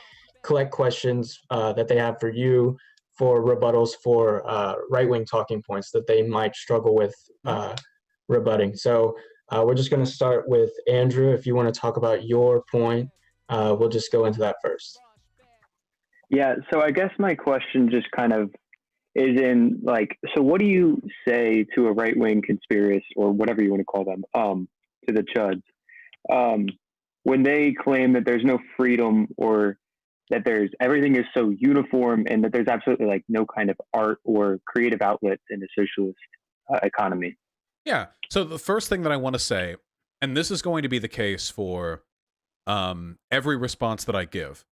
collect questions that they have for you for rebuttals for right-wing talking points that they might struggle with rebutting. So we're just going to start with Andrew. If you want to talk about your point, we'll just go into that first. Yeah, so I guess my question just kind of is in like, so what do you say to a right-wing conspiracist or whatever you want to call them, to the chuds, when they claim that there's no freedom or that everything is so uniform and that there's absolutely like no kind of art or creative outlets in a socialist economy? Yeah. So the first thing that I want to say, and this is going to be the case for every response that I give,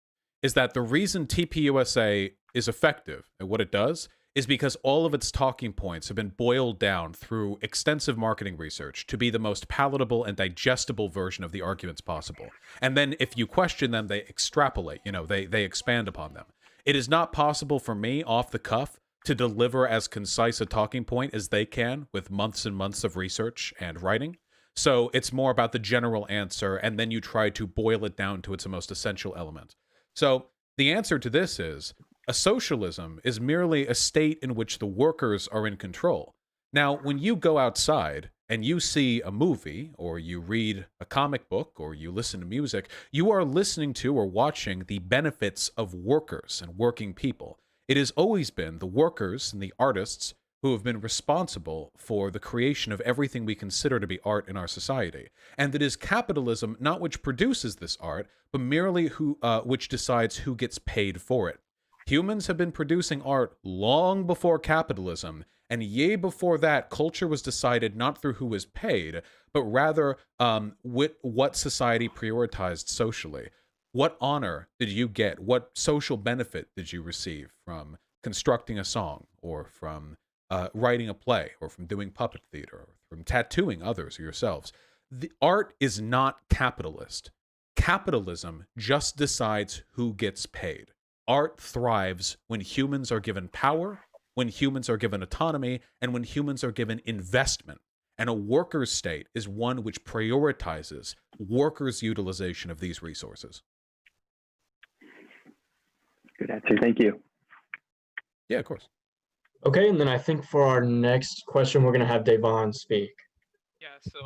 is that the reason TPUSA is effective at what it does is because all of its talking points have been boiled down through extensive marketing research to be the most palatable and digestible version of the arguments possible. And then if you question them, they extrapolate, you know, they expand upon them. It is not possible for me off the cuff to deliver as concise a talking point as they can with months and months of research and writing. So it's more about the general answer, and then you try to boil it down to its most essential element. So the answer to this is, a socialism is merely a state in which the workers are in control. Now, when you go outside and you see a movie, or you read a comic book, or you listen to music, you are listening to or watching the benefits of workers and working people. It has always been the workers and the artists who have been responsible for the creation of everything we consider to be art in our society. And it is capitalism not which produces this art, but merely which decides who gets paid for it. Humans have been producing art long before capitalism, and yea before that, culture was decided not through who was paid, but rather what society prioritized socially. What honor did you get? What social benefit did you receive from constructing a song, or from writing a play, or from doing puppet theater, or from tattooing others or yourselves? The art is not capitalist. Capitalism just decides who gets paid. Art thrives when humans are given power, when humans are given autonomy, and when humans are given investment. And a workers' state is one which prioritizes workers' utilization of these resources. Good answer. Thank you. Yeah, of course. Okay, and then I think for our next question, we're going to have Devon speak. Yeah, so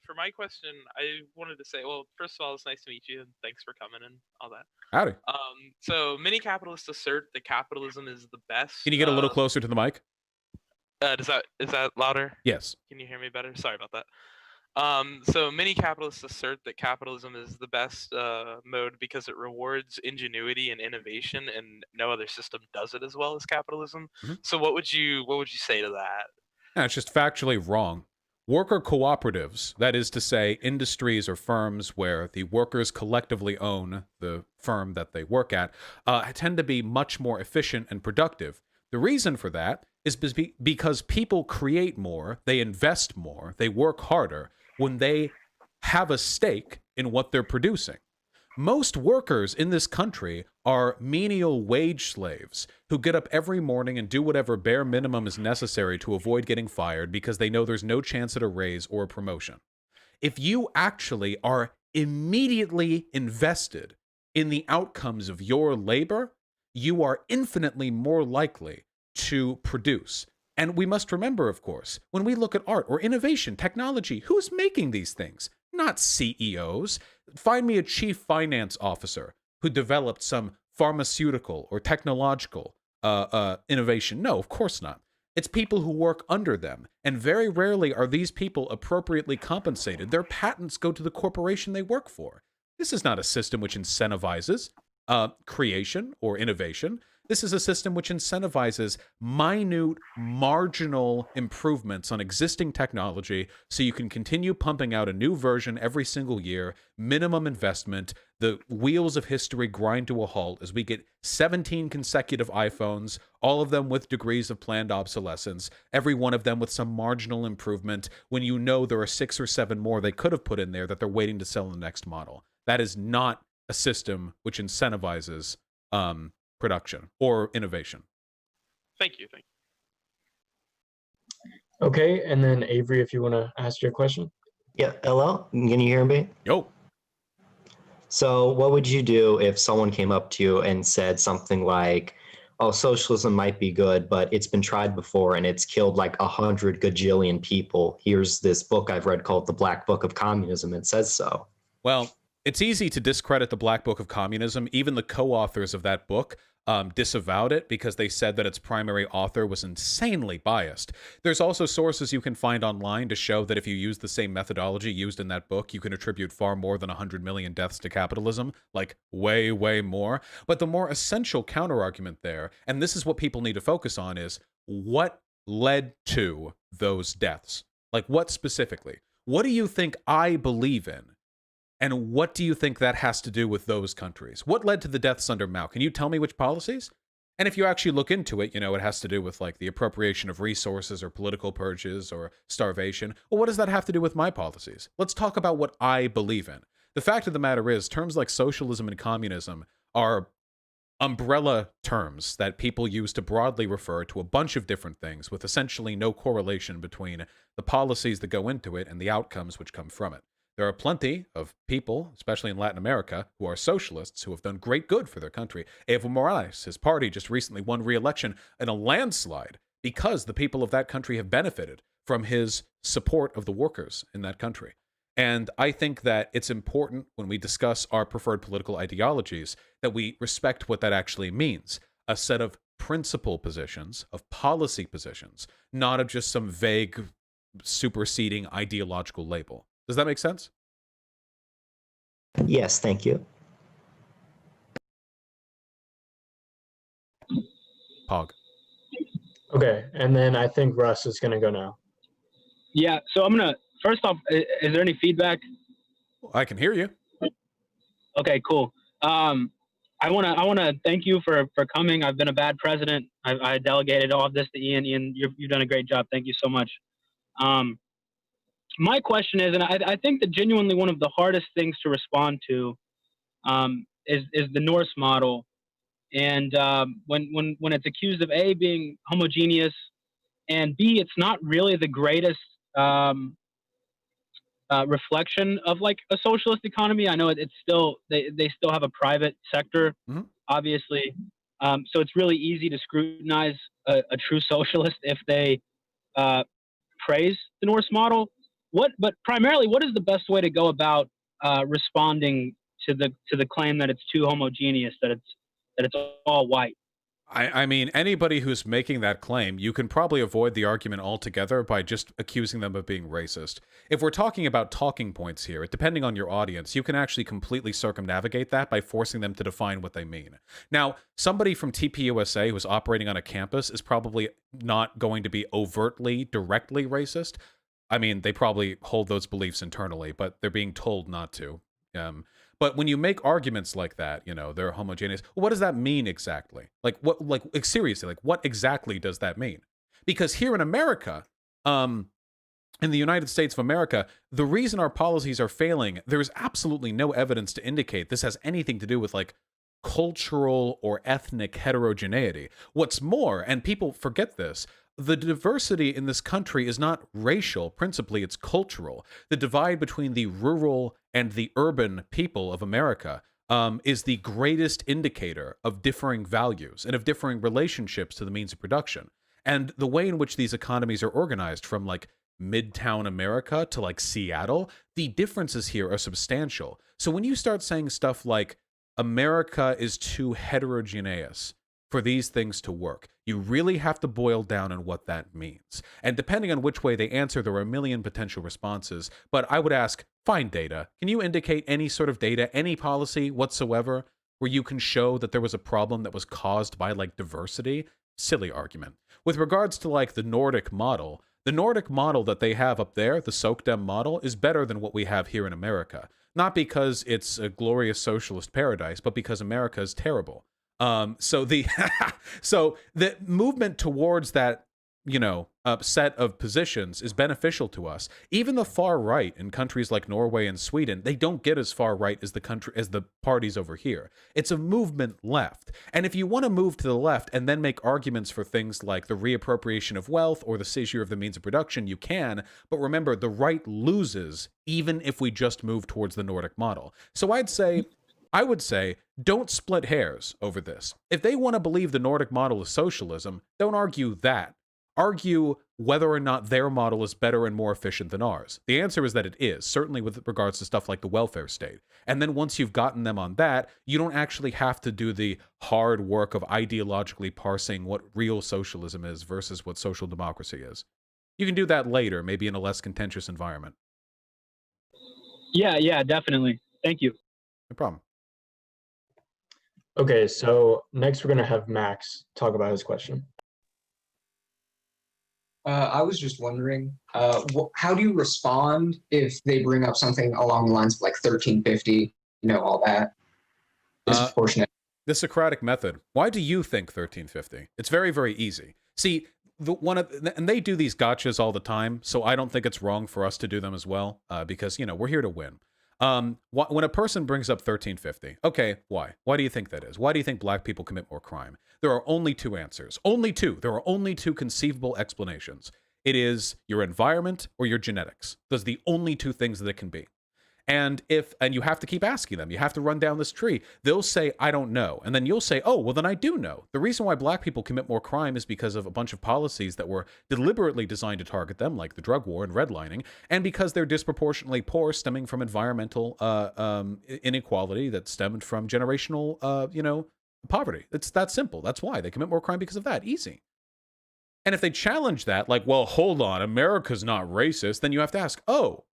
for my question, I wanted to say, well, first of all, it's nice to meet you, and thanks for coming and all that. Howdy. So many capitalists assert that capitalism is the best. Can you get a little closer to the mic? Is that louder? Yes. Can you hear me better? Sorry about that. So many capitalists assert that capitalism is the best mode because it rewards ingenuity and innovation, and no other system does it as well as capitalism. Mm-hmm. So what would you say to that? Yeah, it's just factually wrong. Worker cooperatives, that is to say, industries or firms where the workers collectively own the firm that they work at, tend to be much more efficient and productive. The reason for that is because people create more, they invest more, they work harder when they have a stake in what they're producing. Most workers in this country are menial wage slaves who get up every morning and do whatever bare minimum is necessary to avoid getting fired because they know there's no chance at a raise or a promotion. If you actually are immediately invested in the outcomes of your labor, you are infinitely more likely to produce. And we must remember, of course, when we look at art or innovation, technology, who's making these things? Not CEOs. Find me a chief finance officer. who developed some pharmaceutical or technological innovation. No, of course not. It's people who work under them. And very rarely are these people appropriately compensated. Their patents go to the corporation they work for. This is not a system which incentivizes creation or innovation. This is a system which incentivizes minute, marginal improvements on existing technology so you can continue pumping out a new version every single year, minimum investment, the wheels of history grind to a halt as we get 17 consecutive iPhones, all of them with degrees of planned obsolescence, every one of them with some marginal improvement, when you know there are 6 or 7 more they could have put in there that they're waiting to sell in the next model. That is not a system which incentivizes production or innovation. Thank you. Okay, and then Avery, if you want to ask your question. Yeah, hello? Can you hear me? Yo. So what would you do if someone came up to you and said something like, oh, socialism might be good, but it's been tried before and it's killed like 100 gajillion people. Here's this book I've read called The Black Book of Communism. It says so. Well, it's easy to discredit the Black Book of Communism. Even the co-authors of that book disavowed it because they said that its primary author was insanely biased. There's also sources you can find online to show that if you use the same methodology used in that book, you can attribute far more than 100 million deaths to capitalism, like way, way more. But the more essential counterargument there, and this is what people need to focus on, is what led to those deaths? Like what specifically? What do you think I believe in? And what do you think that has to do with those countries? What led to the deaths under Mao? Can you tell me which policies? And if you actually look into it, you know, it has to do with like the appropriation of resources or political purges or starvation. Well, what does that have to do with my policies? Let's talk about what I believe in. The fact of the matter is, terms like socialism and communism are umbrella terms that people use to broadly refer to a bunch of different things with essentially no correlation between the policies that go into it and the outcomes which come from it. There are plenty of people, especially in Latin America, who are socialists who have done great good for their country. Evo Morales, his party, just recently won re-election in a landslide because the people of that country have benefited from his support of the workers in that country. And I think that it's important when we discuss our preferred political ideologies that we respect what that actually means. A set of principle positions, of policy positions, not of just some vague superseding ideological label. Does that make sense? Yes, thank you. Pog. Okay, and then I think Russ is going to go now. Yeah, so I'm going to, first off, is there any feedback? I can hear you. Okay, cool. I want to thank you for coming. I've been a bad president. I delegated all of this to Ian. Ian, you've done a great job. Thank you so much. My question is, and I think that genuinely one of the hardest things to respond to is the Norse model. And when it's accused of A, being homogeneous, and B, it's not really the greatest reflection of like a socialist economy. I know it's still, they still have a private sector, obviously. So it's really easy to scrutinize a true socialist if they praise the Norse model. But primarily, what is the best way to go about responding to the claim that it's too homogeneous, that it's all white? I mean, anybody who's making that claim, you can probably avoid the argument altogether by just accusing them of being racist. If we're talking about talking points here, depending on your audience, you can actually completely circumnavigate that by forcing them to define what they mean. Now, somebody from TPUSA who's operating on a campus is probably not going to be overtly, directly racist. I mean, they probably hold those beliefs internally, but they're being told not to. But when you make arguments like that, you know, they're homogeneous. What does that mean exactly? Like, seriously, like, what exactly does that mean? Because here in America, in the United States of America, the reason our policies are failing, there's absolutely no evidence to indicate this has anything to do with, like, cultural or ethnic heterogeneity. What's more, and people forget this, the diversity in this country is not racial, principally it's cultural. The divide between the rural and the urban people of America is the greatest indicator of differing values and of differing relationships to the means of production. And the way in which these economies are organized, from like Midtown America to like Seattle, the differences here are substantial. So when you start saying stuff like, America is too heterogeneous for these things to work. You really have to boil down on what that means. And depending on which way they answer, there are a million potential responses. But I would ask, find data. Can you indicate any sort of data, any policy whatsoever, where you can show that there was a problem that was caused by, like, diversity? Silly argument. With regards to, like, the Nordic model that they have up there, the SOCDEM model, is better than what we have here in America. Not because it's a glorious socialist paradise, but because America is terrible. So the so the movement towards that, set of positions is beneficial to us. Even the far right in countries like Norway and Sweden, they don't get as far right as the parties over here. It's a movement left. And if you want to move to the left and then make arguments for things like the reappropriation of wealth or the seizure of the means of production, you can. But remember, the right loses even if we just move towards the Nordic model. So I would say, don't split hairs over this. If they want to believe the Nordic model is socialism, don't argue that. Argue whether or not their model is better and more efficient than ours. The answer is that it is, certainly with regards to stuff like the welfare state. And then once you've gotten them on that, you don't actually have to do the hard work of ideologically parsing what real socialism is versus what social democracy is. You can do that later, maybe in a less contentious environment. Yeah, definitely. Thank you. No problem. Okay, so next we're going to have Max talk about his question. I was just wondering, how do you respond if they bring up something along the lines of like 1350, all that? Disproportionate. The Socratic method. Why do you think 1350? It's very, very easy. See, and they do these gotchas all the time, so I don't think it's wrong for us to do them as well, because, we're here to win. When a person brings up 1350, okay, why? Why do you think that is? Why do you think black people commit more crime? There are only two answers. Only two. There are only two conceivable explanations. It is your environment or your genetics. Those are the only two things that it can be. And you have to keep asking them. You have to run down this tree. They'll say, I don't know. And then you'll say, oh, well, then I do know. The reason why black people commit more crime is because of a bunch of policies that were deliberately designed to target them, like the drug war and redlining, and because they're disproportionately poor, stemming from environmental inequality that stemmed from generational, poverty. It's that simple. That's why they commit more crime, because of that. Easy. And if they challenge that, like, well, hold on, America's not racist, then you have to ask, oh,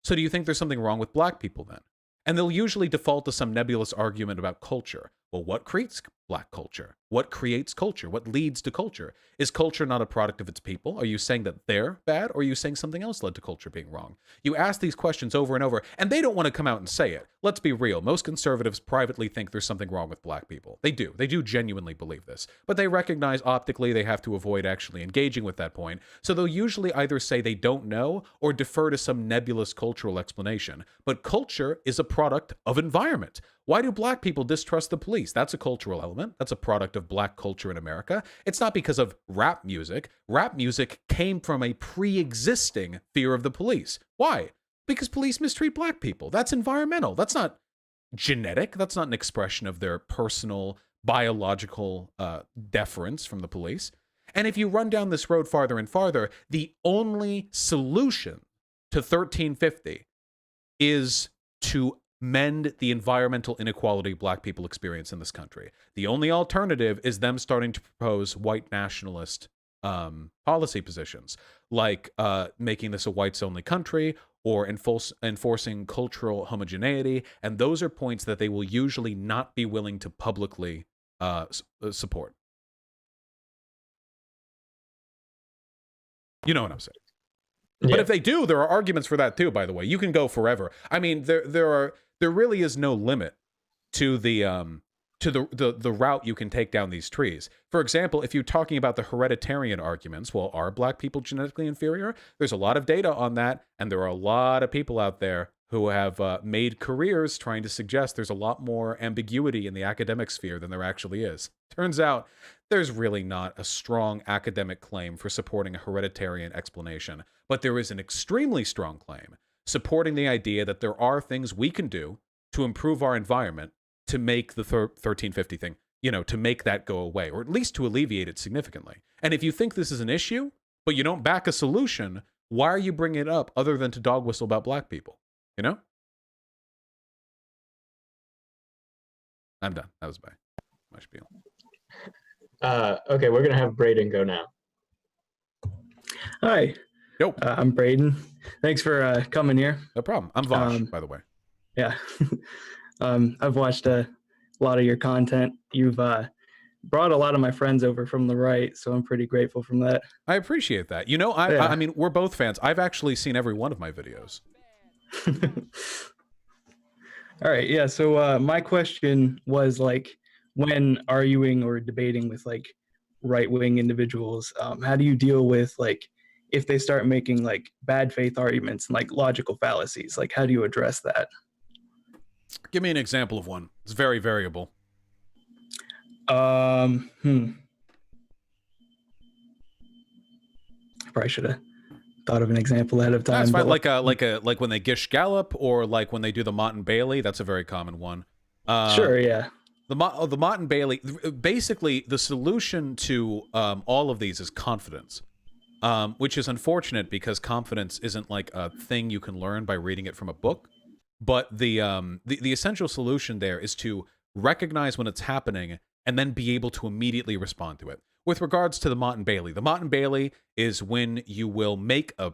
so do you think there's something wrong with black people then? And they'll usually default to some nebulous argument about culture. Well, what creates black culture? What creates culture? What leads to culture? Is culture not a product of its people? Are you saying that they're bad, or are you saying something else led to culture being wrong? You ask these questions over and over, and they don't want to come out and say it. Let's be real. Most conservatives privately think there's something wrong with black people. They do. They do genuinely believe this. But they recognize optically they have to avoid actually engaging with that point. So they'll usually either say they don't know or defer to some nebulous cultural explanation. But culture is a product of environment. Why do black people distrust the police? That's a cultural element. That's a product of black culture in America. It's not because of rap music. Rap music came from a pre-existing fear of the police. Why? Because police mistreat black people. That's environmental. That's not genetic. That's not an expression of their personal biological deference from the police. And if you run down this road farther and farther, the only solution to 1350 is to mend the environmental inequality black people experience in this country. The only alternative is them starting to propose white nationalist policy positions, like making this a whites-only country or enforcing cultural homogeneity, and those are points that they will usually not be willing to publicly support. You know what I'm saying? Yeah. But if they do, there are arguments for that too, by the way. You can go forever. I mean, there really is no limit to the route you can take down these trees. For example, if you're talking about the hereditarian arguments, well, are black people genetically inferior? There's a lot of data on that, and there are a lot of people out there who have made careers trying to suggest there's a lot more ambiguity in the academic sphere than there actually is. Turns out there's really not a strong academic claim for supporting a hereditarian explanation, but there is an extremely strong claim supporting the idea that there are things we can do to improve our environment to make the 1350 thing, to make that go away, or at least to alleviate it significantly. And if you think this is an issue, but you don't back a solution, why are you bringing it up other than to dog whistle about black people? I'm done. That was my spiel. Okay, we're gonna have Braden go now. Hi. Yo. I'm Braden. Thanks for coming here. No problem. I'm Vaush, by the way. Yeah. I've watched a lot of your content. You've brought a lot of my friends over from the right, so I'm pretty grateful from that. I appreciate that. You know, I mean, we're both fans. I've actually seen every one of my videos. All right, yeah, so my question was, like, when arguing or debating with, like, right-wing individuals, how do you deal with, like, if they start making, like, bad faith arguments and, like, logical fallacies? Like, how do you address that? Give me an example of one. It's very variable. I probably should have thought of an example ahead of time. That's fine. But Like when they gish gallop, or like when they do the Mott and Bailey. That's a very common one. Sure, yeah. The Mott and Bailey. Basically, the solution to all of these is confidence, which is unfortunate because confidence isn't like a thing you can learn by reading it from a book. But the essential solution there is to recognize when it's happening and then be able to immediately respond to it. With regards to the Mott and Bailey, the Mott and Bailey is when you will make an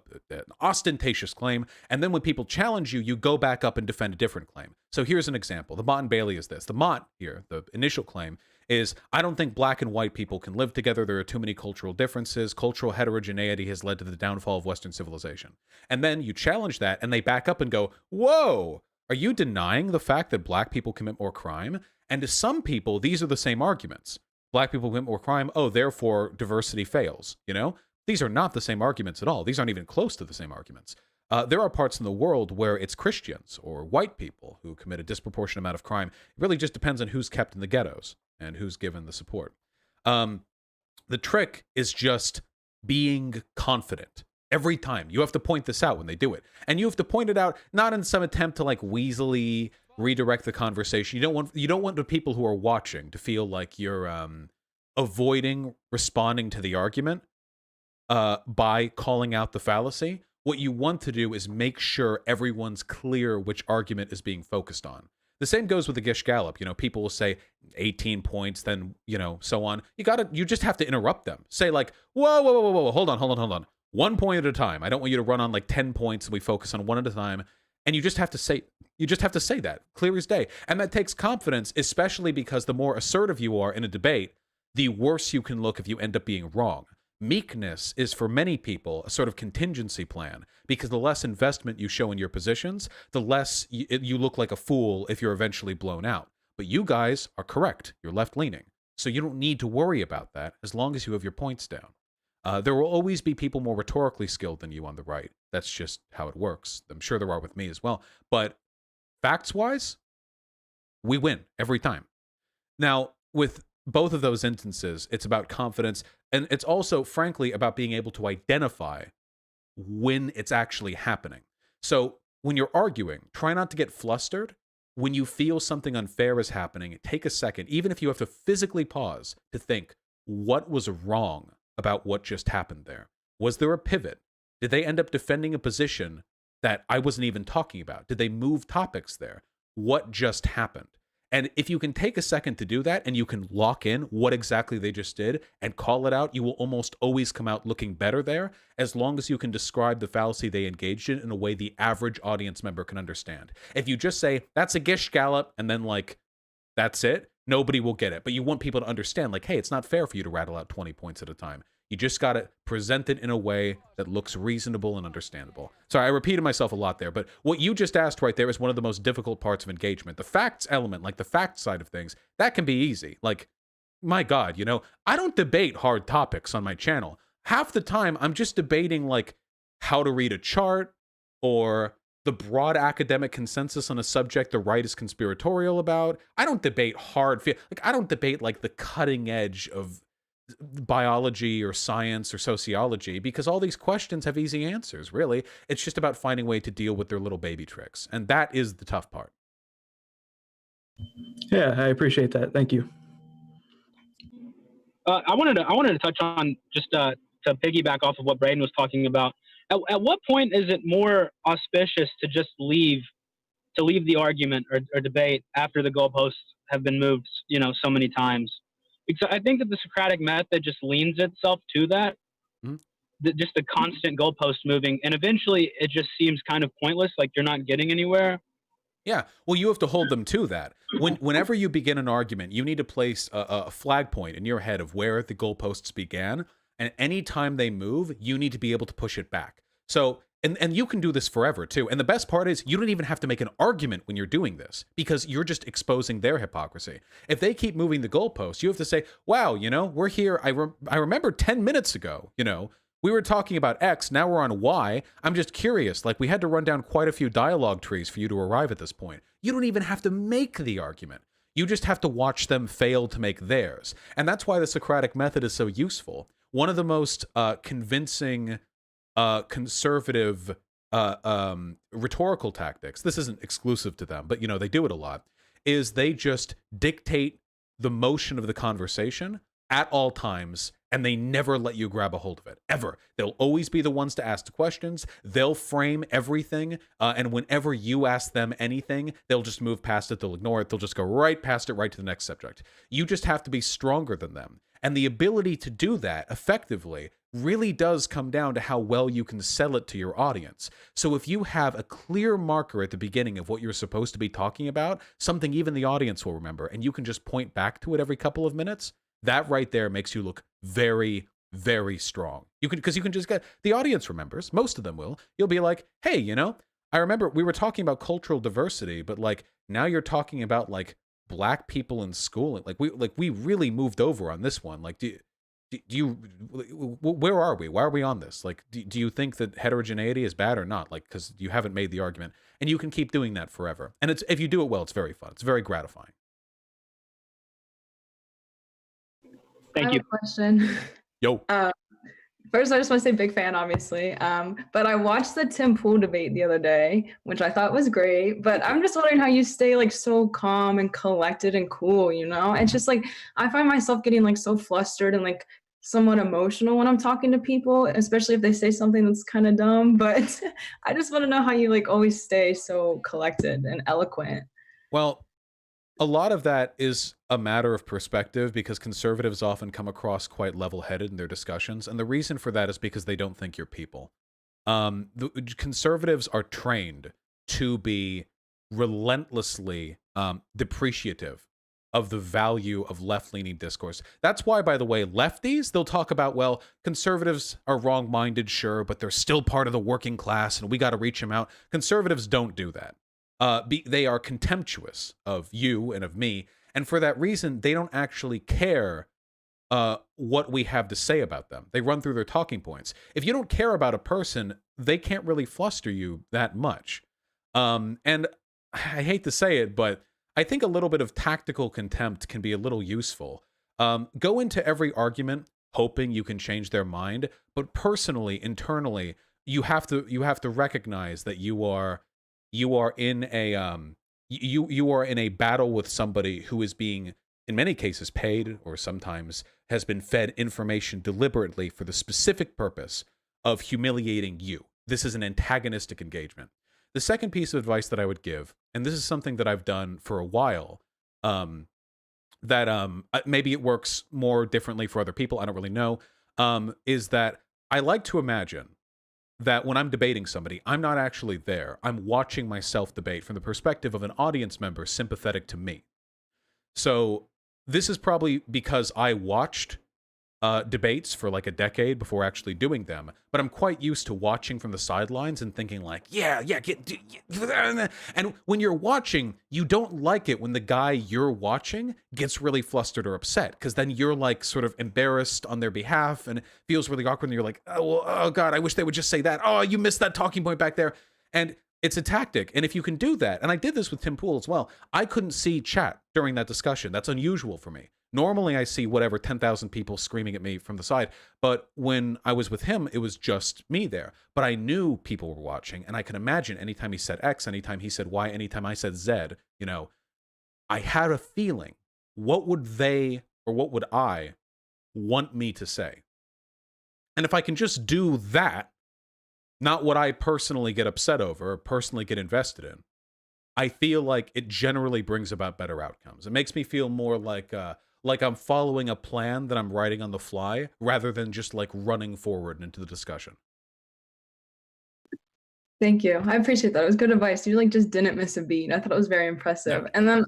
ostentatious claim, and then when people challenge you, you go back up and defend a different claim. So here's an example. The Mott and Bailey is this. The Mott here, the initial claim, is I don't think black and white people can live together. There are too many cultural differences. Cultural heterogeneity has led to the downfall of Western civilization. And then you challenge that, and they back up and go, whoa, are you denying the fact that black people commit more crime? And to some people, these are the same arguments. Black people commit more crime, oh, therefore diversity fails, you know? These are not the same arguments at all. These aren't even close to the same arguments. There are parts in the world where it's Christians or white people who commit a disproportionate amount of crime. It really just depends on who's kept in the ghettos and who's given the support. The trick is just being confident. Every time. You have to point this out when they do it. And you have to point it out not in some attempt to like weaselly redirect the conversation. You don't want the people who are watching to feel like you're avoiding responding to the argument by calling out the fallacy. What you want to do is make sure everyone's clear which argument is being focused on. The same goes with the Gish Gallop. You know, people will say 18 points, then, you know, so on. You just have to interrupt them. Say like, whoa, hold on. 1 point at a time. I don't want you to run on like 10 points and we focus on one at a time. And you just have to say that clear as day. And that takes confidence, especially because the more assertive you are in a debate, the worse you can look if you end up being wrong. Meekness is for many people a sort of contingency plan, because the less investment you show in your positions, the less you look like a fool if you're eventually blown out. But you guys are correct. You're left-leaning. So you don't need to worry about that as long as you have your points down. There will always be people more rhetorically skilled than you on the right. That's just how it works. I'm sure there are with me as well. But facts-wise, we win every time. Now, with both of those instances, it's about confidence, and it's also, frankly, about being able to identify when it's actually happening. So when you're arguing, try not to get flustered. When you feel something unfair is happening, take a second, even if you have to physically pause to think, what was wrong about what just happened there? Was there a pivot? Did they end up defending a position that I wasn't even talking about? Did they move topics there? What just happened? And if you can take a second to do that and you can lock in what exactly they just did and call it out, you will almost always come out looking better there, as long as you can describe the fallacy they engaged in a way the average audience member can understand. If you just say, that's a Gish Gallop, and then like, that's it, nobody will get it. But you want people to understand, like, hey, it's not fair for you to rattle out 20 points at a time. You just got to present it in a way that looks reasonable and understandable. Sorry, I repeated myself a lot there, but what you just asked right there is one of the most difficult parts of engagement. The facts element, like the fact side of things, that can be easy. Like, my God, you know, I don't debate hard topics on my channel. Half the time, I'm just debating, like, how to read a chart or the broad academic consensus on a subject the right is conspiratorial about. I don't debate I don't debate, like, the cutting edge of biology or science or sociology, because all these questions have easy answers, really. It's just about finding a way to deal with their little baby tricks. And that is the tough part. Yeah, I appreciate that. Thank you. I wanted to touch on just to piggyback off of what Braden was talking about. At what point is it more auspicious to just leave the argument or debate after the goalposts have been moved, so many times. Because I think that the Socratic method just leans itself to that, just the constant goalpost moving, and eventually it just seems kind of pointless, like you're not getting anywhere. Yeah, well, you have to hold them to that. Whenever you begin an argument, you need to place a flag point in your head of where the goalposts began, and anytime they move, you need to be able to push it back. So, and you can do this forever too. And the best part is you don't even have to make an argument when you're doing this, because you're just exposing their hypocrisy. If they keep moving the goalposts, you have to say, wow, we're here. I remember 10 minutes ago, we were talking about X, now we're on Y. I'm just curious, like we had to run down quite a few dialogue trees for you to arrive at this point. You don't even have to make the argument. You just have to watch them fail to make theirs. And that's why the Socratic method is so useful. One of the most convincing conservative rhetorical tactics, this isn't exclusive to them, but they do it a lot, is they just dictate the motion of the conversation at all times, and they never let you grab a hold of it, ever. They'll always be the ones to ask the questions. They'll frame everything, and whenever you ask them anything, they'll just move past it, they'll ignore it, they'll just go right past it, right to the next subject. You just have to be stronger than them. And the ability to do that effectively really does come down to how well you can sell it to your audience. So if you have a clear marker at the beginning of what you're supposed to be talking about, something even the audience will remember, and you can just point back to it every couple of minutes, that right there makes you look very, very strong. Because you can just get, the audience remembers, most of them will. You'll be like, hey, I remember we were talking about cultural diversity, but like now you're talking about like black people in school. Like we really moved over on this one. Like, do you, where are we? Why are we on this? Like, do you think that heterogeneity is bad or not? Like, because you haven't made the argument, and you can keep doing that forever. And if you do it well, it's very fun. It's very gratifying. Thank you. A question. Yo. First, I just want to say big fan, obviously. But I watched the Tim Pool debate the other day, which I thought was great. But I'm just wondering how you stay like so calm and collected and cool, It's just like I find myself getting like so flustered and like somewhat emotional when I'm talking to people, especially if they say something that's kind of dumb. But I just want to know how you like always stay so collected and eloquent. Well, a lot of that is a matter of perspective, because conservatives often come across quite level-headed in their discussions, and the reason for that is because they don't think you're people. The conservatives are trained to be relentlessly depreciative of the value of left-leaning discourse. That's why, by the way, lefties, they'll talk about, well, conservatives are wrong-minded, sure, but they're still part of the working class, and we got to reach them out. Conservatives don't do that. They are contemptuous of you and of me, and for that reason, they don't actually care what we have to say about them. They run through their talking points. If you don't care about a person, they can't really fluster you that much. And I hate to say it, but I think a little bit of tactical contempt can be a little useful. Go into every argument hoping you can change their mind, but personally, internally, you have to recognize that you are in a you are in a battle with somebody who is being, in many cases, paid, or sometimes has been fed information deliberately for the specific purpose of humiliating you. This is an antagonistic engagement. The second piece of advice that I would give, and this is something that I've done for a while, that maybe it works more differently for other people, I don't really know, is that I like to imagine that when I'm debating somebody, I'm not actually there. I'm watching myself debate from the perspective of an audience member sympathetic to me. So this is probably because I watched debates for like a decade before actually doing them, but I'm quite used to watching from the sidelines and thinking like, and when you're watching, you don't like it when the guy you're watching gets really flustered or upset, because then you're like sort of embarrassed on their behalf and it feels really awkward, and you're like, oh God, I wish they would just say that. Oh, you missed that talking point back there. And it's a tactic. And if you can do that, and I did this with Tim Pool as well, I couldn't see chat during that discussion. That's unusual for me. Normally I see whatever 10,000 people screaming at me from the side, but when I was with him, it was just me there. But I knew people were watching, and I can imagine anytime he said X, anytime he said Y, anytime I said Z, I had a feeling, what would they or what would I want me to say? And if I can just do that, not what I personally get upset over or personally get invested in, I feel like it generally brings about better outcomes. It makes me feel more like I'm following a plan that I'm writing on the fly rather than just like running forward into the discussion. Thank you. I appreciate that. It was good advice. You like just didn't miss a beat. I thought it was very impressive. Yeah. And then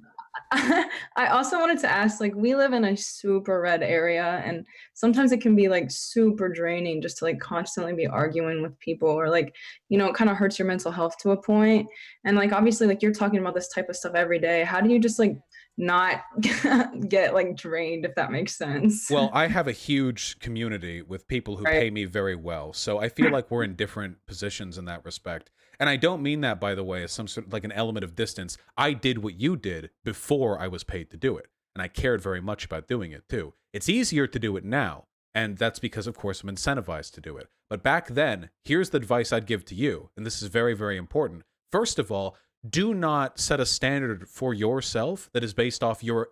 I also wanted to ask, like, we live in a super red area, and sometimes it can be like super draining just to like constantly be arguing with people, or like, you know, it kind of hurts your mental health to a point. And like, obviously, like you're talking about this type of stuff every day. How do you just like not get like drained, if that makes sense? Well, I have a huge community with people who pay me very well. So I feel like we're in different positions in that respect. And I don't mean that, by the way, as some sort of like an element of distance. I did what you did before I was paid to do it. And I cared very much about doing it too. It's easier to do it now. And that's because, of course, I'm incentivized to do it. But back then, here's the advice I'd give to you. And this is very, very important. First of all, do not set a standard for yourself that is based off your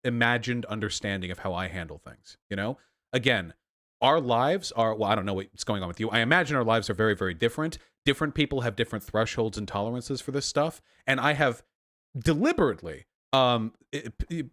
imagined understanding of how I handle things. You know, again, our lives are, well, I don't know what's going on with you. I imagine our lives are very, very different. Different people have different thresholds and tolerances for this stuff. And I have deliberately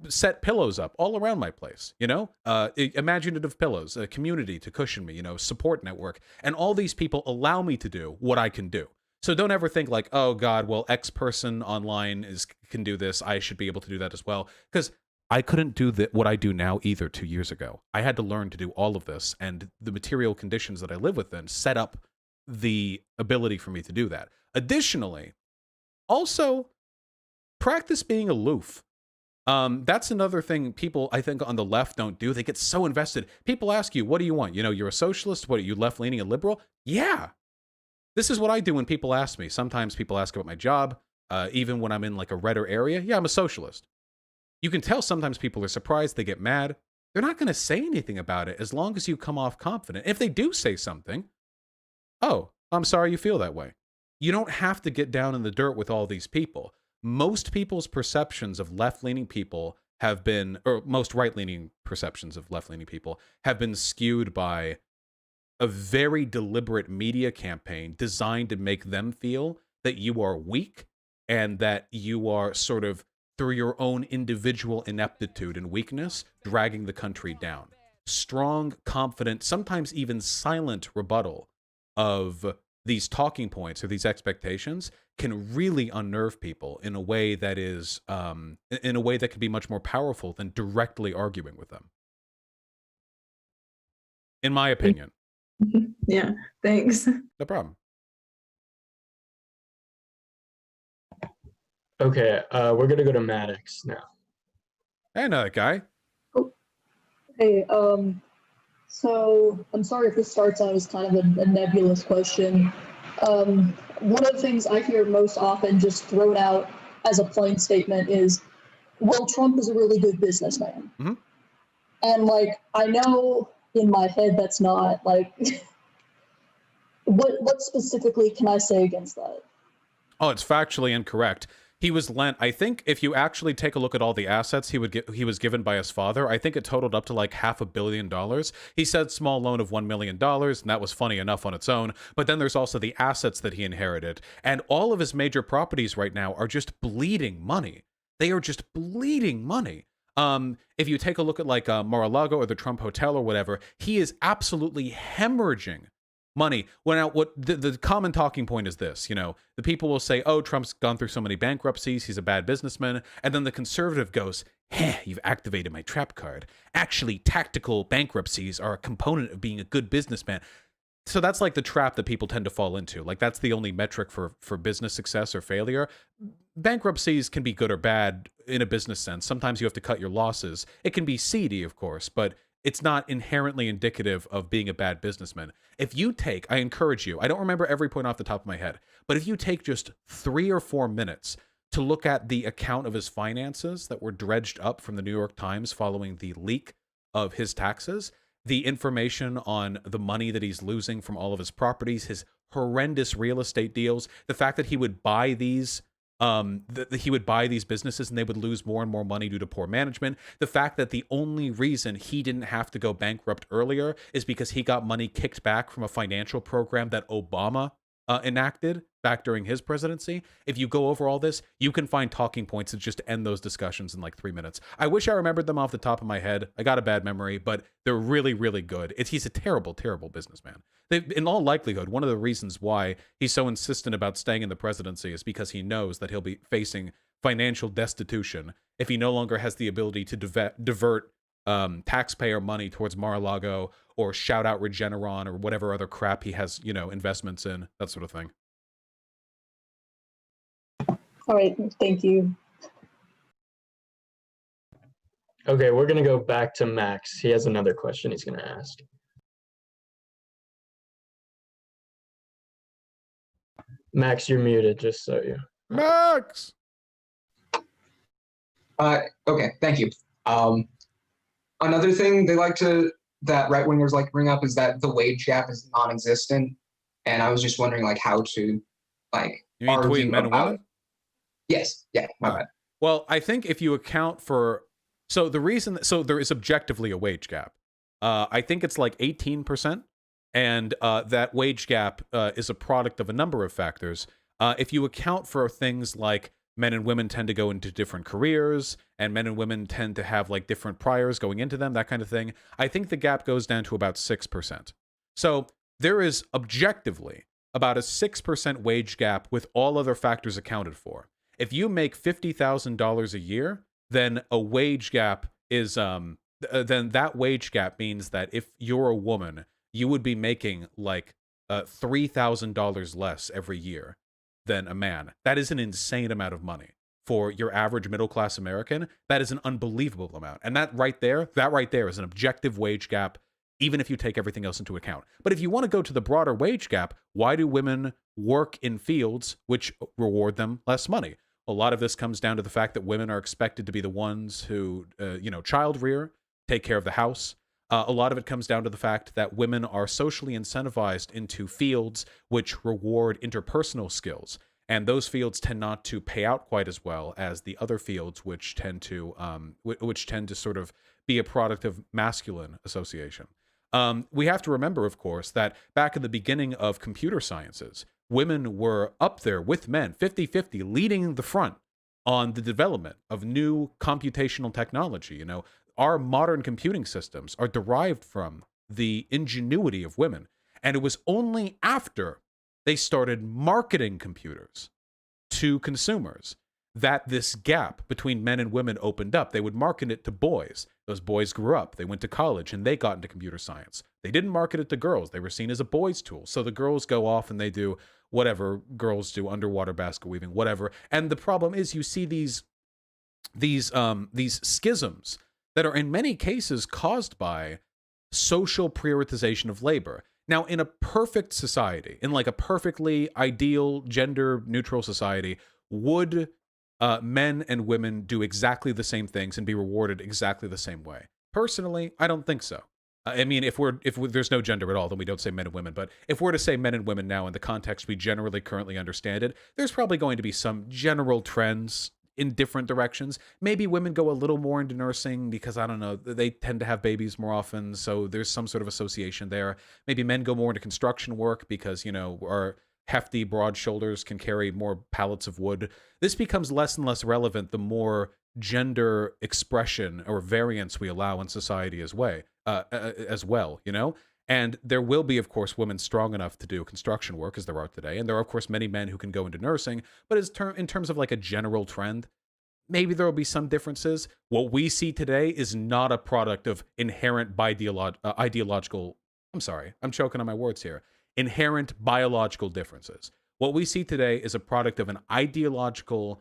set pillows up all around my place, you know, imaginative pillows, a community to cushion me, you know, support network. And all these people allow me to do what I can do. So don't ever think like, oh God, well, X person online can do this. I should be able to do that as well. Because I couldn't do what I do now either 2 years ago. I had to learn to do all of this, and the material conditions that I live within set up the ability for me to do that. Additionally, also practice being aloof. That's another thing people, I think, on the left don't do. They get so invested. People ask you, what do you want? You know, you're a socialist? What are you, left-leaning and liberal? Yeah. This is what I do when people ask me. Sometimes people ask about my job, even when I'm in like a redder area. Yeah, I'm a socialist. You can tell sometimes people are surprised, they get mad. They're not going to say anything about it as long as you come off confident. If they do say something, oh, I'm sorry you feel that way. You don't have to get down in the dirt with all these people. Most people's perceptions of left-leaning people have been, or most right-leaning perceptions of left-leaning people have been skewed by a very deliberate media campaign designed to make them feel that you are weak and that you are sort of, through your own individual ineptitude and weakness, dragging the country down. Strong, confident, sometimes even silent rebuttal of these talking points or these expectations can really unnerve people in a way that is, in a way that can be much more powerful than directly arguing with them. In my opinion. Yeah, thanks. No problem. Okay, we're gonna go to Maddox now. I know that guy. Hey, so I'm sorry if this starts out as kind of a nebulous question. One of the things I hear most often just thrown out as a plain statement is, well, Trump is a really good businessman. Mm-hmm. And like, I know in my head that's not like, what specifically can I say against that? Oh, it's factually incorrect. He was lent, I think if you actually take a look at all the assets he was given by his father, I think it totaled up to like $500 million. He said small loan of $1 million, and that was funny enough on its own. But then there's also the assets that he inherited. And all of his major properties right now are just bleeding money. They are just bleeding money. If you take a look at like Mar-a-Lago or the Trump Hotel or whatever, he is absolutely hemorrhaging money. Well, now, the common talking point is this, you know, the people will say, oh, Trump's gone through so many bankruptcies, he's a bad businessman. And then the conservative goes, you've activated my trap card. Actually, tactical bankruptcies are a component of being a good businessman. So that's like the trap that people tend to fall into. Like that's the only metric for business success or failure. Bankruptcies can be good or bad in a business sense. Sometimes you have to cut your losses. It can be seedy, of course, but it's not inherently indicative of being a bad businessman. If you take, I encourage you, I don't remember every point off the top of my head, but if you take just 3 or 4 minutes to look at the account of his finances that were dredged up from the New York Times following the leak of his taxes, the information on the money that he's losing from all of his properties, his horrendous real estate deals, the fact that he would buy these he would buy these businesses and they would lose more and more money due to poor management. The fact that the only reason he didn't have to go bankrupt earlier is because he got money kicked back from a financial program that Obama enacted back during his presidency. If you go over all this, you can find talking points that just end those discussions in like 3 minutes. I wish I remembered them off the top of my head. I got a bad memory, but they're really, really good. He's a terrible, terrible businessman. In all likelihood, one of the reasons why he's so insistent about staying in the presidency is because he knows that he'll be facing financial destitution if he no longer has the ability to divert taxpayer money towards Mar-a-Lago or shout out Regeneron or whatever other crap he has, investments in, that sort of thing. All right, thank you. Okay, we're going to go back to Max. He has another question he's going to ask. Max, you're muted, just so you. Max! Okay, thank you. Another thing that right-wingers like to bring up is that the wage gap is non-existent. And I was just wondering how to You mean between men and women? Yes, yeah, my bad. Well, I think if you account for, so there is objectively a wage gap. I think it's like 18%. And that wage gap is a product of a number of factors. If you account for things like men and women tend to go into different careers, and men and women tend to have like different priors going into them, that kind of thing, I think the gap goes down to about 6%. So there is objectively about a 6% wage gap with all other factors accounted for. If you make $50,000 a year, then a wage gap is then that wage gap means that if you're a woman, you would be making like $3,000 less every year than a man. That is an insane amount of money for your average middle-class American. That is an unbelievable amount. And that right there is an objective wage gap, even if you take everything else into account. But if you want to go to the broader wage gap, why do women work in fields which reward them less money? A lot of this comes down to the fact that women are expected to be the ones who, child rear, take care of the house. A lot of it comes down to the fact that women are socially incentivized into fields which reward interpersonal skills, and those fields tend not to pay out quite as well as the other fields, which tend to sort of be a product of masculine association. We have to remember, of course, that back in the beginning of computer sciences, women were up there with men, 50-50, leading the front on the development of new computational technology. Our modern computing systems are derived from the ingenuity of women. And it was only after they started marketing computers to consumers that this gap between men and women opened up. They would market it to boys. Those boys grew up. They went to college and they got into computer science. They didn't market it to girls. They were seen as a boys' tool. So the girls go off and they do whatever girls do, underwater basket weaving, whatever. And the problem is you see these schisms that are in many cases caused by social prioritization of labor. Now, in a perfect society, in like a perfectly ideal gender-neutral society, would men and women do exactly the same things and be rewarded exactly the same way? Personally, I don't think so. I mean, if there's no gender at all, then we don't say men and women. But if we're to say men and women now in the context we generally currently understand it, there's probably going to be some general trends in different directions. Maybe women go a little more into nursing because, I don't know, they tend to have babies more often, so there's some sort of association there. Maybe men go more into construction work because, our hefty, broad shoulders can carry more pallets of wood. This becomes less and less relevant the more gender expression or variance we allow in society as well, And there will be, of course, women strong enough to do construction work, as there are today. And there are, of course, many men who can go into nursing. But in terms of like a general trend, maybe there will be some differences. What we see today is not a product of inherent ideological... I'm sorry, I'm choking on my words here. Inherent biological differences. What we see today is a product of an ideological,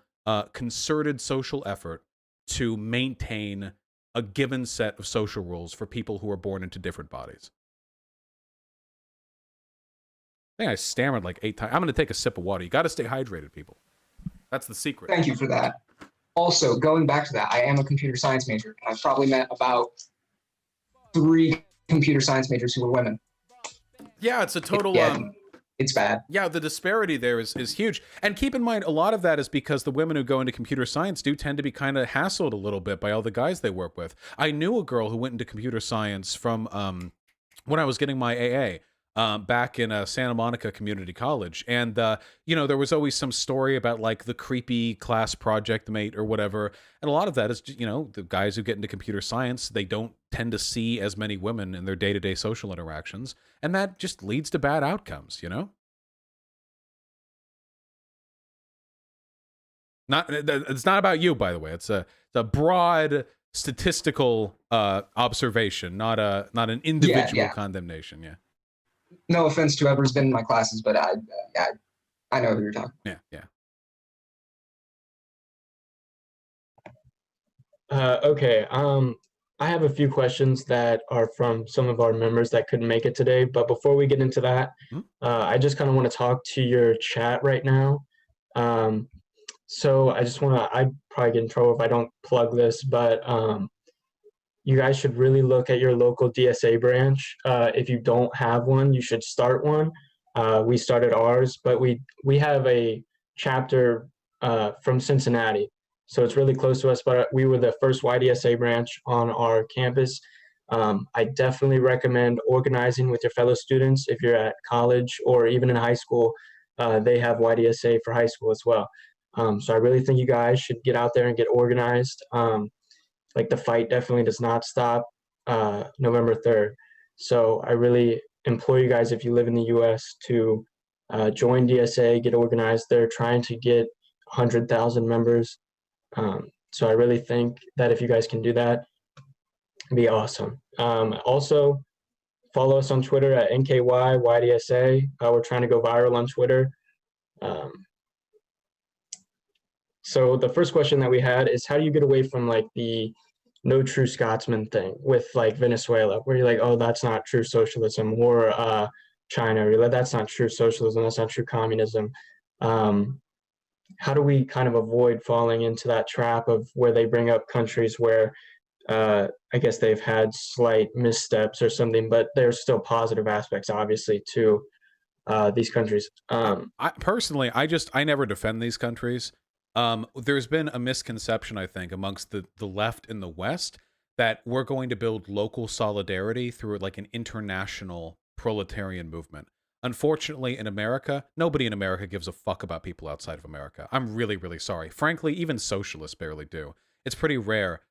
concerted social effort to maintain a given set of social rules for people who are born into different bodies. I think I stammered like 8 times. I'm going to take a sip of water. You got to stay hydrated, people. That's the secret. Thank you for that. Also, going back to that, I am a computer science major, and I've probably met about 3 computer science majors who were women. Yeah, it's a total... it's bad. Yeah, the disparity there is huge. And keep in mind, a lot of that is because the women who go into computer science do tend to be kind of hassled a little bit by all the guys they work with. I knew a girl who went into computer science from when I was getting my AA. back in Santa Monica Community College. And, you know, there was always some story about like the creepy class project mate or whatever. And a lot of that is, you know, the guys who get into computer science, they don't tend to see as many women in their day-to-day social interactions. And that just leads to bad outcomes, you know? It's not about you, by the way. It's a broad statistical observation, not an individual condemnation. Yeah. No offense to whoever's been in my classes, but I know who you're talking. Yeah, yeah. Okay. I have a few questions that are from some of our members that couldn't make it today. But before we get into that, I just kind of want to talk to your chat right now. So I just want to, I'd probably get in trouble if I don't plug this, but you guys should really look at your local DSA branch. If you don't have one, you should start one. We started ours, but we have a chapter from Cincinnati. So it's really close to us, but we were the first YDSA branch on our campus. I definitely recommend organizing with your fellow students. If you're at college or even in high school, they have YDSA for high school as well. So I really think you guys should get out there and get organized. Like the fight definitely does not stop November 3rd. So I really implore you guys, if you live in the US, to join DSA, get organized. They're trying to get 100,000 members. So I really think that if you guys can do that, it'd be awesome. Also, follow us on Twitter at NKYYDSA. We're trying to go viral on Twitter. So the first question that we had is, how do you get away from like the no true Scotsman thing with like Venezuela, where you're like, oh, that's not true socialism, or China, or like, that's not true socialism, that's not true communism. How do we kind of avoid falling into that trap of where they bring up countries where I guess they've had slight missteps or something, but there's still positive aspects, obviously, to these countries. I personally, I never defend these countries. There's been a misconception, I think, amongst the left in the West that we're going to build local solidarity through like an international proletarian movement. Unfortunately, in America, nobody in America gives a fuck about people outside of America. I'm really, really sorry. Frankly, even socialists barely do. It's pretty rare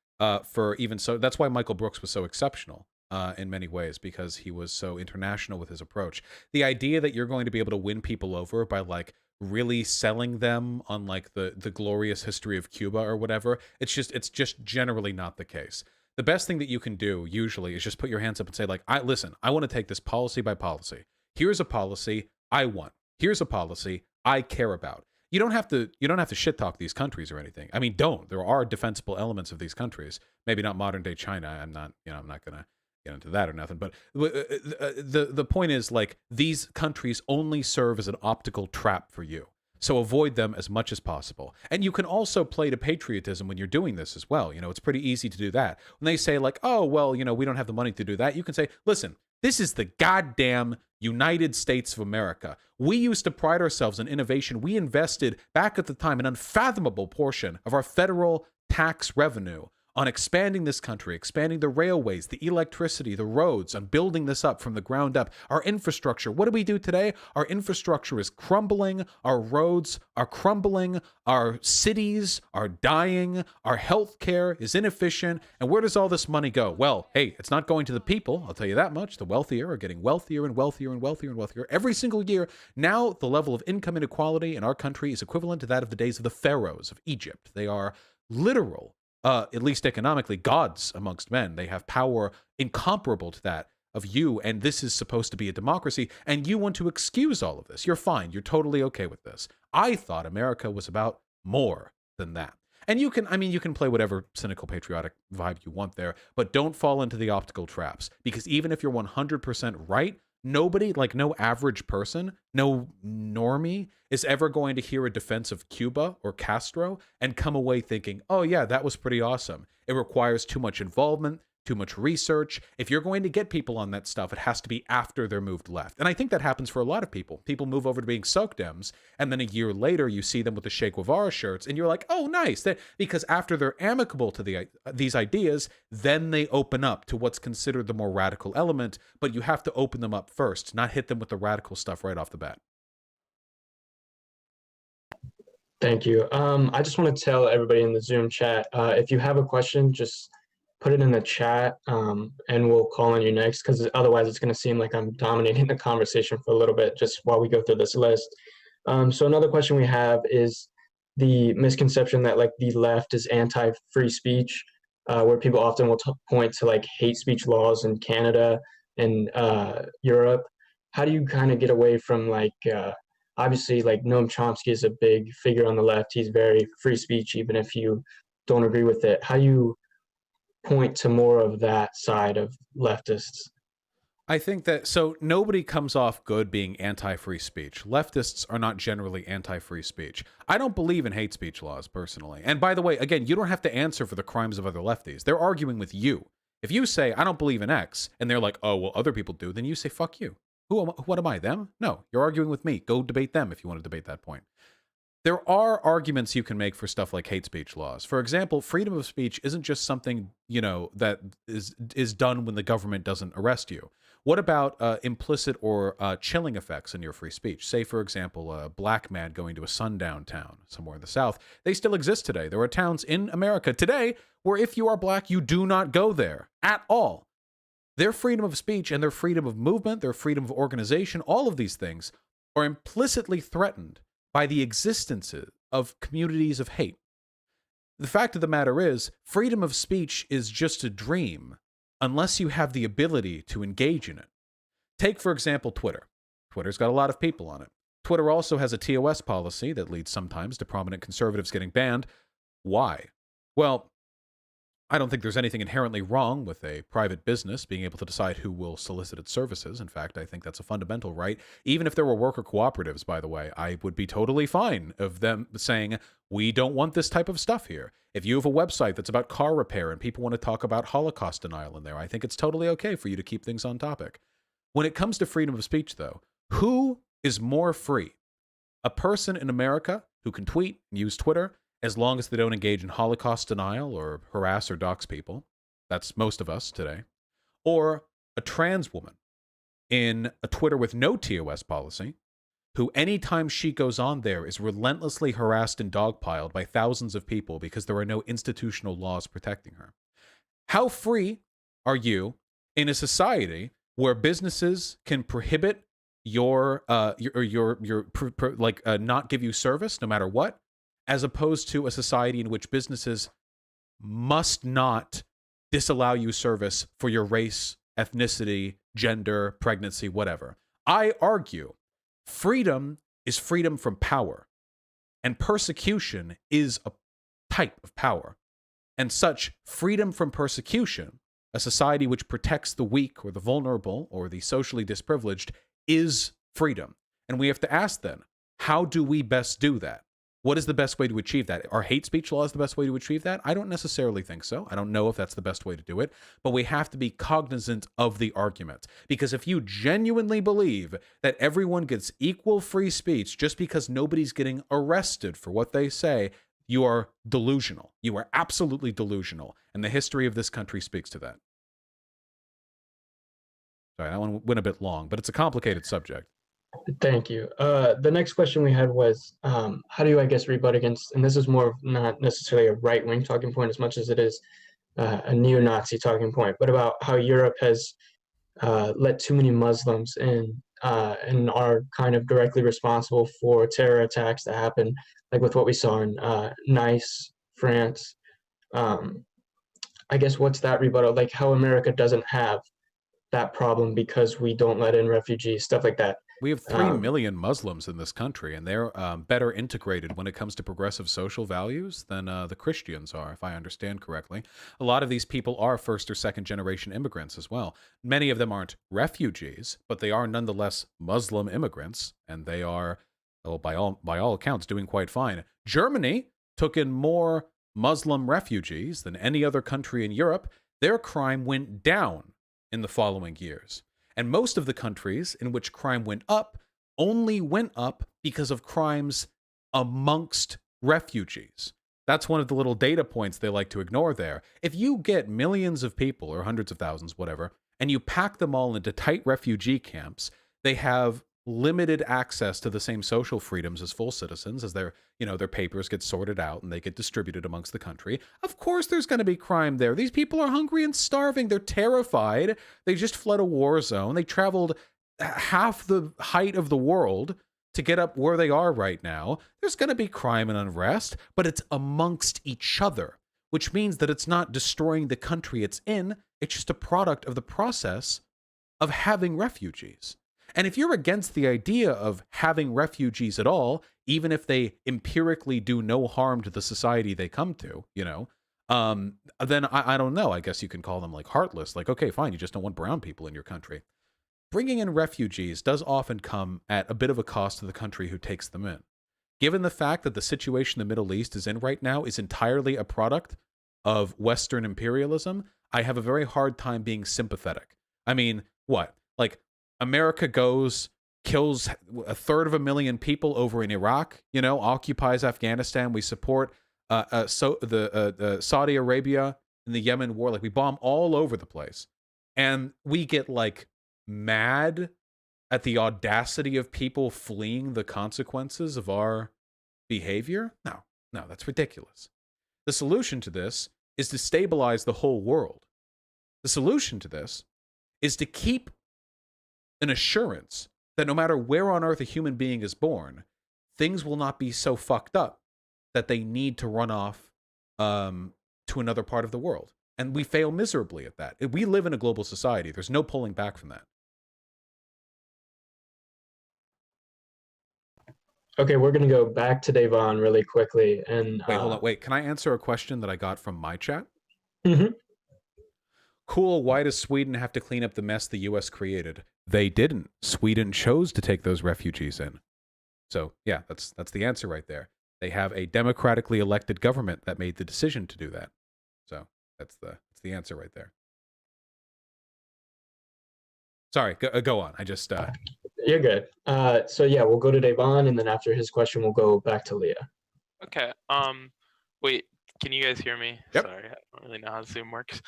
for even so. That's why Michael Brooks was so exceptional in many ways, because he was so international with his approach. The idea that you're going to be able to win people over by like really selling them on like the glorious history of Cuba or whatever, it's just generally not the case. The best thing that you can do usually is just put your hands up and say like, I want to take this policy by policy. Here's a policy I want. Here's a policy I care about. You don't have to shit talk these countries or anything. I mean, don't. There are defensible elements of these countries. Maybe not modern day China. I'm not gonna get into that or nothing. But the point is, like, these countries only serve as an optical trap for you. So avoid them as much as possible. And you can also play to patriotism when you're doing this as well. You know, it's pretty easy to do that. When they say like, oh, well, you know, we don't have the money to do that, you can say, listen, this is the goddamn United States of America. We used to pride ourselves in innovation. We invested back at the time an unfathomable portion of our federal tax revenue on expanding this country, expanding the railways, the electricity, the roads, on building this up from the ground up. Our infrastructure, what do we do today? Our infrastructure is crumbling, our roads are crumbling, our cities are dying, our healthcare is inefficient, and where does all this money go? Well, hey, it's not going to the people, I'll tell you that much. The wealthier are getting wealthier and wealthier and wealthier and wealthier every single year. Now, the level of income inequality in our country is equivalent to that of the days of the pharaohs of Egypt. They are literal, at least economically, gods amongst men. They have power incomparable to that of you, and this is supposed to be a democracy, and you want to excuse all of this. You're fine. You're totally okay with this. I thought America was about more than that. And you can play whatever cynical patriotic vibe you want there, but don't fall into the optical traps, because even if you're 100% right, nobody, like no average person, no normie, is ever going to hear a defense of Cuba or Castro and come away thinking, oh yeah, that was pretty awesome. It requires too much involvement, too much research. If you're going to get people on that stuff, it has to be after they're moved left. And I think that happens for a lot of people. People move over to being soc Dems, and then a year later you see them with the Che Guevara shirts, and you're like, oh, nice. Because after they're amicable to these ideas, then they open up to what's considered the more radical element, but you have to open them up first, not hit them with the radical stuff right off the bat. Thank you. I just want to tell everybody in the Zoom chat, if you have a question, just put it in the chat and we'll call on you next, because otherwise it's going to seem like I'm dominating the conversation for a little bit just while we go through this list. So another question we have is the misconception that like the left is anti-free speech, where people often will point to like hate speech laws in Canada and Europe. How do you kind of get away from like, obviously, like Noam Chomsky is a big figure on the left. He's very free speech, even if you don't agree with it. How do you point to more of that side of leftists? I think that, so nobody comes off good being anti-free speech. Leftists are not generally anti-free speech. I don't believe in hate speech laws, personally. And by the way, again, you don't have to answer for the crimes of other lefties. They're arguing with you. If you say, I don't believe in X, and they're like, oh, well, other people do, then you say, fuck you. What am I, them? No, you're arguing with me. Go debate them if you want to debate that point. There are arguments you can make for stuff like hate speech laws. For example, freedom of speech isn't just something, you know, that is done when the government doesn't arrest you. What about implicit or chilling effects in your free speech? Say, for example, a black man going to a sundown town somewhere in the South. They still exist today. There are towns in America today where if you are black, you do not go there at all. Their freedom of speech and their freedom of movement, their freedom of organization, all of these things are implicitly threatened by the existence of communities of hate. The fact of the matter is, freedom of speech is just a dream unless you have the ability to engage in it. Take, for example, Twitter. Twitter's got a lot of people on it. Twitter also has a TOS policy that leads sometimes to prominent conservatives getting banned. Why? Well, I don't think there's anything inherently wrong with a private business being able to decide who will solicit its services. In fact, I think that's a fundamental right. Even if there were worker cooperatives, by the way, I would be totally fine of them saying, we don't want this type of stuff here. If you have a website that's about car repair and people want to talk about Holocaust denial in there, I think it's totally okay for you to keep things on topic. When it comes to freedom of speech, though, who is more free? A person in America who can tweet and use Twitter, as long as they don't engage in Holocaust denial or harass or dox people. That's most of us today. Or a trans woman in a Twitter with no TOS policy, who anytime she goes on there is relentlessly harassed and dogpiled by thousands of people because there are no institutional laws protecting her. How free are you in a society where businesses can prohibit not give you service no matter what, as opposed to a society in which businesses must not disallow you service for your race, ethnicity, gender, pregnancy, whatever? I argue freedom is freedom from power, and persecution is a type of power. And such freedom from persecution, a society which protects the weak or the vulnerable or the socially disprivileged, is freedom. And we have to ask then, how do we best do that? What is the best way to achieve that? Are hate speech laws the best way to achieve that? I don't necessarily think so. I don't know if that's the best way to do it, but we have to be cognizant of the argument. Because if you genuinely believe that everyone gets equal free speech just because nobody's getting arrested for what they say, you are delusional. You are absolutely delusional. And the history of this country speaks to that. Sorry, that one went a bit long, but it's a complicated subject. Thank you. The next question we had was, how do you, I guess, rebut against, and this is more of not necessarily a right-wing talking point as much as it is a neo-Nazi talking point, but about how Europe has let too many Muslims in and are kind of directly responsible for terror attacks that happen, like with what we saw in Nice, France. I guess what's that rebuttal? Like how America doesn't have that problem because we don't let in refugees, stuff like that. We have 3 million Muslims in this country, and they're better integrated when it comes to progressive social values than the Christians are, if I understand correctly. A lot of these people are first or second generation immigrants as well. Many of them aren't refugees, but they are nonetheless Muslim immigrants, and they are, well, by all accounts, doing quite fine. Germany took in more Muslim refugees than any other country in Europe. their crime went down in the following years. And most of the countries in which crime went up only went up because of crimes amongst refugees. That's one of the little data points they like to ignore there. If you get millions of people, or hundreds of thousands, whatever, and you pack them all into tight refugee camps, they have limited access to the same social freedoms as full citizens, as their papers get sorted out and they get distributed amongst the country. Of course there's going to be crime there. These people are hungry and starving. They're terrified. They just fled a war zone. They traveled half the height of the world to get up where they are right now. There's going to be crime and unrest, but it's amongst each other, which means that it's not destroying the country it's in. It's just a product of the process of having refugees. And if you're against the idea of having refugees at all, even if they empirically do no harm to the society they come to, then I don't know. I guess you can call them like heartless. Like, okay, fine, you just don't want brown people in your country. Bringing in refugees does often come at a bit of a cost to the country who takes them in. Given the fact that the situation the Middle East is in right now is entirely a product of Western imperialism, I have a very hard time being sympathetic. I mean, what? Like, America goes, kills 250,000 people over in Iraq, occupies Afghanistan. We support Saudi Arabia in the Yemen war. Like, we bomb all over the place. And we get, like, mad at the audacity of people fleeing the consequences of our behavior? No, that's ridiculous. The solution to this is to stabilize the whole world. The solution to this is to keep an assurance that no matter where on earth a human being is born, things will not be so fucked up that they need to run off to another part of the world. And we fail miserably at that. We live in a global society. There's no pulling back from that. Okay, we're going to go back to Devon really quickly. And Wait, hold on. Wait, can I answer a question that I got from my chat? Mm-hmm. Cool, why does Sweden have to clean up the mess the U.S. created? They didn't. Sweden chose to take those refugees in. So, yeah, that's the answer right there. They have a democratically elected government that made the decision to do that. So, that's the answer right there. Sorry, go on. I just... You're good. So, yeah, we'll go to Devon, and then after his question, we'll go back to Leah. Okay. Wait, can you guys hear me? Yep. Sorry, I don't really know how Zoom works.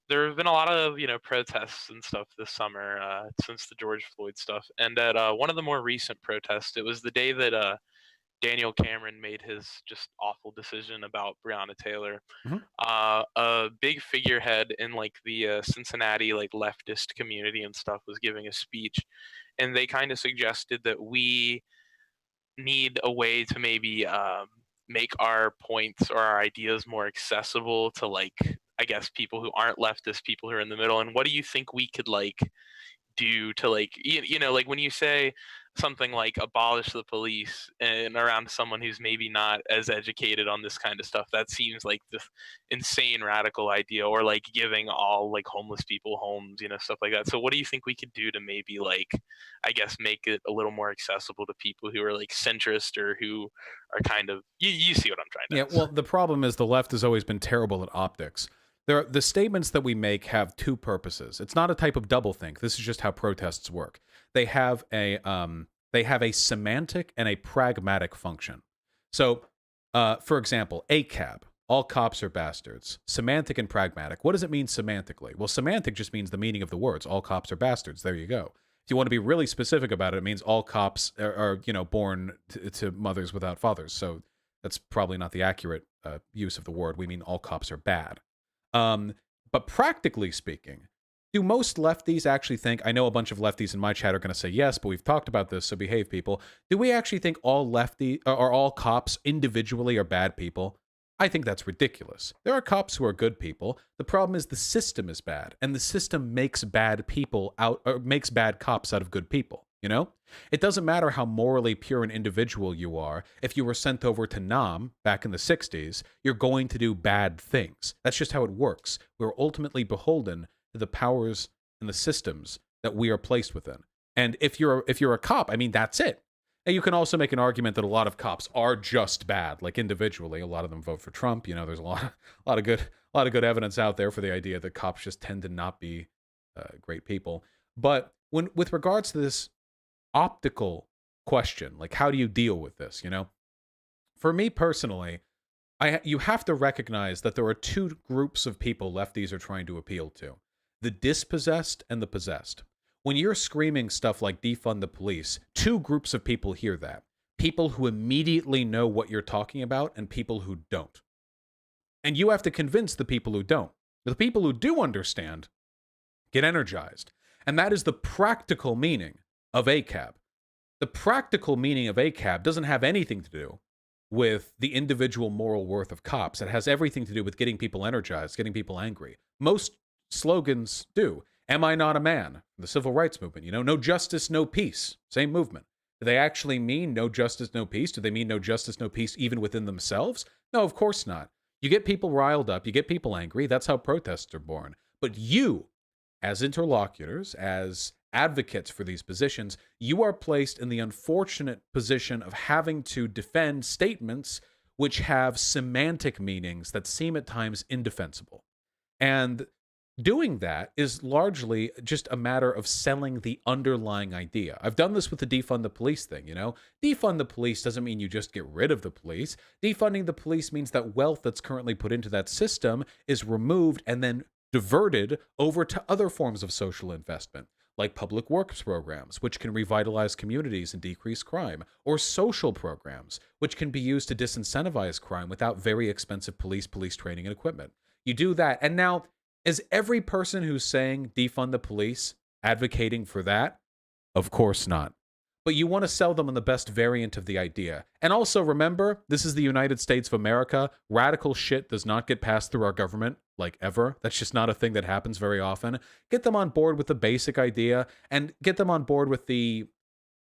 There have been a lot of, protests and stuff this summer since the George Floyd stuff. And at one of the more recent protests, it was the day that Daniel Cameron made his just awful decision about Breonna Taylor. Mm-hmm. A big figurehead in like the Cincinnati like leftist community and stuff was giving a speech, and they kind of suggested that we need a way to maybe make our points or our ideas more accessible to, like, I guess, people who aren't leftist, people who are in the middle. And what do you think we could like do to, like, like when you say something like abolish the police and around someone who's maybe not as educated on this kind of stuff, that seems like this insane radical idea, or like giving all like homeless people homes, stuff like that. So what do you think we could do to maybe, like, I guess, make it a little more accessible to people who are like centrist or who are kind of, you see what I'm trying to Yeah, well, the problem is the left has always been terrible at optics. The statements that we make have two purposes. It's not a type of doublethink. This is just how protests work. They have a semantic and a pragmatic function. So, for example, ACAB, all cops are bastards. Semantic and pragmatic. What does it mean semantically? Well, semantic just means the meaning of the words. All cops are bastards. There you go. If you want to be really specific about it, it means all cops are born to mothers without fathers. So that's probably not the accurate use of the word. We mean all cops are bad. But practically speaking, do most lefties actually think, I know a bunch of lefties in my chat are going to say yes, but we've talked about this, so behave, people. Do we actually think all all cops individually are bad people? I think that's ridiculous. There are cops who are good people. The problem is the system is bad, and the system makes bad cops out of good people. It doesn't matter how morally pure an individual you are. If you were sent over to Nam back in the 60s, you're going to do bad things. That's just how it works. We're ultimately beholden to the powers and the systems that we are placed within. And if you're a cop, I mean, that's it. And you can also make an argument that a lot of cops are just bad, like individually. A lot of them vote for Trump. You know, there's a lot of good evidence out there for the idea that cops just tend to not be great people. But with regards to this optical question, like how do you deal with this? You know, for me personally, you have to recognize that there are two groups of people lefties are trying to appeal to: the dispossessed and the possessed. When you're screaming stuff like defund the police, two groups of people hear that. People who immediately know what you're talking about and people who don't. And you have to convince the people who don't. The people who do understand get energized. And that is the practical meaning of ACAB. The practical meaning of ACAB doesn't have anything to do with the individual moral worth of cops. It has everything to do with getting people energized, getting people angry. Most slogans do. Am I not a man? The civil rights movement, you know, no justice, no peace. Same movement. Do they actually mean no justice, no peace? Do they mean no justice, no peace even within themselves? No, of course not. You get people riled up, you get people angry. That's how protests are born. But you, as interlocutors, as advocates for these positions, you are placed in the unfortunate position of having to defend statements which have semantic meanings that seem at times indefensible. And doing that is largely just a matter of selling the underlying idea. I've done this with the defund the police thing, you know? Defund the police doesn't mean you just get rid of the police. Defunding the police means that wealth that's currently put into that system is removed and then diverted over to other forms of social investment, like public works programs, which can revitalize communities and decrease crime, or social programs, which can be used to disincentivize crime without very expensive police training and equipment. You do that, and now, is every person who's saying defund the police advocating for that? Of course not. But you want to sell them on the best variant of the idea. And also remember, this is the United States of America. Radical shit does not get passed through our government, like ever. That's just not a thing that happens very often. Get them on board with the basic idea and get them on board with the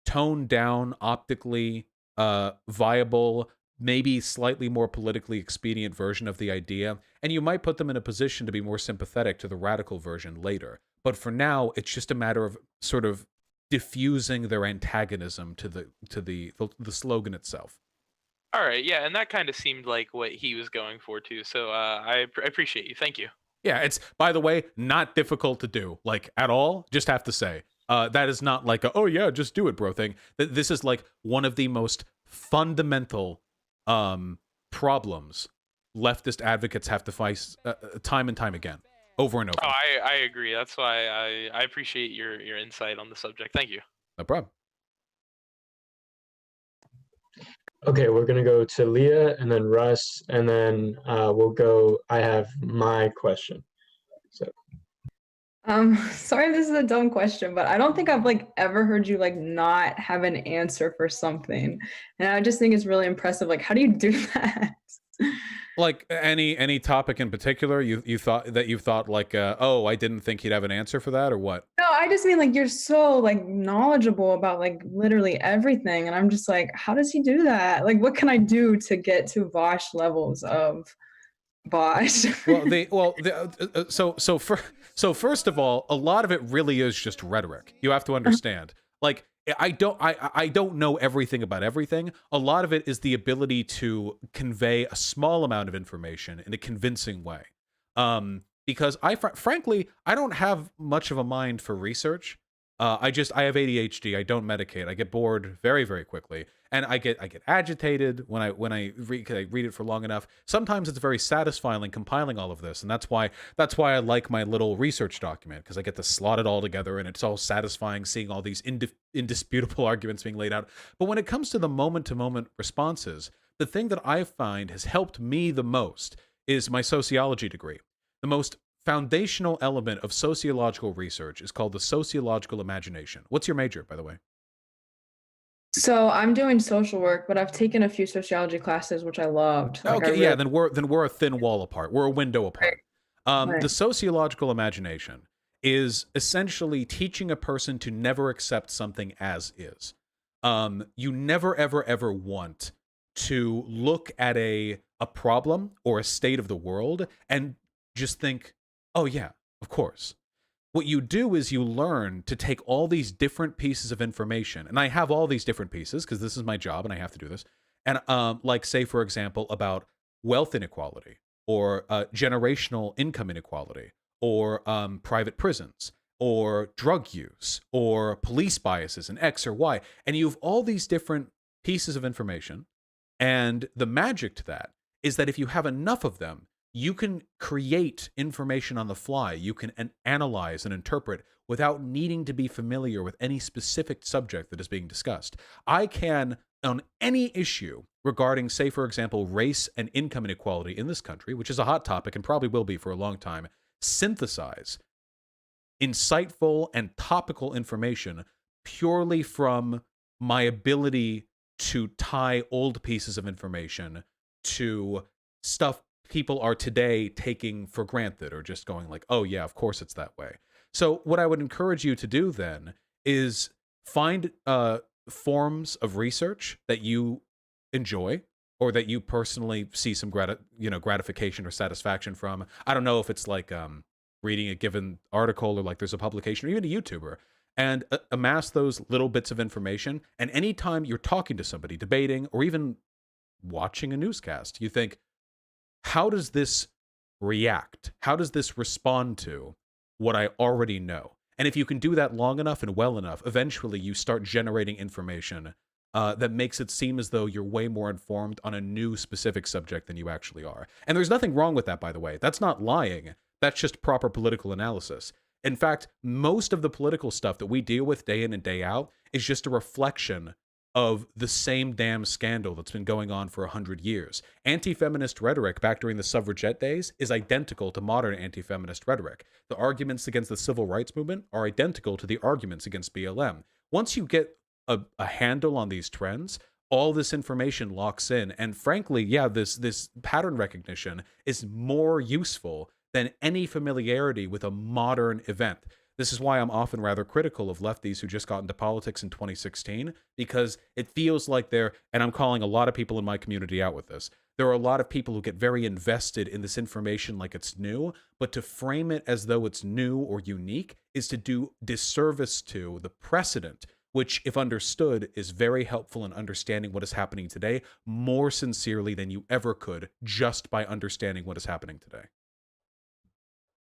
toned down, optically viable, maybe slightly more politically expedient version of the idea, and you might put them in a position to be more sympathetic to the radical version later. But for now, it's just a matter of sort of diffusing their antagonism to the slogan itself. All right, yeah, and that kind of seemed like what he was going for too. So I appreciate you. Thank you. Yeah, it's, by the way, not difficult to do, like at all. Just have to say, that is not like a, oh yeah, just do it, bro thing. This is like one of the most fundamental problems leftist advocates have to face time and time again, over and over. Oh, I agree. That's why I appreciate your insight on the subject. Thank you. No problem. Okay, we're gonna go to Leah and then Russ, and then we'll go. I have my question. So. Sorry, this is a dumb question, but I don't think I've like ever heard you like not have an answer for something. And I just think it's really impressive. Like, how do you do that? Like any topic in particular, you thought like, oh, I didn't think he'd have an answer for that, or what? No, I just mean like you're so like knowledgeable about like literally everything. And I'm just like, how does he do that? Like, what can I do to get to Vaush levels of Vaush? So first of all, a lot of it really is just rhetoric. You have to understand. Like, I don't know everything about everything. A lot of it is the ability to convey a small amount of information in a convincing way. Because frankly, I don't have much of a mind for research. I have ADHD. I don't medicate. I get bored very, very quickly, and I get agitated when I read it for long enough. Sometimes it's very satisfying compiling all of this, and that's why I like my little research document, because I get to slot it all together, and it's all satisfying seeing all these indisputable arguments being laid out. But when it comes to the moment-to-moment responses, the thing that I find has helped me the most is my sociology degree. The most foundational element of sociological research is called the sociological imagination. What's your major, by the way? So I'm doing social work, but I've taken a few sociology classes, which I loved. Like, okay, yeah, then we're a thin wall apart. We're a window apart. Right. The sociological imagination is essentially teaching a person to never accept something as is. You never, ever, ever want to look at a problem or a state of the world and just think, oh yeah, of course. what you do is you learn to take all these different pieces of information, and I have all these different pieces because this is my job and I have to do this. And like, say, for example, about wealth inequality or generational income inequality or private prisons or drug use or police biases in X or Y. And you have all these different pieces of information. And the magic to that is that if you have enough of them, you can create information on the fly. You can analyze and interpret without needing to be familiar with any specific subject that is being discussed. I can, on any issue regarding, say, for example, race and income inequality in this country, which is a hot topic and probably will be for a long time, synthesize insightful and topical information purely from my ability to tie old pieces of information to stuff people are today taking for granted or just going like, oh yeah, of course it's that way. So what I would encourage you to do then is find forms of research that you enjoy or that you personally see some gratification or satisfaction from. I don't know if it's like reading a given article or like there's a publication or even a YouTuber, and amass those little bits of information. And anytime you're talking to somebody, debating, or even watching a newscast, you think, how does this react? How does this respond to what I already know? And if you can do that long enough and well enough, eventually you start generating information that makes it seem as though you're way more informed on a new specific subject than you actually are. And there's nothing wrong with that, by the way. That's not lying. That's just proper political analysis. In fact, most of the political stuff that we deal with day in and day out is just a reflection of the same damn scandal that's been going on for 100 years. Anti-feminist rhetoric back during the suffragette days is identical to modern anti-feminist rhetoric. The arguments against the civil rights movement are identical to the arguments against BLM. Once you get a handle on these trends, all this information locks in. And frankly, yeah, this pattern recognition is more useful than any familiarity with a modern event. This is why I'm often rather critical of lefties who just got into politics in 2016, because it feels like they're, and I'm calling a lot of people in my community out with this, there are a lot of people who get very invested in this information like it's new, but to frame it as though it's new or unique is to do disservice to the precedent, which, if understood, is very helpful in understanding what is happening today more sincerely than you ever could just by understanding what is happening today.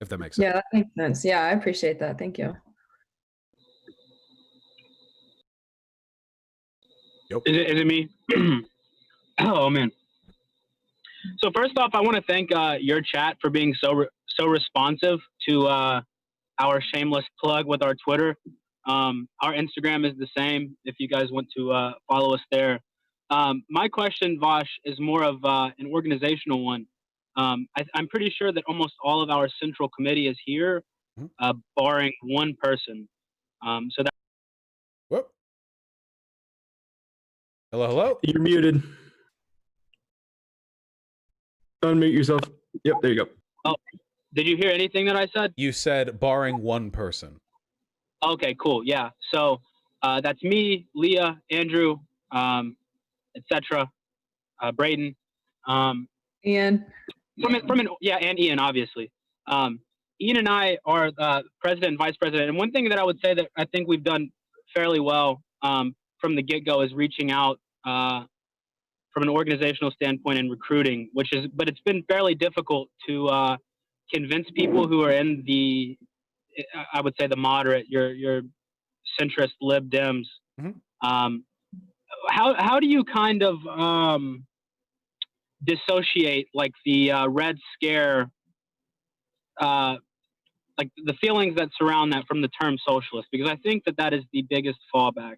If that makes sense. Yeah, that makes sense. Yeah, I appreciate that. Thank you. Yep. Is it me? Oh man. So first off, I want to thank your chat for being so responsive to our shameless plug with our Twitter. Our Instagram is the same if you guys want to follow us there. My question, Vaush, is more of an organizational one. I'm pretty sure that almost all of our central committee is here, barring one person. So that. Whoop. Hello. You're muted. Unmute yourself. Yep, there you go. Oh, did you hear anything that I said? You said barring one person. Okay, cool. Yeah. So that's me, Leah, Andrew, etc. Braden. Ian. And Ian, obviously. Ian and I are president and vice president. And one thing that I would say that I think we've done fairly well from the get-go is reaching out from an organizational standpoint and recruiting, but it's been fairly difficult to convince people who are in the, I would say, the moderate, your centrist lib Dems. Mm-hmm. How do you kind of dissociate like the Red Scare, like the feelings that surround that from the term socialist? Because I think that is the biggest fallback.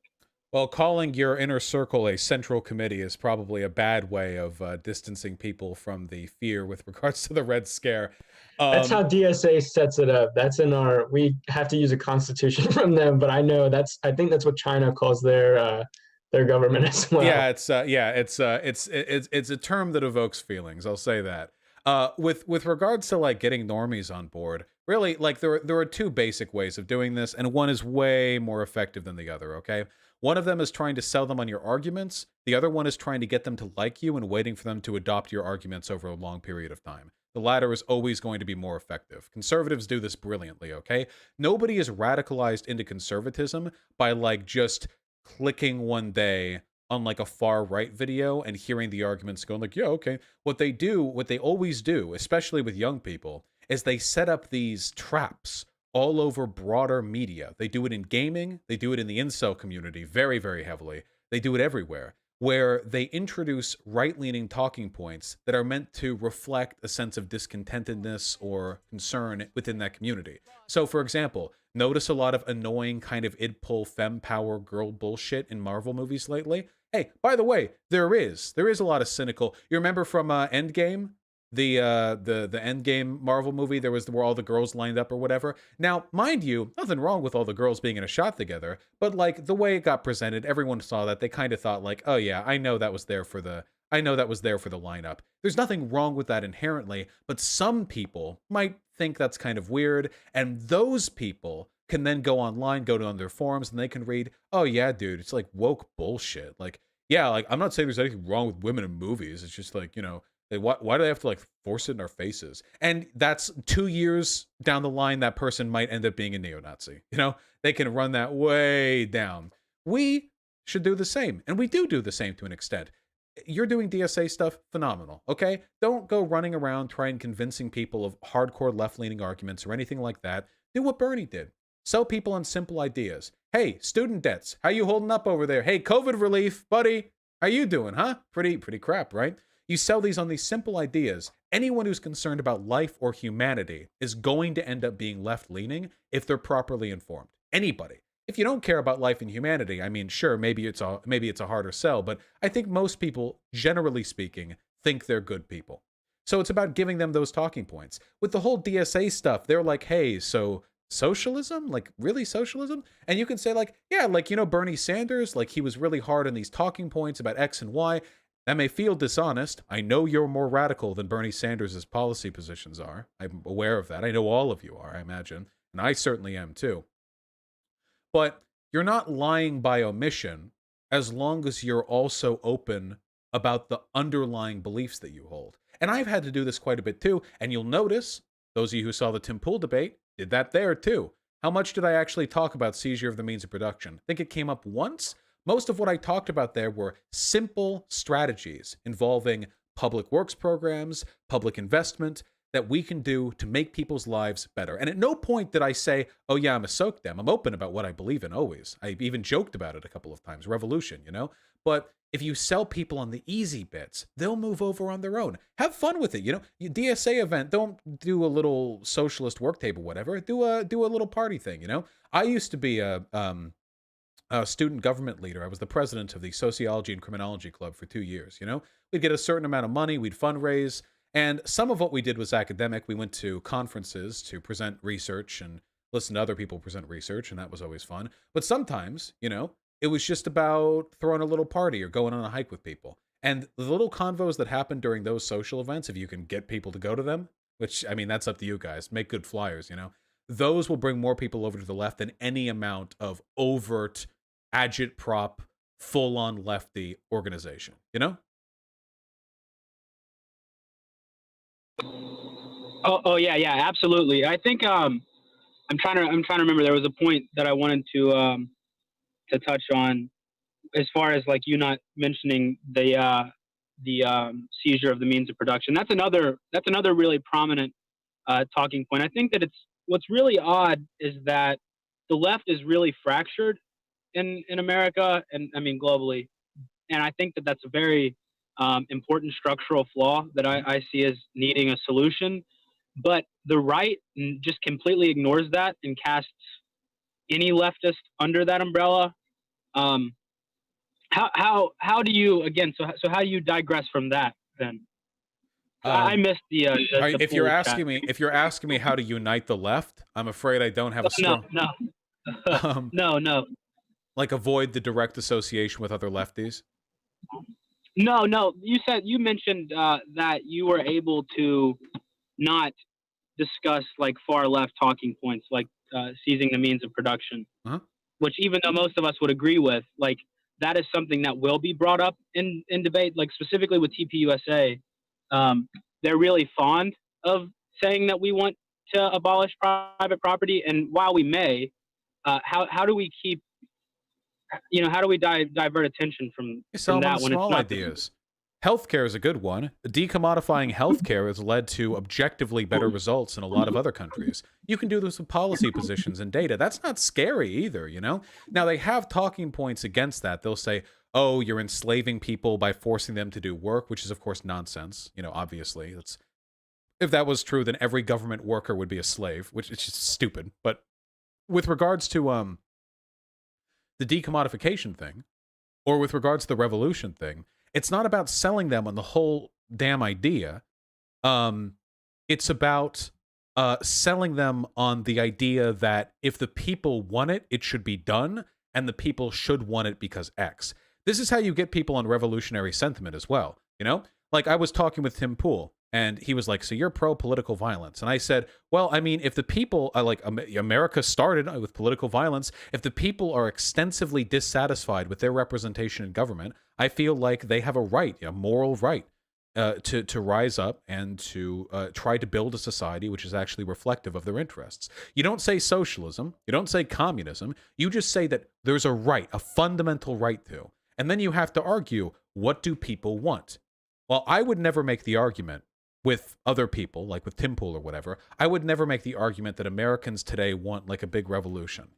Well, calling your inner circle a central committee is probably a bad way of distancing people from the fear with regards to the Red Scare. That's how DSA sets it up. That's in our, we have to use a constitution from them, but I know I think that's what China calls their government as well. Yeah, it's a term that evokes feelings. I'll say that. With regards to like getting normies on board, really, like there are two basic ways of doing this, and one is way more effective than the other. Okay, one of them is trying to sell them on your arguments. The other one is trying to get them to like you and waiting for them to adopt your arguments over a long period of time. The latter is always going to be more effective. Conservatives do this brilliantly, okay? Nobody is radicalized into conservatism by like just clicking one day on like a far right video and hearing the arguments going like, yeah, okay. What they always do, especially with young people, is they set up these traps all over broader media. They do it in gaming. They do it in the incel community very, very heavily. They do it everywhere, where they introduce right-leaning talking points that are meant to reflect a sense of discontentedness or concern within that community. So, for example, notice a lot of annoying kind of id-pull fem-power girl bullshit in Marvel movies lately? Hey, by the way, there is a lot of cynical. You remember from Endgame? The Endgame Marvel movie, there was where all the girls lined up or whatever. Now, mind you, nothing wrong with all the girls being in a shot together, but like the way it got presented, everyone saw that. They kind of thought like, oh yeah, I know that was there for the lineup. There's nothing wrong with that inherently, but some people might think that's kind of weird, and those people can then go online, go to their forums, and they can read, oh yeah, dude, it's like woke bullshit. Like, yeah, like I'm not saying there's anything wrong with women in movies. It's just like, you know, why do they have to like force it in our faces? And that's 2 years down the line, that person might end up being a neo-Nazi. You know, they can run that way down. We should do the same. And we do the same to an extent. You're doing DSA stuff, phenomenal. Okay. Don't go running around trying convincing people of hardcore left-leaning arguments or anything like that. Do what Bernie did. Sell people on simple ideas. Hey, student debts. How you holding up over there? Hey, COVID relief, buddy. How you doing, huh? Pretty crap, right? You sell these on these simple ideas. Anyone who's concerned about life or humanity is going to end up being left-leaning if they're properly informed. Anybody. If you don't care about life and humanity, I mean, sure, maybe it's a harder sell, but I think most people, generally speaking, think they're good people. So it's about giving them those talking points. With the whole DSA stuff, they're like, hey, so socialism? Like, really socialism? And you can say like, yeah, like, you know, Bernie Sanders, like he was really hard on these talking points about X and Y. That may feel dishonest. I know you're more radical than Bernie Sanders' policy positions are. I'm aware of that. I know all of you are, I imagine. And I certainly am too. But you're not lying by omission as long as you're also open about the underlying beliefs that you hold. And I've had to do this quite a bit too. And you'll notice, those of you who saw the Tim Pool debate did that there too. How much did I actually talk about seizure of the means of production? I think it came up once. Most of what I talked about there were simple strategies involving public works programs, public investment that we can do to make people's lives better. And at no point did I say, oh yeah, I'm a soak dem. I'm open about what I believe in always. I even joked about it a couple of times, revolution, you know? But if you sell people on the easy bits, they'll move over on their own. Have fun with it, you know? DSA event, don't do a little socialist work table, whatever. Do a little party thing, you know? I used to be a student government leader. I was the president of the Sociology and Criminology Club for 2 years, you know? We'd get a certain amount of money, we'd fundraise, and some of what we did was academic. We went to conferences to present research and listen to other people present research, and that was always fun. But sometimes, you know, it was just about throwing a little party or going on a hike with people. And the little convos that happen during those social events, if you can get people to go to them, which, I mean, that's up to you guys. Make good flyers, you know? Those will bring more people over to the left than any amount of overt agitprop, full-on lefty organization, you know? Oh yeah, absolutely. I think I'm trying to remember. There was a point that I wanted to touch on, as far as like you not mentioning the seizure of the means of production. That's another really prominent talking point. I think that what's really odd is that the left is really fractured in America, and I mean globally, and I think that that's a very important structural flaw that I see as needing a solution. But the right just completely ignores that and casts any leftist under that umbrella. How do you, again, so how do you digress from that then? I missed the if you're asking me how to unite the left, I'm afraid I don't have a strong no. Like avoid the direct association with other lefties? No. You mentioned that you were able to not discuss like far left talking points, like seizing the means of production, which even though most of us would agree with, like that is something that will be brought up in debate, like specifically with TPUSA. They're really fond of saying that we want to abolish private property? And while we may, how do we keep, how do we divert attention from that when it's small not ideas? Healthcare is a good one. Decommodifying healthcare has led to objectively better results in a lot of other countries. You can do this with policy positions and data. That's not scary either, Now, they have talking points against that. They'll say, oh, you're enslaving people by forcing them to do work, which is, of course, nonsense. Obviously. If that was true, then every government worker would be a slave, which is just stupid. But with regards to the decommodification thing, or with regards to the revolution thing, it's not about selling them on the whole damn idea. It's about selling them on the idea that if the people want it, it should be done, and the people should want it because X. This is how you get people on revolutionary sentiment as well, Like, I was talking with Tim Pool, and he was like, so you're pro-political violence. And I said, well, I mean, if the people, America started with political violence. If the people are extensively dissatisfied with their representation in government, I feel like they have a right, a moral right, to rise up and to try to build a society which is actually reflective of their interests. You don't say socialism. You don't say communism. You just say that there's a right, a fundamental right to. And then you have to argue, what do people want? Well, I would never make the argument with other people, like with Tim Pool or whatever. I would never make the argument that Americans today want like a big revolution,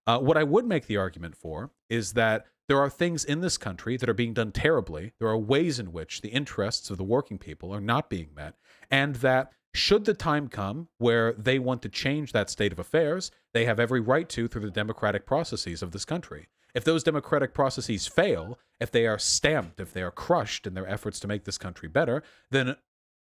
What I would make the argument for is that there are things in this country that are being done terribly. There are ways in which the interests of the working people are not being met, and that should the time come where they want to change that state of affairs, they have every right to through the democratic processes of this country. If those democratic processes fail, if they are stamped, if they are crushed in their efforts to make this country better, then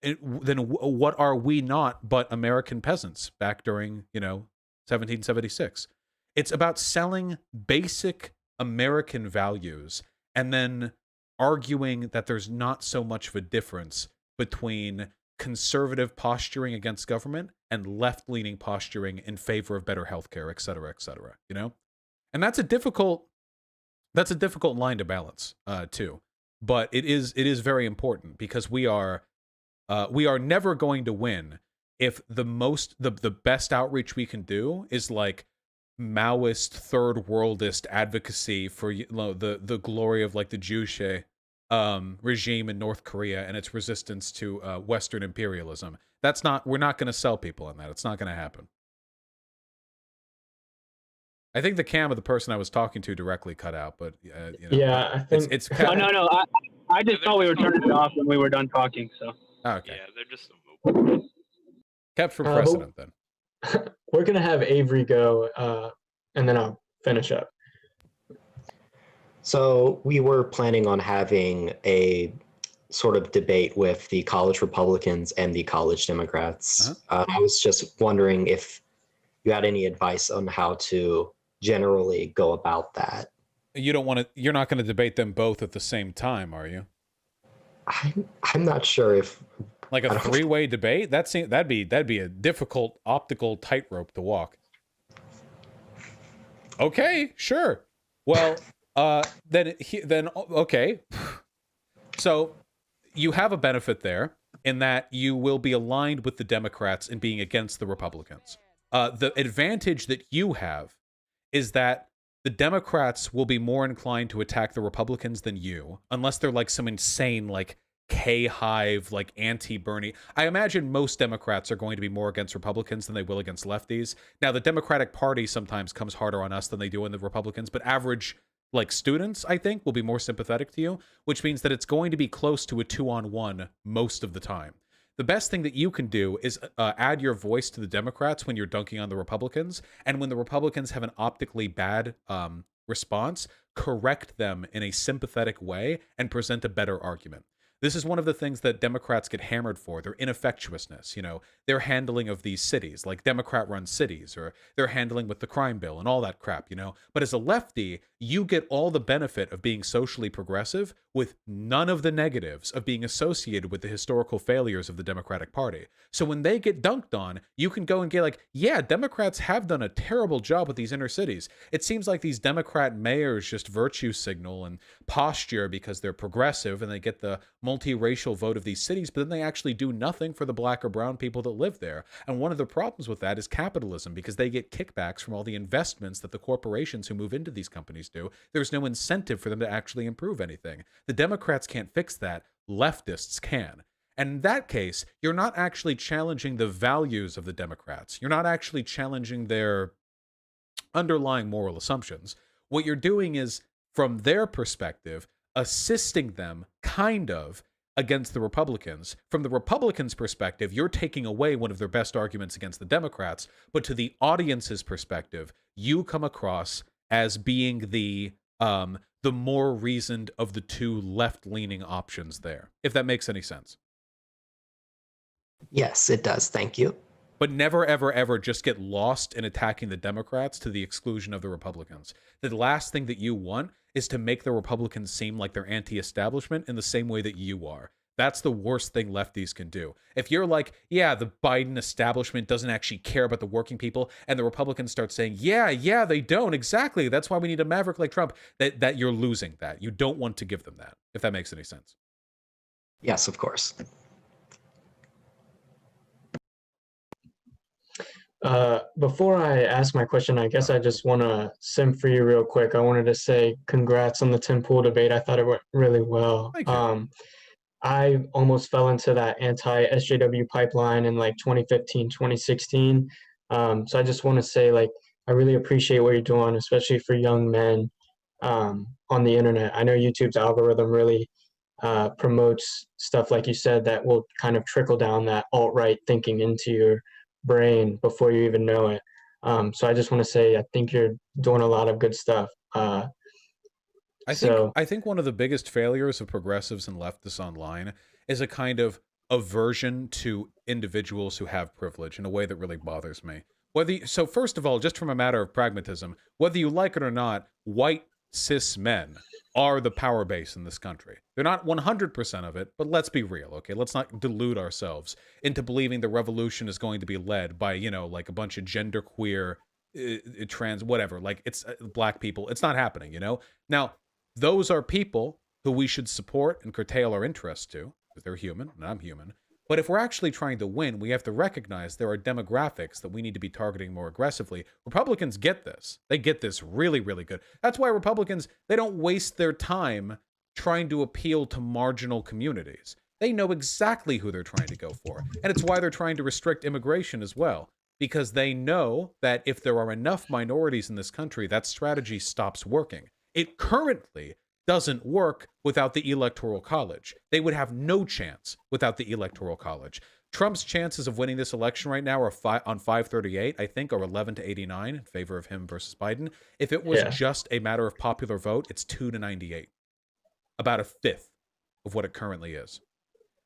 what are we not but American peasants back during, 1776? It's about selling basic American values and then arguing that there's not so much of a difference between conservative posturing against government and left-leaning posturing in favor of better healthcare, et cetera, And that's a difficult line to balance, too. But it is very important because we are never going to win if the best outreach we can do is like Maoist third worldist advocacy for the glory of like the Juche regime in North Korea and its resistance to Western imperialism. We're not going to sell people on that. It's not going to happen. I think the cam of the person I was talking to directly cut out, but yeah, I think it's Oh, no. I just thought we were turning it off when we were done talking. So okay. Yeah, they're just Kept for precedent then. We're gonna have Avery go, and then I'll finish up. So we were planning on having a sort of debate with the college Republicans and the college Democrats. I was just wondering if you had any advice on how to generally go about that. You're not going to debate them both at the same time, are you? I'm not sure if like a three-way debate. That'd be a difficult optical tightrope to walk. Okay, sure. Well, then okay. So you have a benefit there in that you will be aligned with the Democrats in being against the Republicans. The advantage that you have is that the Democrats will be more inclined to attack the Republicans than you, unless they're like some insane, like K-hive, like anti-Bernie. I imagine most Democrats are going to be more against Republicans than they will against lefties. Now, the Democratic Party sometimes comes harder on us than they do on the Republicans, but average like students, I think, will be more sympathetic to you, which means that it's going to be close to a 2-on-1 most of the time. The best thing that you can do is add your voice to the Democrats when you're dunking on the Republicans, and when the Republicans have an optically bad response, correct them in a sympathetic way and present a better argument. This is one of the things that Democrats get hammered for, their ineffectuousness, their handling of these cities, like Democrat-run cities, or their handling with the crime bill and all that crap, But as a lefty, you get all the benefit of being socially progressive with none of the negatives of being associated with the historical failures of the Democratic Party. So when they get dunked on, you can go and get like, yeah, Democrats have done a terrible job with these inner cities. It seems like these Democrat mayors just virtue signal and posture because they're progressive and they get the multiracial vote of these cities, but then they actually do nothing for the black or brown people that live there. And one of the problems with that is capitalism, because they get kickbacks from all the investments that the corporations who move into these companies do. There's no incentive for them to actually improve anything. The Democrats can't fix that. Leftists can. And in that case, you're not actually challenging the values of the Democrats. You're not actually challenging their underlying moral assumptions. What you're doing is, from their perspective, assisting them, kind of, against the Republicans. From the Republicans' perspective, you're taking away one of their best arguments against the Democrats, but to the audience's perspective, you come across as being the more reasoned of the two left-leaning options there, if that makes any sense. Yes, it does. Thank you. But never, ever, ever just get lost in attacking the Democrats to the exclusion of the Republicans. The last thing that you want is to make the Republicans seem like they're anti-establishment in the same way that you are. That's the worst thing lefties can do. If you're like, yeah, the Biden establishment doesn't actually care about the working people, and the Republicans start saying, yeah, they don't, exactly, that's why we need a maverick like Trump, that you're losing that. You don't want to give them that, if that makes any sense. Yes, of course. Before I ask my question, I guess I just want to sim for you real quick. I wanted to say congrats on the Tim Pool debate. I thought it went really well. Thank you. I almost fell into that anti-SJW pipeline in like 2015, 2016. So I just want to say, like, I really appreciate what you're doing, especially for young men on the internet. I know YouTube's algorithm really promotes stuff, like you said, that will kind of trickle down that alt-right thinking into your brain before you even know it. So I just want to say I think you're doing a lot of good stuff. I think one of the biggest failures of progressives and leftists online is a kind of aversion to individuals who have privilege in a way that really bothers me. So first of all, just from a matter of pragmatism, whether you like it or not, white cis men are the power base in this country. They're not 100% of it, but let's be real, okay? Let's not delude ourselves into believing the revolution is going to be led by, like a bunch of genderqueer, trans, whatever, like it's black people. It's not happening, Now, those are people who we should support and curtail our interests to, because they're human, and I'm human. But if we're actually trying to win, we have to recognize there are demographics that we need to be targeting more aggressively. Republicans get this. They get this really, really good. That's why Republicans, they don't waste their time trying to appeal to marginal communities. They know exactly who they're trying to go for. And it's why they're trying to restrict immigration as well, because they know that if there are enough minorities in this country, that strategy stops working. It currently doesn't work without the Electoral College. They would have no chance without the Electoral College. Trump's chances of winning this election right now are on 538, I think, or 11-89 in favor of him versus Biden. If it was just a matter of popular vote, it's 2-98, about a fifth of what it currently is.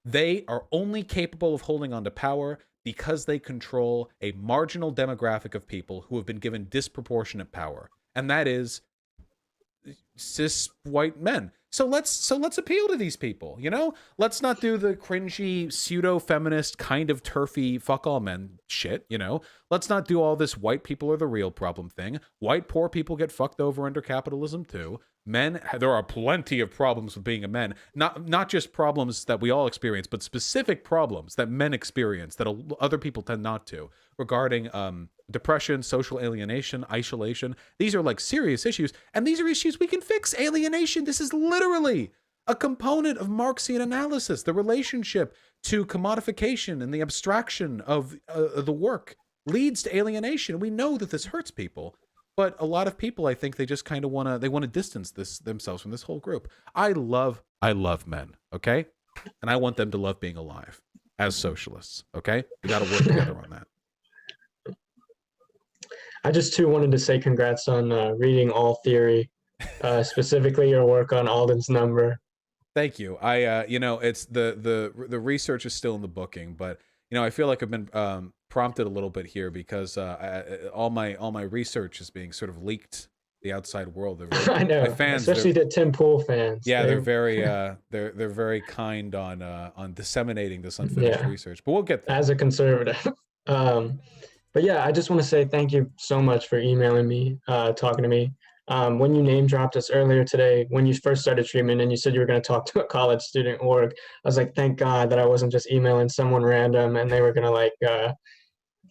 They are only capable of holding on to power because they control a marginal demographic of people who have been given disproportionate power, and that is cis white men. So let's appeal to these people, Let's not do the cringy pseudo-feminist kind of turfy fuck all men shit, Let's not do all this white people are the real problem thing. White poor people get fucked over under capitalism too. Men, there are plenty of problems with being a man. Not just problems that we all experience, but specific problems that men experience that other people tend not to, regarding depression, social alienation, isolation. These are like serious issues, and these are issues we can fix. Alienation, this is literally a component of Marxian analysis. The relationship to commodification and the abstraction of the work leads to alienation. We know that this hurts people. But a lot of people, I think, they just kind of want to distance themselves from this whole group. I love men, okay? And I want them to love being alive as socialists, okay? We got to work together on that. I just too wanted to say congrats on reading All Theory, specifically your work on Alden's number. Thank you. It's the research is still in the booking, but I feel like I've been prompted a little bit here because all my research is being sort of leaked to the outside world. I know, my fans, especially the Tim Pool fans. Yeah, they're very they're very kind on disseminating this unfinished research. But we'll get there. As a conservative. But yeah, I just want to say thank you so much for emailing me, talking to me. when you name dropped us earlier today, when you first started streaming and you said you were going to talk to a college student org, I was like, thank God that I wasn't just emailing someone random and they were going to like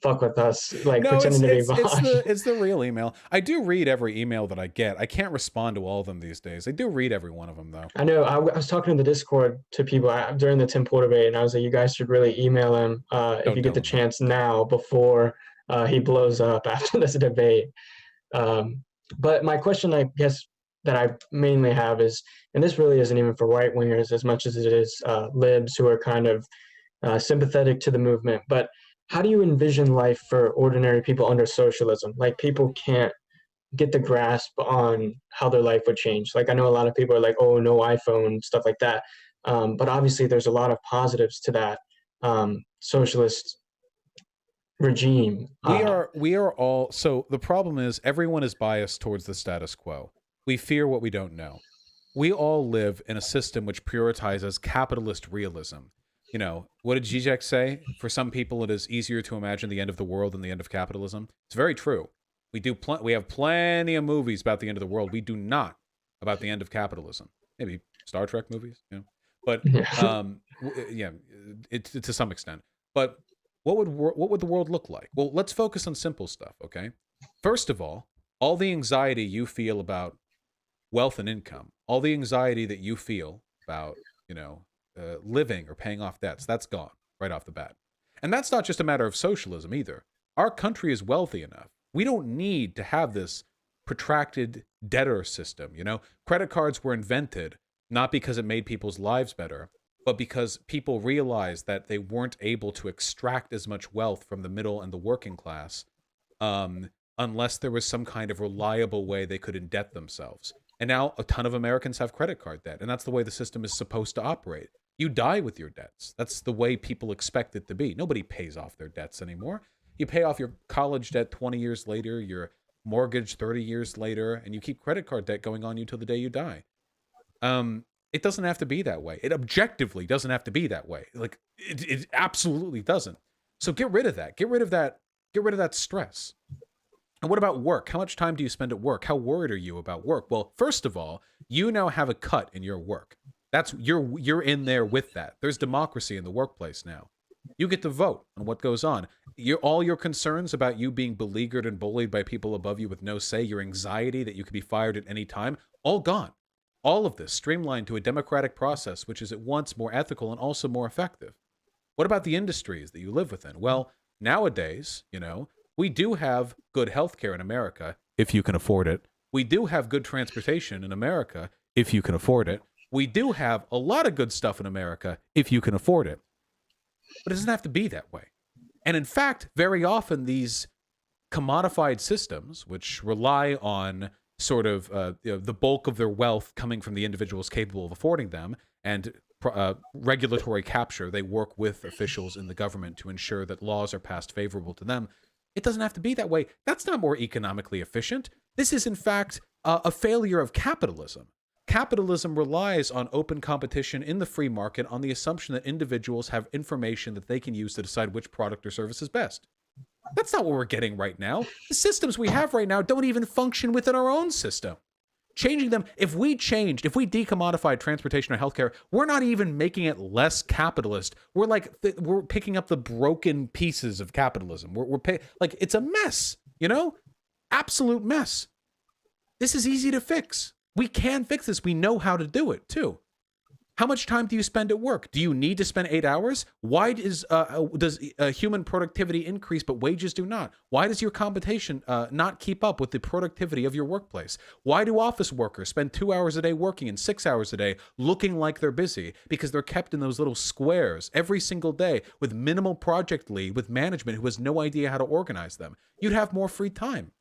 fuck with us, like pretending to be Vaush. It's the real email. I do read every email that I get. I can't respond to all of them these days. I do read every one of them though. I know. I was talking in the Discord to people during the Tim Pool debate, and I was like, you guys should really email him if you get the chance now before he blows up after this debate. But my question, I guess, that I mainly have is, and this really isn't even for right wingers as much as it is libs who are kind of sympathetic to the movement, but how do you envision life for ordinary people under socialism? Like, people can't get the grasp on how their life would change. Like, I know a lot of people are like, oh, no iPhone, stuff like that. But obviously there's a lot of positives to that socialist regime. We are all, so the problem is everyone is biased towards the status quo. We fear what we don't know. We all live in a system which prioritizes capitalist realism. You know, what did Zizek say? For some people, it is easier to imagine the end of the world than the end of capitalism. It's very true. We have plenty of movies about the end of the world. We do not about the end of capitalism. Maybe Star Trek movies, you know, but yeah, to some extent. But what would the world look like? Well, let's focus on simple stuff, okay? First of all the anxiety you feel about wealth and income, all the anxiety that you feel about, you know, living or paying off debts, that's gone right off the bat. And that's not just a matter of socialism either. Our country is wealthy enough. We don't need to have this protracted debtor system, you know? Credit cards were invented not because it made people's lives better, but because people realized that they weren't able to extract as much wealth from the middle and the working class unless there was some kind of reliable way they could indebt themselves. And now a ton of Americans have credit card debt, and that's the way the system is supposed to operate. You die with your debts. That's the way people expect it to be. Nobody pays off their debts anymore. You pay off your college debt 20 years later, your mortgage 30 years later, and you keep credit card debt going on you till the day you die. It doesn't have to be that way. It objectively doesn't have to be that way. Like, it absolutely doesn't. So get rid of that. Get rid of that stress. And what about work? How much time do you spend at work? How worried are you about work? Well, first of all, you now have a cut in your work. That's you're in there with that. There's democracy in the workplace now. You get to vote on what goes on. All your concerns about you being beleaguered and bullied by people above you with no say, your anxiety that you could be fired at any time, all gone. All of this streamlined to a democratic process, which is at once more ethical and also more effective. What about the industries that you live within? Well, nowadays, you know, we do have good healthcare in America, if you can afford it. We do have good transportation in America, if you can afford it. We do have a lot of good stuff in America, if you can afford it. But it doesn't have to be that way. And in fact, very often these commodified systems, which rely on sort of you know, the bulk of their wealth coming from the individuals capable of affording them, and regulatory capture, they work with officials in the government to ensure that laws are passed favorable to them. It doesn't have to be that way. That's not more economically efficient. This is, in fact, a failure of capitalism. Capitalism relies on open competition in the free market on the assumption that individuals have information that they can use to decide which product or service is best. That's not what we're getting right now. The systems we have right now don't even function within our own system. Changing them, if we decommodified transportation or healthcare, we're not even making it less capitalist. We're picking up the broken pieces of capitalism. Like, it's a mess, you know? Absolute mess. This is easy to fix. We can fix this. We know how to do it, too. How much time do you spend at work? Do you need to spend 8 hours? Why does human productivity increase but wages do not? Why does your competition not keep up with the productivity of your workplace? Why do office workers spend 2 hours a day working and 6 hours a day looking like they're busy? Because they're kept in those little squares every single day with minimal project lead, with management who has no idea how to organize them. You'd have more free time.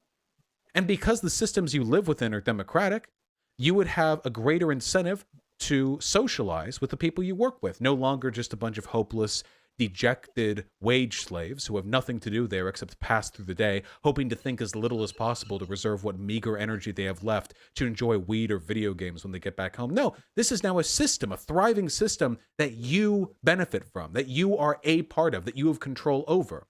And because the systems you live within are democratic, you would have a greater incentive to socialize with the people you work with, no longer just a bunch of hopeless, dejected wage slaves who have nothing to do there except pass through the day, hoping to think as little as possible to reserve what meager energy they have left to enjoy weed or video games when they get back home. No, this is now a system, a thriving system that you benefit from, that you are a part of, that you have control over.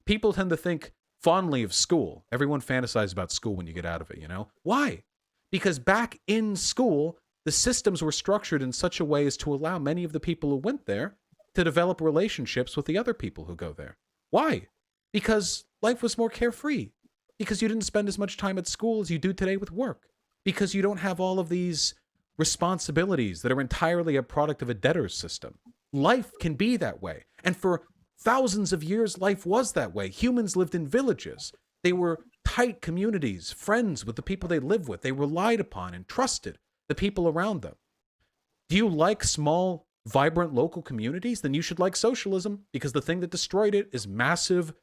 People tend to think fondly of school. Everyone fantasizes about school when you get out of it, you know? Why? Because back in school, the systems were structured in such a way as to allow many of the people who went there to develop relationships with the other people who go there. Why? Because life was more carefree. Because you didn't spend as much time at school as you do today with work. Because you don't have all of these responsibilities that are entirely a product of a debtor's system. Life can be that way. And for thousands of years, life was that way. Humans lived in villages. They were tight communities, friends with the people they lived with. They relied upon and trusted the people around them. Do you like small, vibrant local communities? Then you should like socialism, because the thing that destroyed it is massive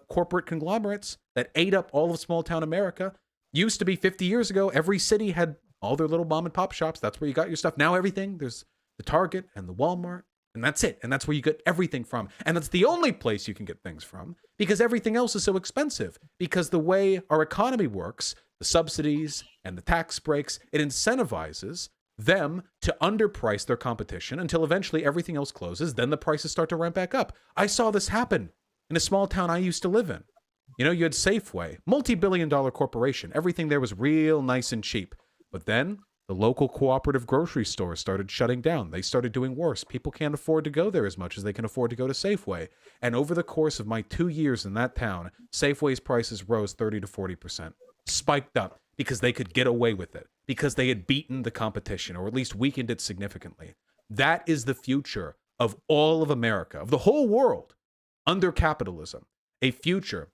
corporate conglomerates that ate up all of small town America. Used to be 50 years ago, every city had all their little mom and pop shops. That's where you got your stuff. Now everything, there's the Target and the Walmart, and that's it. And that's where you get everything from. And that's the only place you can get things from, because everything else is so expensive. Because the way our economy works, the subsidies and the tax breaks, it incentivizes them to underprice their competition until eventually everything else closes. Then the prices start to ramp back up. I saw this happen in a small town I used to live in. You know, you had Safeway, multi-billion-dollar corporation. Everything there was real nice and cheap. But then the local cooperative grocery stores started shutting down. They started doing worse. People can't afford to go there as much as they can afford to go to Safeway. And over the course of my 2 years in that town, Safeway's prices rose 30 to 40%. Spiked up because they could get away with it, because they had beaten the competition, or at least weakened it significantly. That is the future of all of America, of the whole world, under capitalism. A future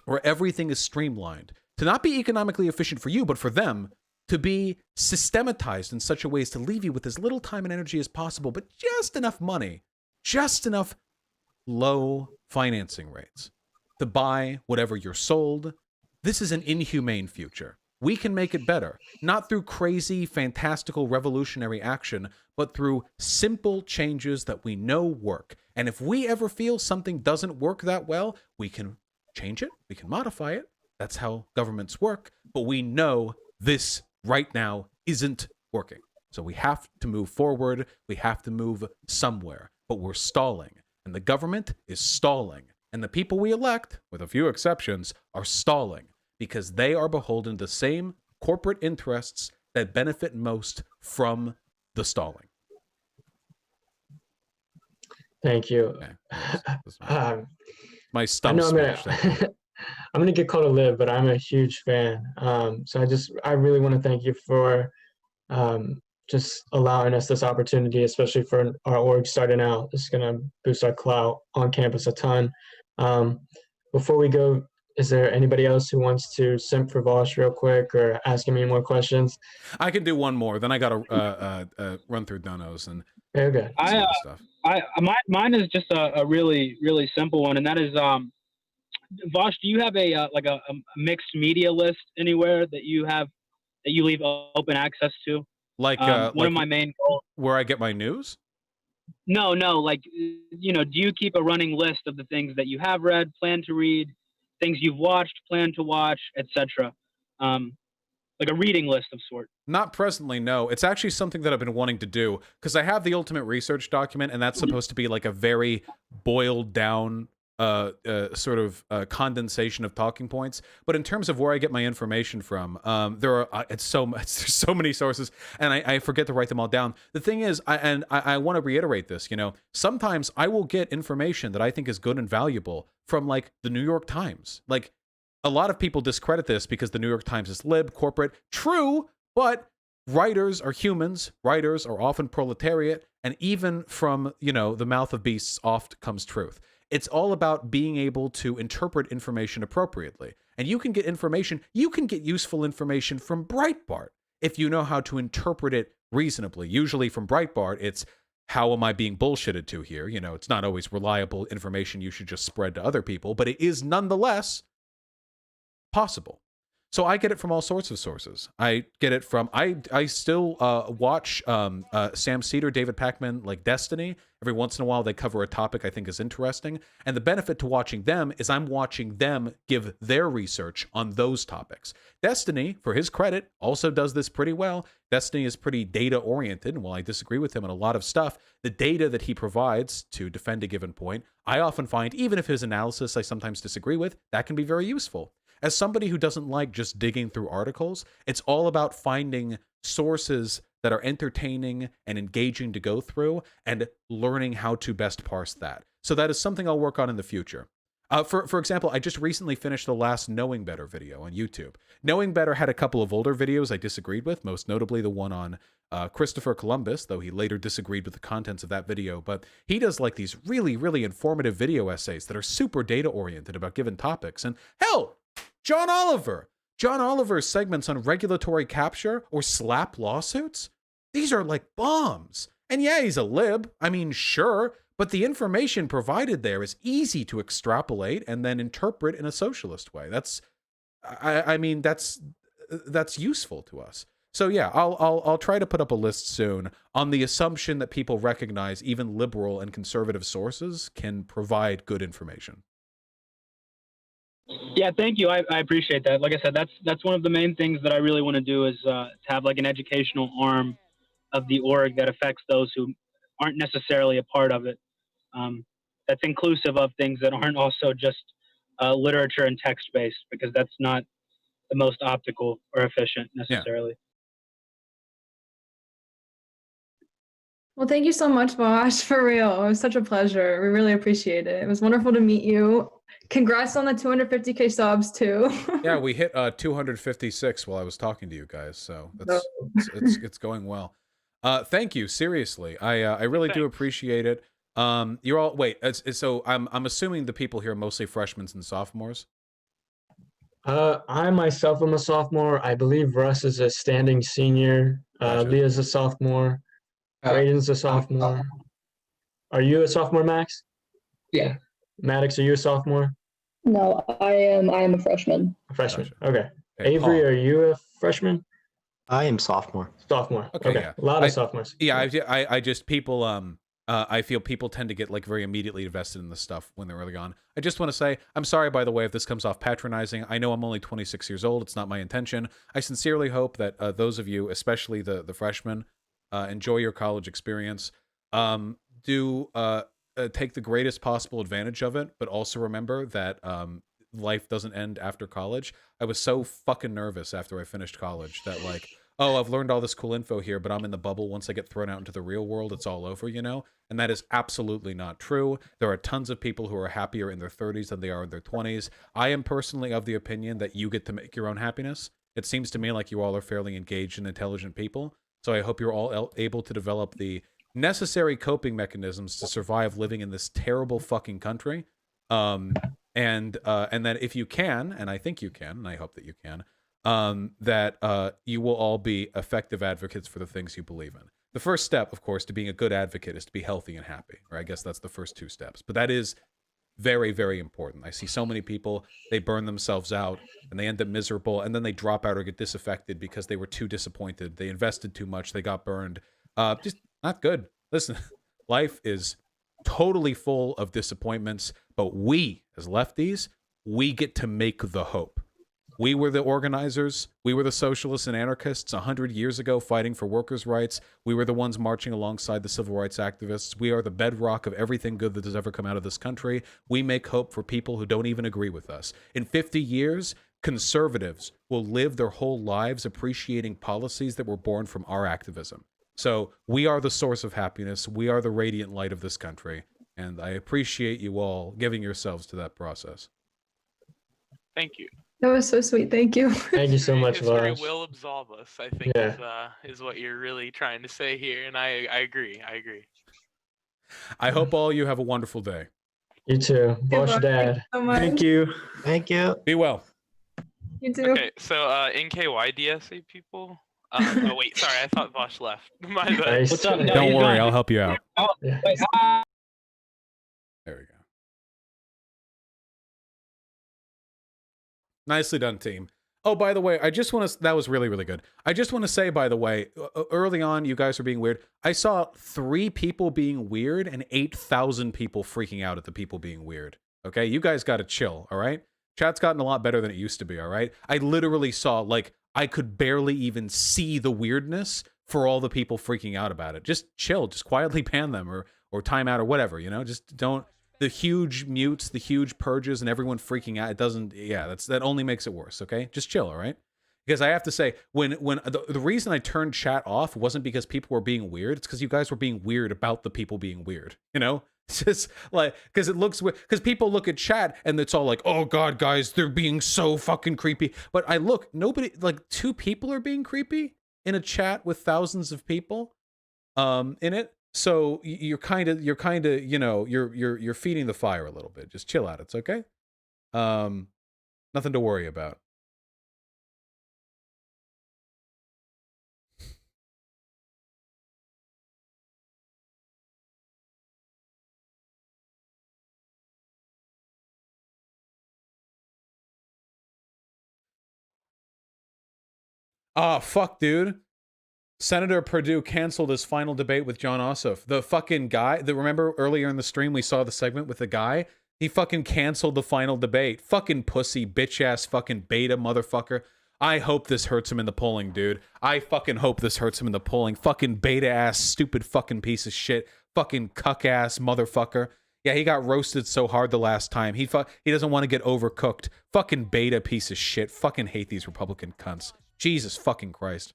where everything is streamlined to not be economically efficient for you, but for them to be systematized in such a way as to leave you with as little time and energy as possible, but just enough money, just enough low financing rates to buy whatever you're sold. This is an inhumane future. We can make it better, not through crazy, fantastical, revolutionary action, but through simple changes that we know work. And if we ever feel something doesn't work that well, we can change it, we can modify it. That's how governments work. But we know this right now isn't working. So we have to move forward. We have to move somewhere. But we're stalling. And the government is stalling. And the people we elect, with a few exceptions, are stalling because they are beholden to the same corporate interests that benefit most from the stalling. Thank you. Okay. My I stump know speech. I'm gonna get called a lib, but I'm a huge fan. So I really want to thank you for just allowing us this opportunity, especially for our org starting out. This is gonna boost our clout on campus a ton. Before we go, is there anybody else who wants to simp for Vaush real quick or ask him any more questions? I can do one more. Then I got to run through donos and okay. stuff. Mine is just a really simple one, and that is Vaush, do you have a mixed media list anywhere that you leave open access to? Like one of my main goals. Where I get my news? No, like, do you keep a running list of the things that you have read, plan to read, things you've watched, plan to watch, etc.? Like a reading list of sort. Not presently, no. It's actually something that I've been wanting to do because I have the ultimate research document, and that's supposed to be like a very boiled down sort of condensation of talking points. But in terms of where I get my information from, there's so many sources, and I forget to write them all down. The thing is, I want to reiterate this, sometimes I will get information that I think is good and valuable from like the New York Times. Like a lot of people discredit this because the New York Times is lib, corporate. True, but writers are humans. Writers are often proletariat, and even from, the mouth of beasts oft comes truth. It's all about being able to interpret information appropriately. And you can get useful information from Breitbart if you know how to interpret it reasonably. Usually from Breitbart, it's how am I being bullshitted to here? It's not always reliable information you should just spread to other people, but it is nonetheless possible. So I get it from all sorts of sources. I get it from, I still watch Sam Cedar, David Pakman, like Destiny. Every once in a while they cover a topic I think is interesting. And the benefit to watching them is I'm watching them give their research on those topics. Destiny, for his credit, also does this pretty well. Destiny is pretty data oriented. And while I disagree with him on a lot of stuff, the data that he provides to defend a given point, I often find, even if his analysis I sometimes disagree with, that can be very useful. as somebody who doesn't like just digging through articles, it's all about finding sources that are entertaining and engaging to go through and learning how to best parse that. So that is something I'll work on in the future. For example, I just recently finished the last Knowing Better video on YouTube. Knowing Better had a couple of older videos I disagreed with, most notably the one on Christopher Columbus, though he later disagreed with the contents of that video. But he does like these really, really informative video essays that are super data-oriented about given topics. And hell, John Oliver's segments on regulatory capture or slap lawsuits, these are like bombs. And yeah, he's a lib. I mean, sure. But the information provided there is easy to extrapolate and then interpret in a socialist way. I mean, that's useful to us. So yeah, I'll try to put up a list soon on the assumption that people recognize even liberal and conservative sources can provide good information. Yeah, thank you. I appreciate that. Like I said, that's one of the main things that I really want to do is to have like an educational arm of the org that affects those who aren't necessarily a part of it. That's inclusive of things that aren't also just literature and text based, because that's not the most optical or efficient necessarily. Yeah. Well, thank you so much, Vaush, for real. It was such a pleasure. We really appreciate it. It was wonderful to meet you. Congrats on the 250K subs too. Yeah, we hit 256 while I was talking to you guys, so that's it's going well. Thank you, seriously. I really do appreciate it. You're all so I'm assuming the people here are mostly freshmen and sophomores. I myself am a sophomore. I believe Russ is a standing senior. Leah's a sophomore. Brayden's a sophomore. Are you a sophomore, Max? Yeah. Maddox, are you a sophomore? No, I am a freshman. A freshman. Okay. Avery, Paul. are you a freshman? I am sophomore. Sophomore. Okay. Yeah. A lot of sophomores. Yeah, I just people I feel people tend to get like very immediately invested in this stuff when they're early on. I just want to say, I'm sorry, by the way, if this comes off patronizing. I know I'm only 26 years old. It's not my intention. I sincerely hope that those of you, especially the freshmen, enjoy your college experience. Do take the greatest possible advantage of it, but also remember that life doesn't end after college. I was so fucking nervous after I finished college that like, oh, I've learned all this cool info here, but I'm in the bubble. Once I get thrown out into the real world, it's all over, you know? And that is absolutely not true. There are tons of people who are happier in their 30s than they are in their 20s. I am personally of the opinion that you get to make your own happiness. It seems to me like you all are fairly engaged and intelligent people. So I hope you're all able to develop the necessary coping mechanisms to survive living in this terrible fucking country. And that if you can, and I think you can, and I hope that you can, that you will all be effective advocates for the things you believe in. The first step, of course, to being a good advocate is to be healthy and happy, or I guess that's the first two steps. But that is very, very important. I see so many people, they burn themselves out and they end up miserable, and then they drop out or get disaffected because they were too disappointed. They invested too much. They got burned. Just not good. Listen, life is totally full of disappointments, but we, as lefties, we get to make the hope. We were the organizers. We were the socialists and anarchists 100 years ago fighting for workers' rights. We were the ones marching alongside the civil rights activists. We are the bedrock of everything good that has ever come out of this country. We make hope for people who don't even agree with us. In 50 years, conservatives will live their whole lives appreciating policies that were born from our activism. So we are the source of happiness. We are the radiant light of this country. And I appreciate you all giving yourselves to that process. Thank you. That was so sweet. Thank you. Thank you so much, History Vaush. will absolve us, I think, is what you're really trying to say here. And I agree. I agree. I hope all you have a wonderful day. You too. Vaush Dad. Thank you. Thank you. Be well. You too. Okay, so NKY DSA people. Oh wait, sorry, I thought Vaush left. My bad. Nice. What's up? No, Don't he's worry, gone. I'll help you out. Oh, Yeah. wait, There we go. Nicely done, team. Oh, by the way, I just want to, that was really, really good. I just want to say, by the way, early on, you guys were being weird. I saw 3 people being weird and 8,000 people freaking out at the people being weird. Okay, you guys got to chill, all right? Chat's gotten a lot better than it used to be, all right? I literally saw, like, I could barely even see the weirdness for all the people freaking out about it. Just chill, just quietly ban them or time out or whatever, you know? Just don't the huge mutes, the huge purges, and everyone freaking out. It doesn't. Yeah, that only makes it worse. Okay, just chill. All right. Because I have to say, when the reason I turned chat off wasn't because people were being weird. It's because you guys were being weird about the people being weird. You know, it's just like, because it looks weird. Because people look at chat and it's all like, oh God, guys, they're being so fucking creepy. But I look, nobody, like 2 people are being creepy in a chat with thousands of people in it. So you're kind of, you know, you're feeding the fire a little bit. Just chill out. It's okay. Nothing to worry about. Oh, fuck, dude. Senator Perdue canceled his final debate with John Ossoff. The fucking guy, remember earlier in the stream we saw the segment with the guy? He fucking canceled the final debate. Fucking pussy, bitch-ass fucking beta motherfucker. I hope this hurts him in the polling, dude. I fucking hope this hurts him in the polling. Fucking beta-ass, stupid fucking piece of shit. Fucking cuck-ass motherfucker. Yeah, he got roasted so hard the last time. He doesn't want to get overcooked. Fucking beta piece of shit. Fucking hate these Republican cunts. Jesus fucking Christ.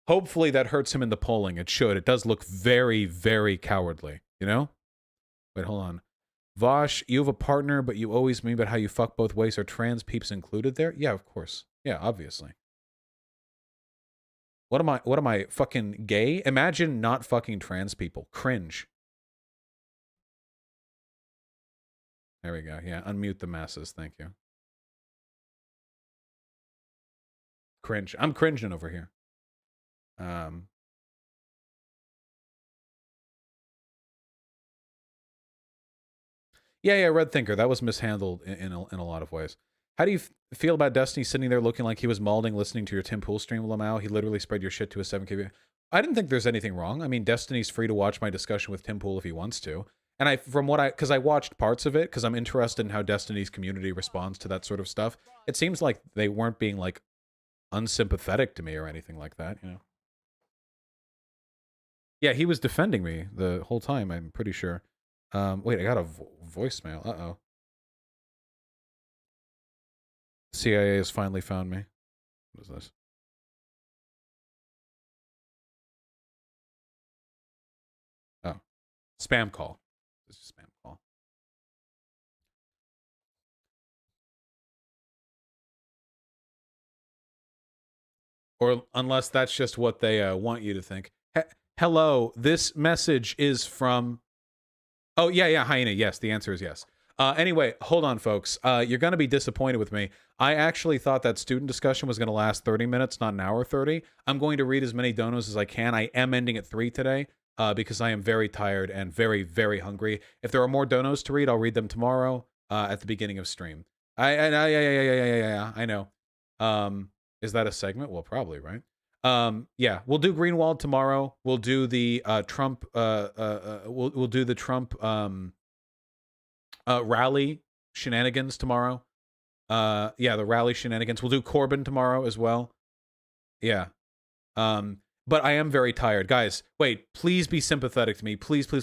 Hopefully that hurts him in the polling. It should. It does look very, very cowardly, you know? Wait, hold on. Vaush, you have a partner, but you always mean about how you fuck both ways. Are trans peeps included there? Yeah, of course. Yeah, obviously. What am I, fucking gay? Imagine not fucking trans people. Cringe. There we go. Yeah, unmute the masses. Thank you. Cringe. I'm cringing over here. Yeah, Red Thinker. That was mishandled in a lot of ways. How do you feel about Destiny sitting there looking like he was malding listening to your Tim Pool stream, Lamau? He literally spread your shit to a 7K. I didn't think there's anything wrong. I mean, Destiny's free to watch my discussion with Tim Pool if he wants to. And because I watched parts of it, because I'm interested in how Destiny's community responds to that sort of stuff. It seems like they weren't being, like, unsympathetic to me or anything like that, you know? Yeah, he was defending me the whole time, I'm pretty sure. Wait, I got a voicemail. Uh-oh. CIA has finally found me. What is this? Oh. Spam call. This is a spam call. Or unless that's just what they want you to think. Hello, this message is from... Oh, yeah, Hyena. Yes, the answer is yes. Anyway, hold on, folks. You're going to be disappointed with me. I actually thought that student discussion was going to last 30 minutes, not an hour 30. I'm going to read as many donos as I can. I am ending at 3 today because I am very tired and very, very hungry. If there are more donos to read, I'll read them tomorrow at the beginning of stream. Yeah, I know. Is that a segment? Well, probably, right? Yeah, we'll do Greenwald tomorrow. We'll do the Trump we'll do the Trump rally shenanigans tomorrow. Yeah, the rally shenanigans. We'll do Corbyn tomorrow as well. Yeah. But I am very tired. Guys, wait, please be sympathetic to me. Please be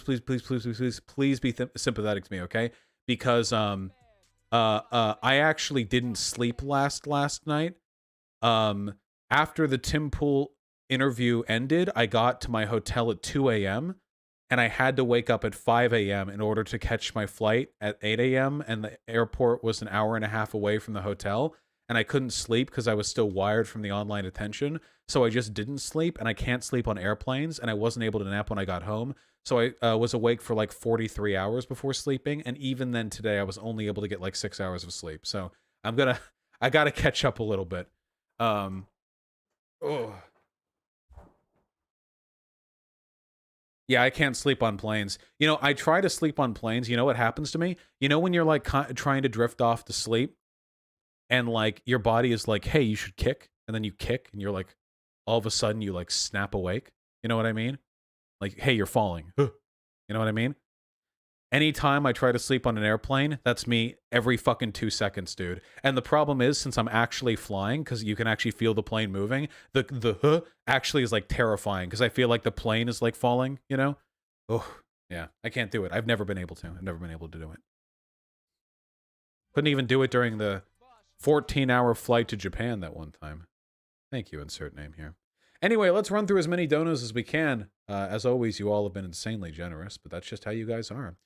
sympathetic to me, okay? Because I actually didn't sleep last night. After the Tim Pool interview ended, I got to my hotel at 2 a.m. and I had to wake up at 5 a.m. in order to catch my flight at 8 a.m. and the airport was an hour and a half away from the hotel, and I couldn't sleep because I was still wired from the online attention, so I just didn't sleep, and I can't sleep on airplanes, and I wasn't able to nap when I got home, so I was awake for like 43 hours before sleeping, and even then today I was only able to get like 6 hours of sleep, so I gotta catch up a little bit. Oh. Yeah, I can't sleep on planes. You know, I try to sleep on planes. You know what happens to me? You know when you're like trying to drift off to sleep and like your body is like, hey, you should kick. And then you kick and you're like, all of a sudden you like snap awake. You know what I mean? Like, hey, you're falling. You know what I mean? Anytime I try to sleep on an airplane, that's me every fucking 2 seconds, dude. And the problem is, since I'm actually flying, because you can actually feel the plane moving, the actually is like terrifying because I feel like the plane is like falling, you know? Oh, Yeah, I can't do it. I've never been able to. I've never been able to do it. Couldn't even do it during the 14-hour flight to Japan that one time. Thank you, insert name here. Anyway, let's run through as many donos as we can. As always, you all have been insanely generous, but that's just how you guys are.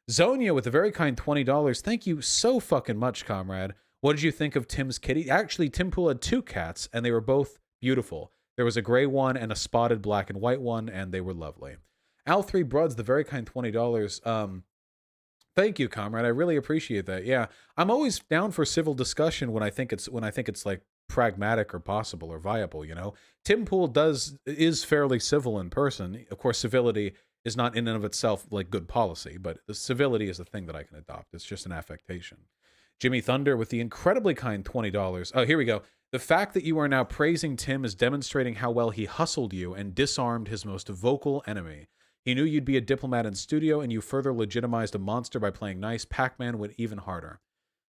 Zonia with a very kind $20. Thank you so fucking much, comrade. What did you think of Tim's kitty? Actually, Tim Pool had 2 cats, and they were both beautiful. There was a gray one and a spotted black and white one, and they were lovely. Al3 Bruds, the very kind $20. Thank you, comrade. I really appreciate that. Yeah, I'm always down for civil discussion when I think it's like pragmatic or possible or viable. You know, Tim Pool is fairly civil in person. Of course, civility is not in and of itself like good policy, but the civility is the thing that I can adopt. It's just an affectation. Jimmy Thunder with the incredibly kind $20. Oh, here we go. The fact that you are now praising Tim is demonstrating how well he hustled you and disarmed his most vocal enemy. He knew you'd be a diplomat in studio, and you further legitimized a monster by playing nice. Pac-Man went even harder.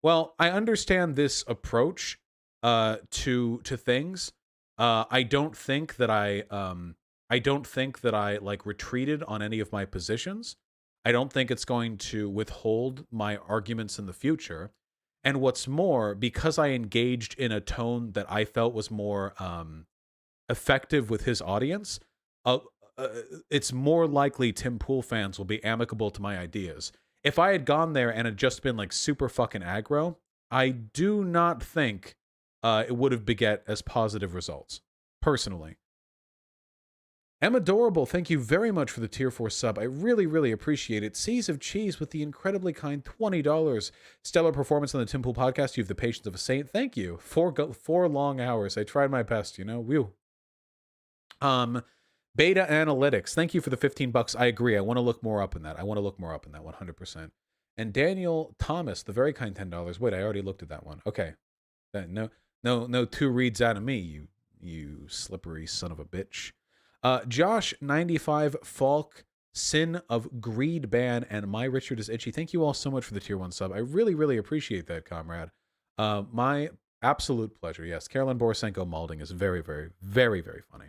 Well, I understand this approach to things. I don't think that I like retreated on any of my positions. I don't think it's going to withhold my arguments in the future. And what's more, because I engaged in a tone that I felt was more effective with his audience, it's more likely Tim Pool fans will be amicable to my ideas. If I had gone there and had just been like super fucking aggro, I do not think it would have beget as positive results, personally. Emma Adorable, thank you very much for the tier 4 sub. I really, really appreciate it. Seas of Cheese with the incredibly kind $20. Stellar performance on the Tim Pool podcast. You have the patience of a saint. Thank you. 4 long hours. I tried my best, you know. Whew. Beta Analytics, thank you for the $15. I agree. I want to look more up in that. 100%. And Daniel Thomas, the very kind $10. Wait, I already looked at that one. Okay. No 2 reads out of me, you slippery son of a bitch. Josh 95 Falk, Sin of Greed Ban, and My Richard is Itchy. Thank you all so much for the tier 1 sub. I really, really appreciate that, comrade. My absolute pleasure. Yes, Karlyn Borysenko Malding is very, very, very, very funny.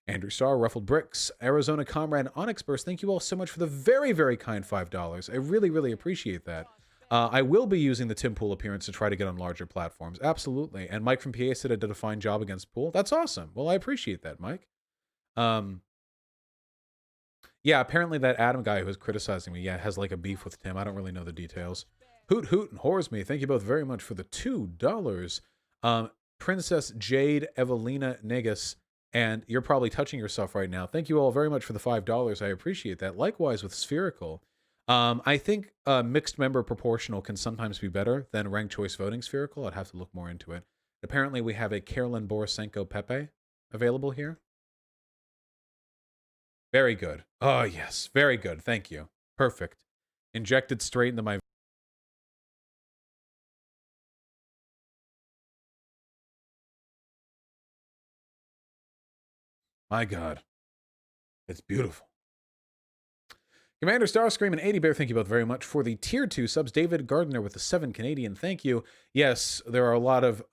Andrew Starr, Ruffled Bricks, Arizona Comrade, Onyx Burst, thank you all so much for the very, very kind $5. I really, really appreciate that. I will be using the Tim Pool appearance to try to get on larger platforms. Absolutely. And Mike from PA said I did a fine job against Pool. That's awesome. Well, I appreciate that, Mike. Yeah, apparently that Adam guy who was criticizing me, has like a beef with Tim. I don't really know the details. Hoot Hoot and Whores Me, thank you both very much for the $2. Princess Jade Evelina Negus, and you're probably touching yourself right now. Thank you all very much for the $5. I appreciate that. Likewise with Spherical. I think mixed member proportional can sometimes be better than ranked choice voting Spherical. I'd have to look more into it. Apparently we have a Karlyn Borysenko Pepe available here. Very good. Oh, yes. Very good. Thank you. Perfect. Injected straight into my... My God. It's beautiful. Commander Starscream and 80 Bear, thank you both very much for the tier 2 subs. David Gardner with the 7 Canadian, thank you. Yes, there are a lot of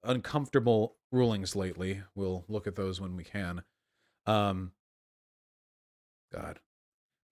uncomfortable rulings lately. We'll look at those when we can. God.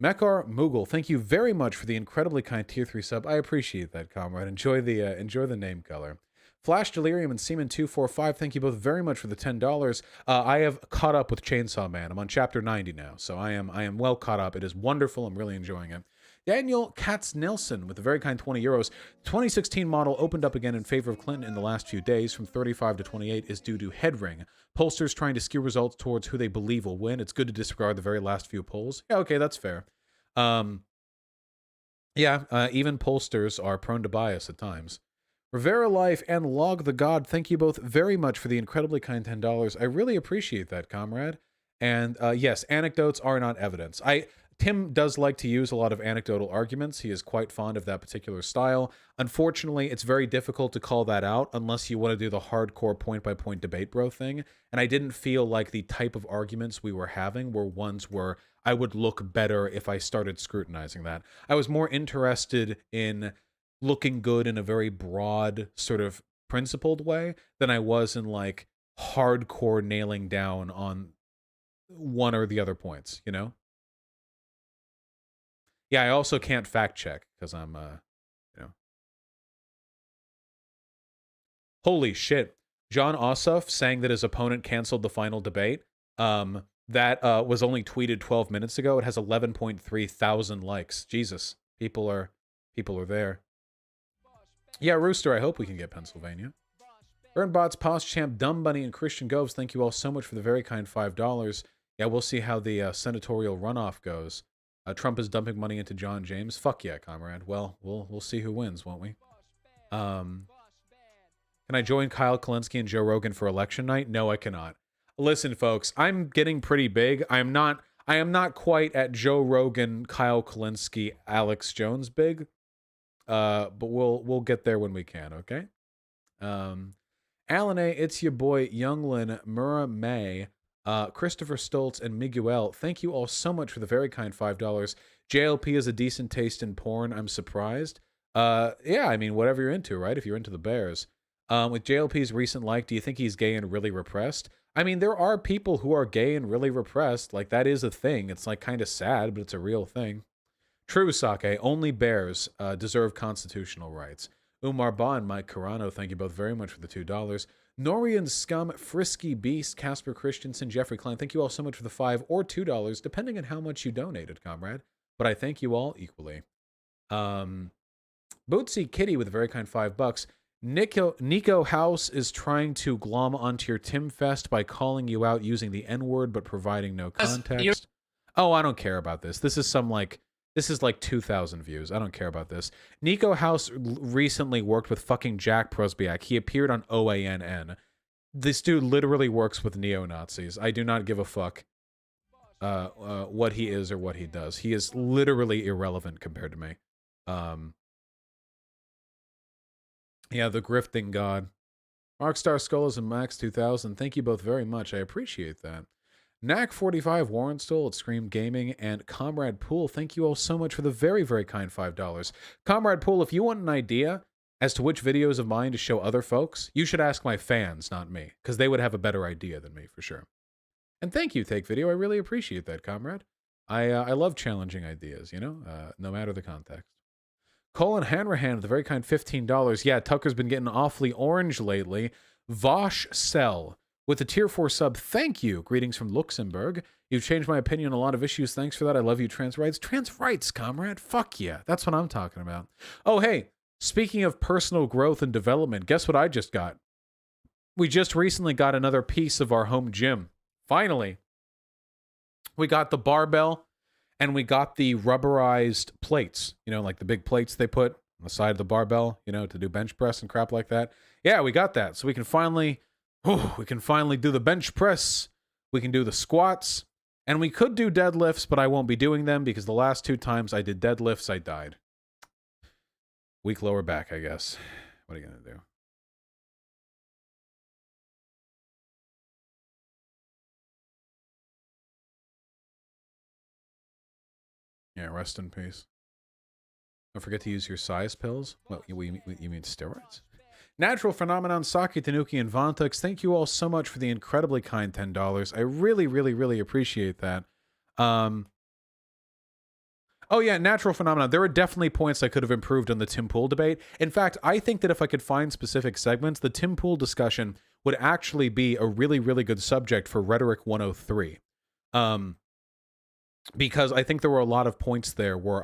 Mekar Mughal, thank you very much for the incredibly kind tier 3 sub. I appreciate that, comrade. Enjoy the name color. Flash Delirium and Seaman245, thank you both very much for the $10. I have caught up with Chainsaw Man. I'm on chapter 90 now, so I am well caught up. It is wonderful. I'm really enjoying it. Daniel Katz-Nelson with a very kind €20. 2016 model opened up again in favor of Clinton in the last few days. From 35 to 28 is due to head ring. Pollsters trying to skew results towards who they believe will win. It's good to disregard the very last few polls. Yeah, okay, that's fair. Even pollsters are prone to bias at times. Rivera Life and Log the God, thank you both very much for the incredibly kind $10. I really appreciate that, comrade. And yes, anecdotes are not evidence. Tim does like to use a lot of anecdotal arguments. He is quite fond of that particular style. Unfortunately, it's very difficult to call that out unless you want to do the hardcore point-by-point debate bro thing. And I didn't feel like the type of arguments we were having were ones where I would look better if I started scrutinizing that. I was more interested in looking good in a very broad, sort of principled way than I was in like hardcore nailing down on one or the other points, you know? Yeah, I also can't fact check because I'm, you know. Holy shit. John Ossoff saying that his opponent canceled the final debate. That was only tweeted 12 minutes ago. It has 11.3 thousand likes. Jesus, people are there. Yeah, Rooster, I hope we can get Pennsylvania. Ernbots, Poschamp, Dumb Bunny, and Christian Goves, thank you all so much for the very kind $5. Yeah, we'll see how the senatorial runoff goes. Trump is dumping money into John James. Fuck yeah, comrade. Well, we'll see who wins, won't we? Can I join Kyle Kalinske and Joe Rogan for election night? No, I cannot. Listen, folks, I'm getting pretty big. I am not quite at Joe Rogan, Kyle Kalinske, Alex Jones big. But we'll get there when we can, okay? Alan A, it's your boy Younglin, Mura May, Christopher Stoltz, and Miguel. Thank you all so much for the very kind $5. JLP has a decent taste in porn. I'm surprised. Yeah, I mean, whatever you're into, right? If you're into the Bears. With JLP's recent like, do you think he's gay and really repressed? I mean, there are people who are gay and really repressed. Like, that is a thing. It's, like, kind of sad, but it's a real thing. True, Sake. Only bears deserve constitutional rights. Umar Ba and Mike Carano, thank you both very much for the $2. Norian Scum, Frisky Beast, Casper Christensen, Jeffrey Klein, thank you all so much for the $5 or $2, depending on how much you donated, comrade. But I thank you all equally. Bootsy Kitty with a very kind $5. Nico House is trying to glom onto your Tim Fest by calling you out using the N-word but providing no context. Oh, I don't care about this. This is like 2,000 views. I don't care about this. Nico House recently worked with fucking Jack Prosbiak. He appeared on OANN. This dude literally works with neo-Nazis. I do not give a fuck what he is or what he does. He is literally irrelevant compared to me. Yeah, the grifting god. Markstar Skulls and Max 2000, thank you both very much. I appreciate that. Knack45, Warren Stoll at Scream Gaming, and Comrade Pool, thank you all so much for the very, very kind $5. Comrade Pool, if you want an idea as to which videos of mine to show other folks, you should ask my fans, not me, because they would have a better idea than me, for sure. And thank you, Take Video. I really appreciate that, comrade. I love challenging ideas, you know, no matter the context. Colin Hanrahan with a very kind $15. Yeah, Tucker's been getting awfully orange lately. Vaush Cell with a tier 4 sub. Thank you. Greetings from Luxembourg. You've changed my opinion on a lot of issues. Thanks for that. I love you, trans rights. Trans rights, comrade. Fuck yeah. That's what I'm talking about. Oh, hey, speaking of personal growth and development, guess what I just got? We just recently got another piece of our home gym. Finally. We got the barbell. And we got the rubberized plates, you know, like the big plates they put on the side of the barbell, you know, to do bench press and crap like that. Yeah, we got that. So we can finally do the bench press. We can do the squats. And we could do deadlifts, but I won't be doing them because the last 2 times I did deadlifts, I died. Weak lower back, I guess. What are you going to do? Yeah, rest in peace. Don't forget to use your size pills. What, you mean steroids? Natural Phenomenon, Saki, Tanuki, and Vontex, thank you all so much for the incredibly kind $10. I really, really, really appreciate that. Oh yeah, Natural Phenomenon. There are definitely points I could have improved on the Tim Pool debate. In fact, I think that if I could find specific segments, the Tim Pool discussion would actually be a really, really good subject for Rhetoric 103. Because I think there were a lot of points there where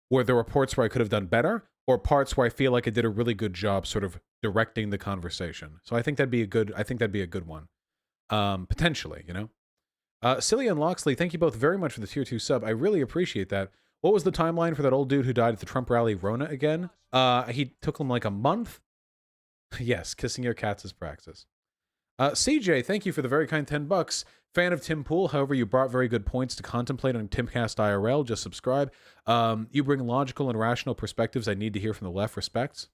where there were parts where I could have done better, or parts where I feel like I did a really good job sort of directing the conversation. So I think that'd be a good one. Potentially, you know. Cillian Loxley, thank you both very much for the tier 2 sub. I really appreciate that. What was the timeline for that old dude who died at the Trump rally, Rona, again? He took him like a month. Yes, kissing your cats is praxis. CJ, thank you for the very kind $10. Fan of Tim Pool, however, you brought very good points to contemplate on Timcast IRL. Just subscribe. You bring logical and rational perspectives I need to hear from the left. Respects.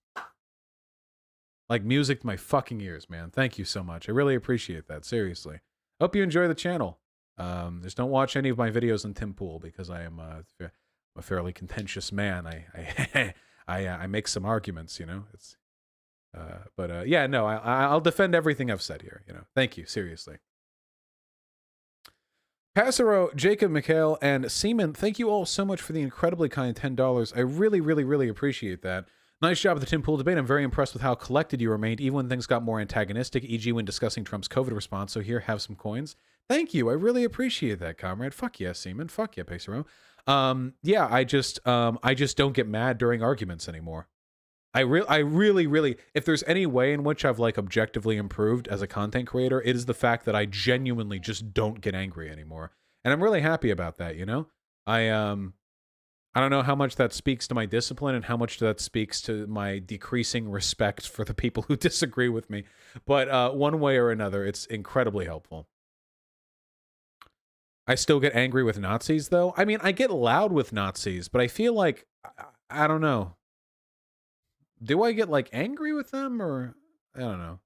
Like music to my fucking ears, man. Thank you so much. I really appreciate that. Seriously. Hope you enjoy the channel. Just don't watch any of my videos on Tim Pool because I am a fairly contentious man. I make some arguments, you know. It's yeah, no, I'll defend everything I've said here, you know. Thank you, seriously. Passero, Jacob, Mikhail, and Seaman, thank you all so much for the incredibly kind $10. I really, really, really appreciate that. Nice job at the Tim Pool debate. I'm very impressed with how collected you remained, even when things got more antagonistic, e.g. when discussing Trump's COVID response. So here, have some coins. Thank you. I really appreciate that, comrade. Fuck yeah, Seaman. Fuck yeah, Passero. Yeah, I just don't get mad during arguments anymore. I really, if there's any way in which I've like objectively improved as a content creator, it is the fact that I genuinely just don't get angry anymore. And I'm really happy about that, you know? I don't know how much that speaks to my discipline and how much that speaks to my decreasing respect for the people who disagree with me. But one way or another, it's incredibly helpful. I still get angry with Nazis, though. I mean, I get loud with Nazis, but I feel like, I don't know. Do I get, like, angry with them, or... I don't know.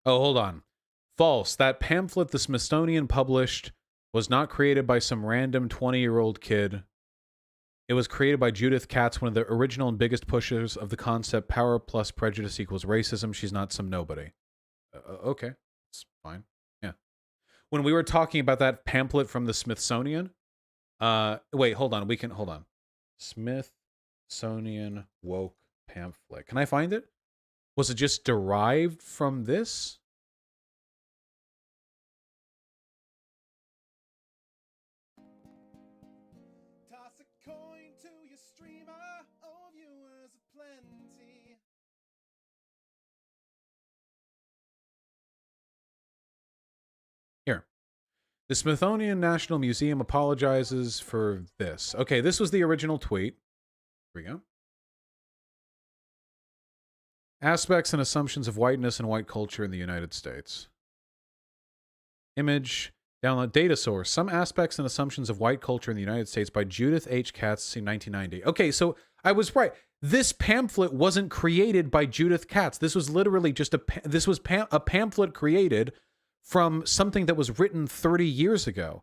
Oh, hold on. False. That pamphlet the Smithsonian published was not created by some random 20-year-old kid. It was created by Judith Katz, one of the original and biggest pushers of the concept power plus prejudice equals racism. She's not some nobody. Okay. It's fine. Yeah. When we were talking about that pamphlet from the Smithsonian, wait, hold on. Hold on. Smithsonian woke pamphlet. Can I find it? Was it just derived from this? Toss a coin to your streamer, oh viewers aplenty. Here. The Smithsonian National Museum apologizes for this. Okay, this was the original tweet. Here we go. Aspects and assumptions of whiteness and white culture in the United States. Image, download, data source. Some aspects and assumptions of white culture in the United States by Judith H. Katz in 1990. Okay, so I was right. This pamphlet wasn't created by Judith Katz. This was literally just a pamphlet created from something that was written 30 years ago.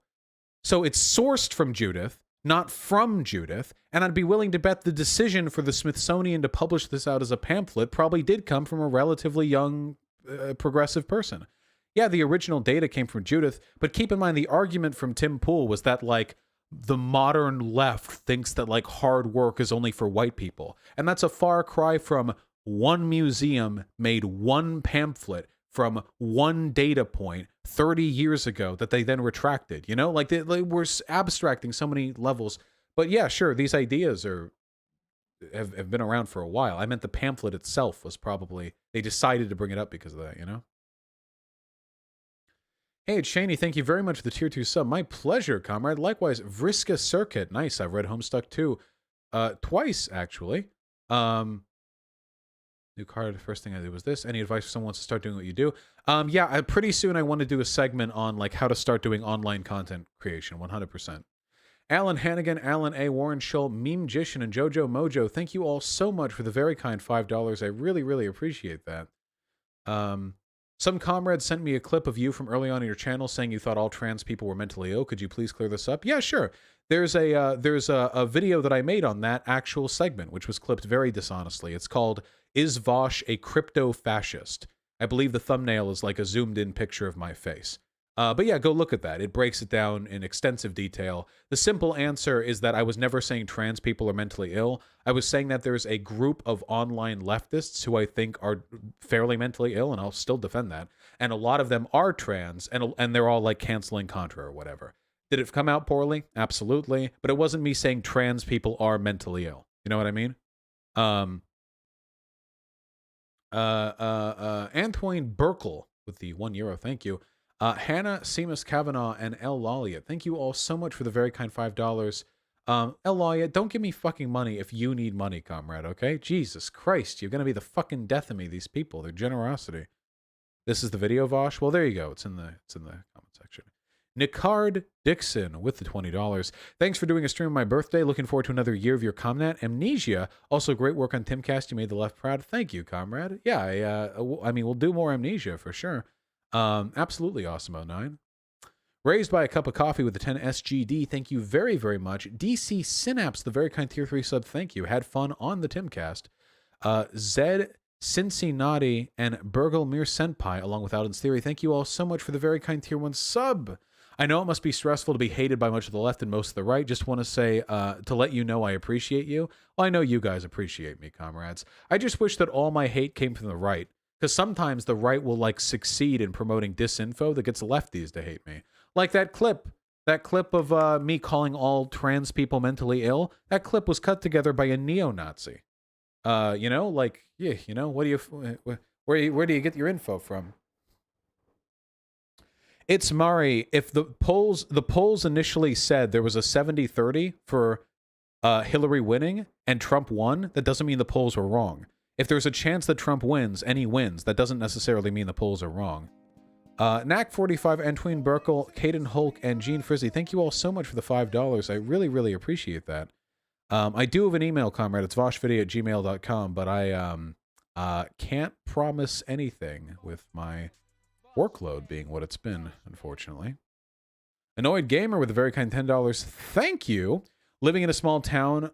So it's sourced from Judith, not from Judith, and I'd be willing to bet the decision for the Smithsonian to publish this out as a pamphlet probably did come from a relatively young progressive person. Yeah, the original data came from Judith, but keep in mind the argument from Tim Pool was that, like, the modern left thinks that, like, hard work is only for white people. And that's a far cry from one museum made one pamphlet from one data point 30 years ago that they then retracted, you know? Like, they were abstracting so many levels. But yeah, sure, these ideas have been around for a while. I meant the pamphlet itself was probably, they decided to bring it up because of that, you know? Hey, it's Shaney. Thank you very much for the tier 2 sub. My pleasure, comrade. Likewise, Vriska Circuit. Nice. I've read Homestuck too. Twice, actually. New card, the first thing I did was this. Any advice for someone wants to start doing what you do? Yeah, pretty soon I want to do a segment on like how to start doing online content creation, 100%. Alan Hannigan, Alan A. Warren Schull, Meme Jishin, and Jojo Mojo, thank you all so much for the very kind $5. I really, really appreciate that. Some comrade sent me a clip of you from early on in your channel saying you thought all trans people were mentally ill. Could you please clear this up? Yeah, sure. There's a video that I made on that actual segment, which was clipped very dishonestly. It's called "Is Vaush a Crypto Fascist?" I believe the thumbnail is like a zoomed-in picture of my face. But yeah, go look at that. It breaks it down in extensive detail. The simple answer is that I was never saying trans people are mentally ill. I was saying that there's a group of online leftists who I think are fairly mentally ill, and I'll still defend that. And a lot of them are trans, and they're all like canceling Contra or whatever. Did it come out poorly? Absolutely. But it wasn't me saying trans people are mentally ill. You know what I mean? Antoine Burkle with the €1, thank you. Hannah, Seamus Kavanaugh, and L. Lawliet, thank you all so much for the very kind $5. L. Lawliet, don't give me fucking money if you need money, comrade, okay? Jesus Christ, you're gonna be the fucking death of me, these people. Their generosity. This is the video, Vaush? Well, there you go. It's in the comment section. Nicard Dixon with the $20. Thanks for doing a stream on my birthday. Looking forward to another year of your Comnet. Amnesia. Also, great work on Timcast. You made the left proud. Thank you, comrade. Yeah, I mean, we'll do more Amnesia for sure. Absolutely awesome, 09. Raised by a cup of coffee with the 10 SGD. Thank you very, very much. DC Synapse, the very kind tier 3 sub. Thank you. Had fun on the Timcast. Zed Cincinnati and Burgelmir Senpai, along with Alden's Theory. Thank you all so much for the very kind tier 1 sub. I know it must be stressful to be hated by much of the left and most of the right. Just want to say, to let you know I appreciate you. Well, I know you guys appreciate me, comrades. I just wish that all my hate came from the right. Because sometimes the right will, like, succeed in promoting disinfo that gets lefties to hate me. Like that clip of me calling all trans people mentally ill. That clip was cut together by a neo-Nazi. You know, like, yeah, you know, where do you get your info from? It's Mari. If the polls initially said there was a 70-30 for Hillary winning and Trump won, that doesn't mean the polls were wrong. If there's a chance that Trump wins and he wins, that doesn't necessarily mean the polls are wrong. Knack45, Antween Burkle, Caden Hulk, and Gene Frizzy, thank you all so much for the $5. I really, really appreciate that. I do have an email, comrade. It's voshvideo@gmail.com, but I can't promise anything with my workload being what it's been, unfortunately. Annoyed Gamer with a very kind $10. Thank you. Living in a small town,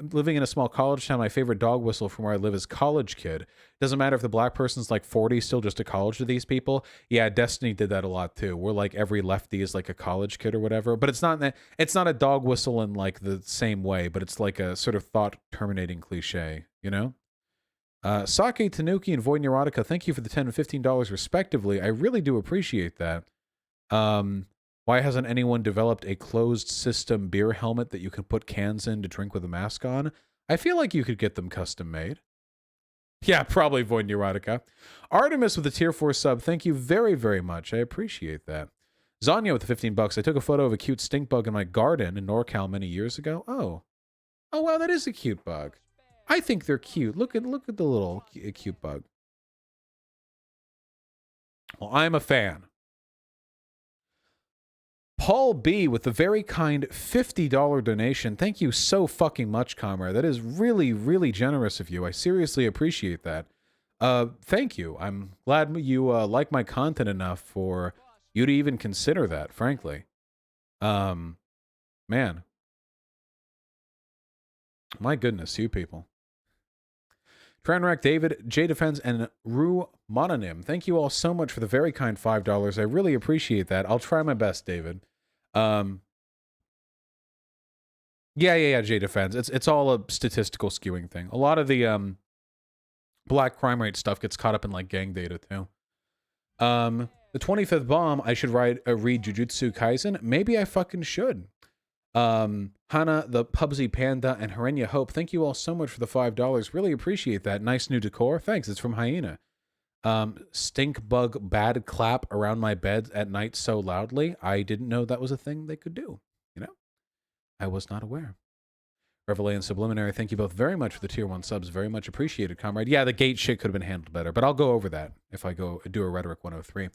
living in a small college town, my favorite dog whistle from where I live is College Kid. Doesn't matter if the black person's like 40, still just a college to these people. Yeah, Destiny did that a lot too. We're like every lefty is like a college kid or whatever. But it's not a dog whistle in like the same way, but it's like a sort of thought terminating cliche, you know? Sake Tanuki and Void Neurotica, thank you for the $10 and $15 respectively. I really do appreciate that. Why hasn't anyone developed a closed system beer helmet that you can put cans in to drink with a mask on? I feel like you could get them custom made. Yeah, probably Void Neurotica. Artemis with a tier 4 sub, thank you very, very much. I appreciate that. Zanya with the 15 bucks. I took a photo of a cute stink bug in my garden in NorCal many years ago. Oh wow, that is a cute bug. I think they're cute. Look at the little cute bug. Well, I'm a fan. Paul B with the very kind $50 donation. Thank you so fucking much, comrade. That is really, really generous of you. I seriously appreciate that. Thank you. I'm glad you like my content enough for you to even consider that, frankly. Man. My goodness, you people. Tranrack David, J Defense, and Rue Mononym. Thank you all so much for the very kind $5. I really appreciate that. I'll try my best, David. Yeah, J Defense. It's all a statistical skewing thing. A lot of the black crime rate stuff gets caught up in like gang data too. The 25th bomb, I should read Jujutsu Kaisen. Maybe I fucking should. Hana, the Pubsy Panda, and Harenya Hope, thank you all so much for the $5. Really appreciate that. Nice new decor. Thanks. It's from Hyena. Stink bug bad clap around my bed at night so loudly. I didn't know that was a thing they could do. You know? I was not aware. Reveille and Subliminary, thank you both very much for the tier 1 subs. Very much appreciated, comrade. Yeah, the gate shit could have been handled better, but I'll go over that if I go do a Rhetoric 103.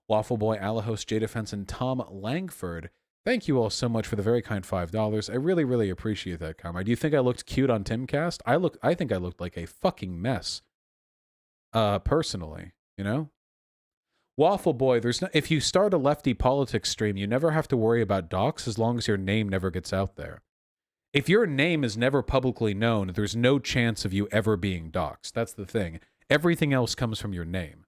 Waffle Boy, Alahos, J Defense, and Tom Langford. Thank you all so much for the very kind $5. I really, really appreciate that, comrade. Do you think I looked cute on Timcast? I think I looked like a fucking mess. Personally, you know? Waffle Boy, if you start a lefty politics stream, you never have to worry about docs as long as your name never gets out there. If your name is never publicly known, there's no chance of you ever being doxxed. That's the thing. Everything else comes from your name.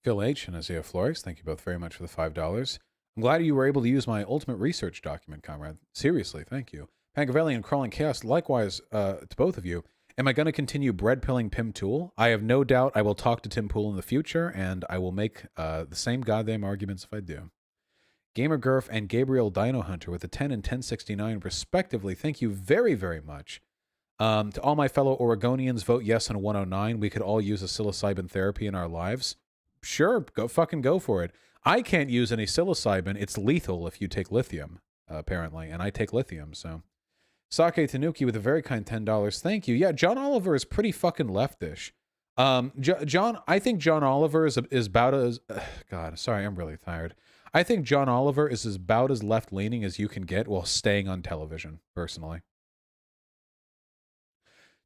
Phil H. and Isaiah Flores, thank you both very much for the $5. I'm glad you were able to use my ultimate research document, comrade. Seriously, thank you. Pangavelli and Crawling Chaos, likewise to both of you. Am I going to continue bread pilling Pim Tool? I have no doubt I will talk to Tim Pool in the future, and I will make the same goddamn arguments if I do. Gamer Gurf and Gabriel Dino Hunter with a 10 and 1069 respectively, thank you very, very much. To all my fellow Oregonians, vote yes on 109. We could all use a psilocybin therapy in our lives. Sure, go for it. I can't use any psilocybin. It's lethal if you take lithium, apparently, and I take lithium, so. Sake Tanuki with a very kind $10. Thank you. Yeah, John Oliver is pretty fucking leftish. I think John Oliver is about as... God, sorry, I'm really tired. I think John Oliver is about as left-leaning as you can get while staying on television, personally.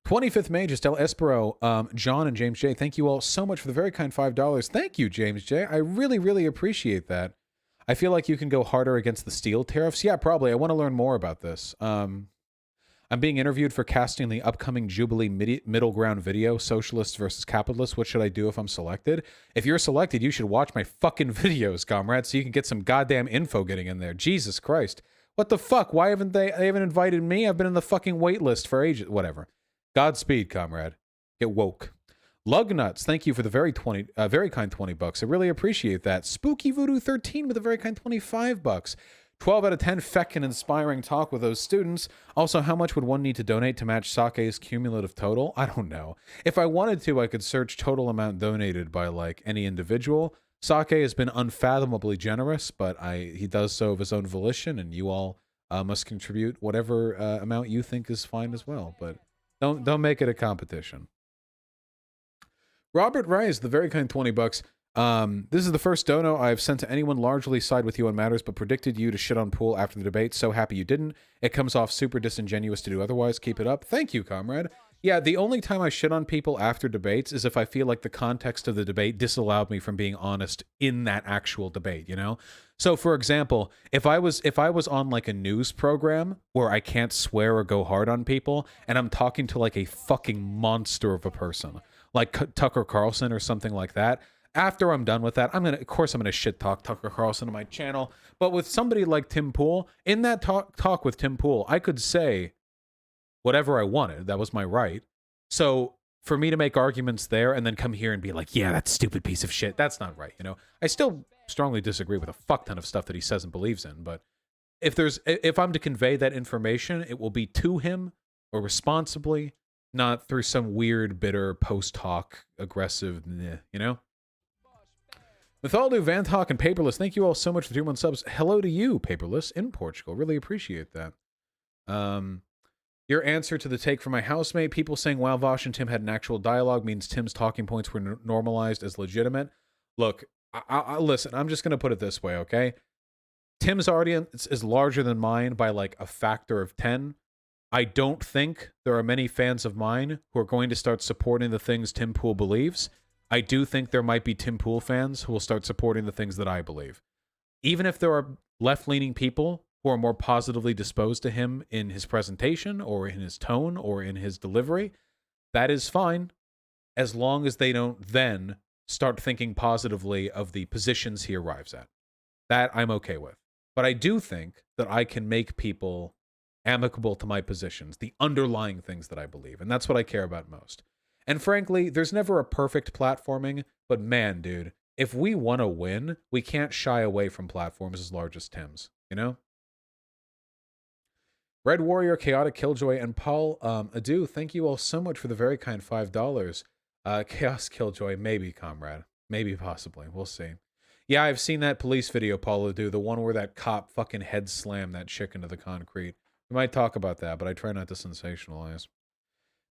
25th May, just El Espero, John and James J. Thank you all so much for the very kind $5. Thank you, James J. I really, really appreciate that. I feel like you can go harder against the steel tariffs. Yeah, probably. I want to learn more about this. I'm being interviewed for casting the upcoming Jubilee Middle Ground video, Socialists versus Capitalists. What should I do if I'm selected? If you're selected, you should watch my fucking videos, comrade, so you can get some goddamn info getting in there. Jesus Christ. What the fuck? Why haven't they haven't invited me? I've been in the fucking wait list for ages. Whatever. Godspeed, comrade. Get woke. Lugnuts, thank you for the very kind $20. I really appreciate that. Spooky Voodoo 13 with a very kind $25. 12 out of 10 feckin' inspiring talk with those students. Also, how much would one need to donate to match Sake's cumulative total? I don't know. If I wanted to, I could search total amount donated by like any individual. Sake has been unfathomably generous, but he does so of his own volition, and you all must contribute whatever amount you think is fine as well. But don't make it a competition. Robert Rice, the very kind $20. This is the first dono I've sent to anyone largely side with you on matters, but predicted you to shit on Pool after the debate. So happy you didn't. It comes off super disingenuous to do otherwise. Keep it up. Thank you, comrade. Yeah, the only time I shit on people after debates is if I feel like the context of the debate disallowed me from being honest in that actual debate, you know? So for example, if I was on like a news program where I can't swear or go hard on people, and I'm talking to like a fucking monster of a person, like Tucker Carlson or something like that, after I'm done with that, of course I'm gonna shit talk Tucker Carlson on my channel. But with somebody like Tim Pool, in that talk with Tim Pool, I could say whatever I wanted. That was my right. So for me to make arguments there and then come here and be like, yeah, that stupid piece of shit, that's not right, you know? I still strongly disagree with a fuck ton of stuff that he says and believes in, but if I'm to convey that information, it will be to him or responsibly, not through some weird, bitter, post-hoc, aggressive, you know? Mythology, Vantalk, and Paperless, thank you all so much for 2 months subs. Hello to you, Paperless, in Portugal. Really appreciate that. Your answer to the take from my housemate, people saying while Vaush and Tim had an actual dialogue means Tim's talking points were normalized as legitimate. Look, listen, I'm just going to put it this way, okay? Tim's audience is larger than mine by like a factor of 10. I don't think there are many fans of mine who are going to start supporting the things Tim Pool believes. I do think there might be Tim Pool fans who will start supporting the things that I believe. Even if there are left-leaning people who are more positively disposed to him in his presentation or in his tone or in his delivery, that is fine, as long as they don't then start thinking positively of the positions he arrives at. That I'm okay with. But I do think that I can make people amicable to my positions, the underlying things that I believe, and that's what I care about most. And frankly, there's never a perfect platforming, but man, dude, if we want to win, we can't shy away from platforms as large as Tim's, you know? Red Warrior, Chaotic Killjoy, and Paul Adu, thank you all so much for the very kind $5. Chaos Killjoy, maybe, comrade. Maybe, possibly. We'll see. Yeah, I've seen that police video, Paul Adu, the one where that cop fucking head slammed that chick into the concrete. We might talk about that, but I try not to sensationalize.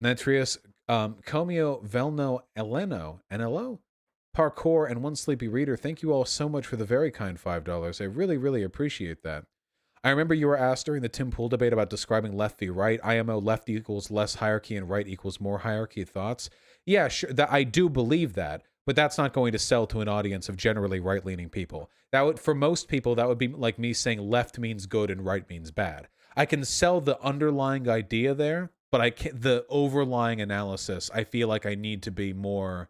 Netrius, Comio, Velno, Eleno, NLO, Parkour, and One Sleepy Reader, thank you all so much for the very kind $5. I really, really appreciate that. I remember you were asked during the Tim Pool debate about describing left v right. IMO, left equals less hierarchy and right equals more hierarchy. Thoughts? Yeah, sure, that I do believe that, but that's not going to sell to an audience of generally right-leaning people. That would, for most people, that would be like me saying left means good and right means bad. I can sell the underlying idea there, but I can't, the overlying analysis, I feel like I need to be more,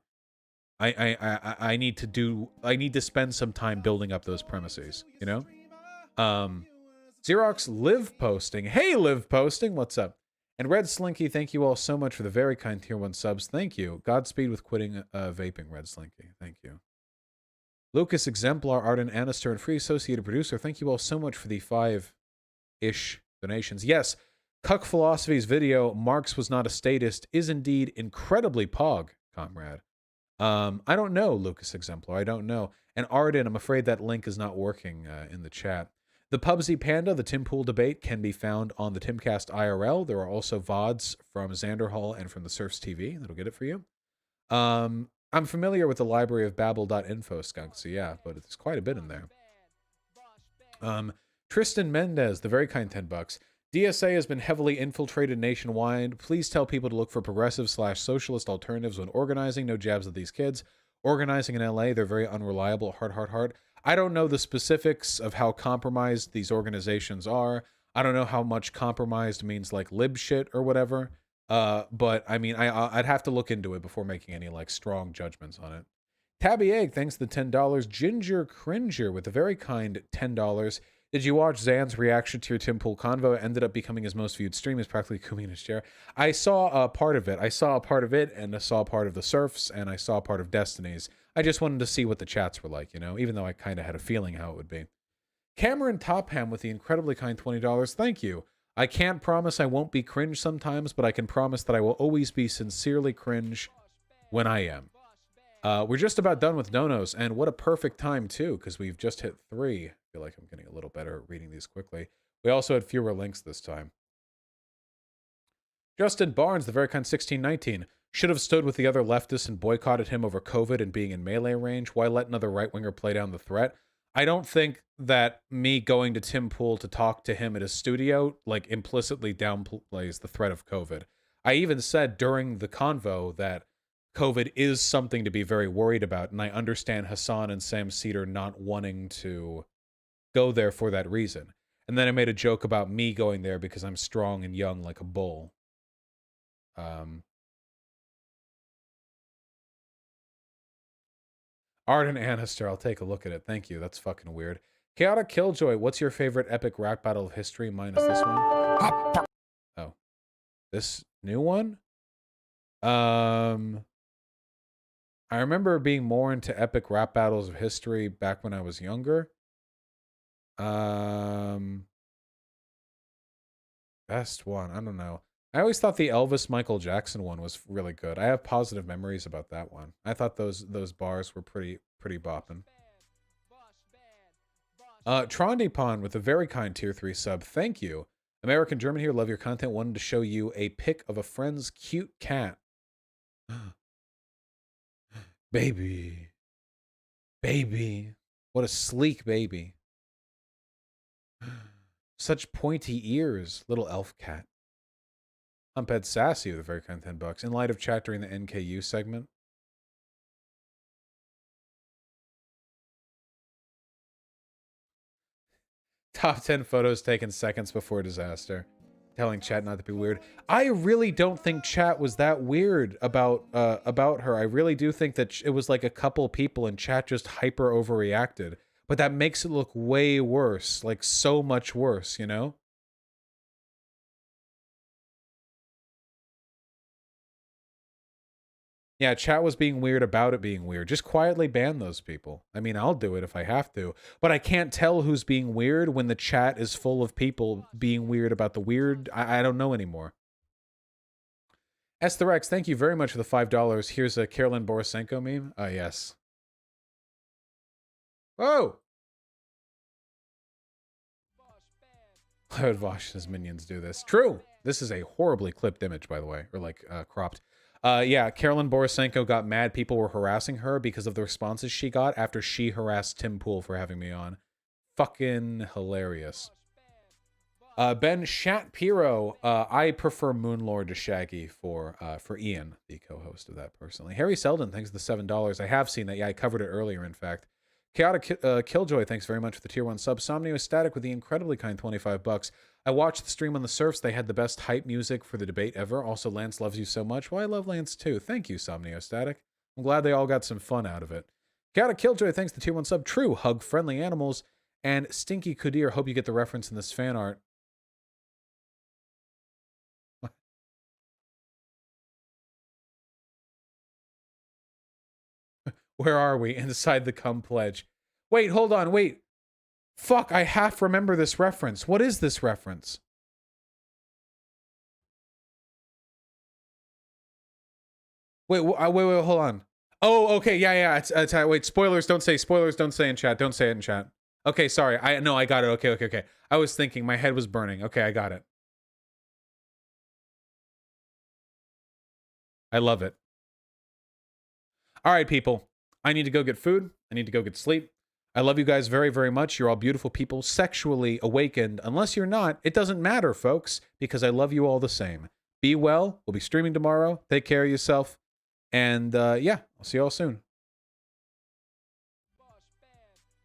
I need to spend some time building up those premises, you know? Xerox Live Posting. Hey, Live Posting, what's up? And Red Slinky, thank you all so much for the very kind tier 1 subs. Thank you. Godspeed with quitting vaping, Red Slinky. Thank you. Lucas Exemplar, Arden Annister, and Free Associated Producer, thank you all so much for the 5-ish donations. Yes, Cuck Philosophy's video, Marx was not a statist, is indeed incredibly pog, comrade. I don't know, Lucas Exemplar. I don't know. And Arden, I'm afraid that link is not working in the chat. The Pubsy Panda, the Tim Pool debate, can be found on the Timcast IRL. There are also VODs from Xander Hall and from the Surfs TV. That'll get it for you. I'm familiar with the library of babel.info, Skunk, so yeah, but there's quite a bit in there. Tristan Mendez, the very kind $10. DSA has been heavily infiltrated nationwide. Please tell people to look for progressive/socialist alternatives when organizing. No jabs at these kids. Organizing in LA, they're very unreliable. Hard. I don't know the specifics of how compromised these organizations are. I don't know how much compromised means like lib shit or whatever. But I mean, I'd have to look into it before making any like strong judgments on it. Tabby Egg, thanks to the $10. Ginger Cringer with a very kind $10. Did you watch Zan's reaction to your Tim Pool convo? It ended up becoming his most viewed stream. He's practically Kumi in his chair. I saw a part of it. And I saw a part of the Surfs, and I saw a part of Destiny's. I just wanted to see what the chats were like, you know, even though I kind of had a feeling how it would be. Cameron Topham with the incredibly kind $20. Thank you. I can't promise I won't be cringe sometimes, but I can promise that I will always be sincerely cringe when I am. We're just about done with donos, and what a perfect time, too, because we've just hit 3. I feel like I'm getting a little better at reading these quickly. We also had fewer links this time. Justin Barnes, the very kind 1619, should have stood with the other leftists and boycotted him over COVID and being in melee range. Why let another right-winger play down the threat? I don't think that me going to Tim Pool to talk to him at his studio, like, implicitly downplays the threat of COVID. I even said during the convo that COVID is something to be very worried about, and I understand Hassan and Sam Cedar not wanting to go there for that reason. And then I made a joke about me going there because I'm strong and young like a bull. Arden Annister, I'll take a look at it. Thank you. That's fucking weird. Chaotic Killjoy, what's your favorite epic rap battle of history? Mine is this one. Oh. This new one? I remember being more into epic rap battles of history back when I was younger. Best one, I don't know. I always thought the Elvis Michael Jackson one was really good. I have positive memories about that one. I thought those bars were pretty bopping. Trondipon with a very kind tier 3 sub. Thank you. American German here, love your content. Wanted to show you a pic of a friend's cute cat. Baby. Baby. What a sleek baby. Such pointy ears. Little elf cat. Humphead Sassy with a very kind $10. In light of chat during the NKU segment. Top 10 photos taken seconds before disaster. Telling chat not to be weird. I really don't think chat was that weird about her. I really do think that it was like a couple people and chat just hyper overreacted. But that makes it look way worse. Like so much worse, you know? Yeah, chat was being weird about it being weird. Just quietly ban those people. I mean, I'll do it if I have to. But I can't tell who's being weird when the chat is full of people being weird about the weird. I don't know anymore. S the Rex, thank you very much for the $5. Here's a Karlyn Borysenko meme. Yes. Whoa! Why would Vaush and his minions do this? True. This is a horribly clipped image, by the way. Or like cropped. Yeah, Karlyn Borysenko got mad people were harassing her because of the responses she got after she harassed Tim Pool for having me on. Fucking hilarious. Ben Shatpiro, I prefer Moonlord to Shaggy for Ian, the co-host of that personally. Harry Selden, thanks for the $7. I have seen that. Yeah, I covered it earlier, in fact. Chaotic Killjoy, thanks very much for the tier 1 sub. Somnio Static with the incredibly kind $25. I watched the stream on the Surfs. They had the best hype music for the debate ever. Also, Lance loves you so much. Well, I love Lance too. Thank you, Somnio Static. I'm glad they all got some fun out of it. Chaotic Killjoy, thanks to tier 1 sub. True, hug friendly animals. And Stinky Kudir, hope you get the reference in this fan art. Where are we? Inside the cum pledge. Wait, hold on, wait. Fuck, I half remember this reference. What is this reference? Wait, hold on. Oh, okay, yeah. Wait, spoilers don't say in chat. Don't say it in chat. Okay, sorry. I got it. Okay. I was thinking, my head was burning. Okay, I got it. I love it. All right, people. I need to go get food. I need to go get sleep. I love you guys very, very much. You're all beautiful people, sexually awakened. Unless you're not, it doesn't matter, folks, because I love you all the same. Be well. We'll be streaming tomorrow. Take care of yourself. And yeah, I'll see you all soon.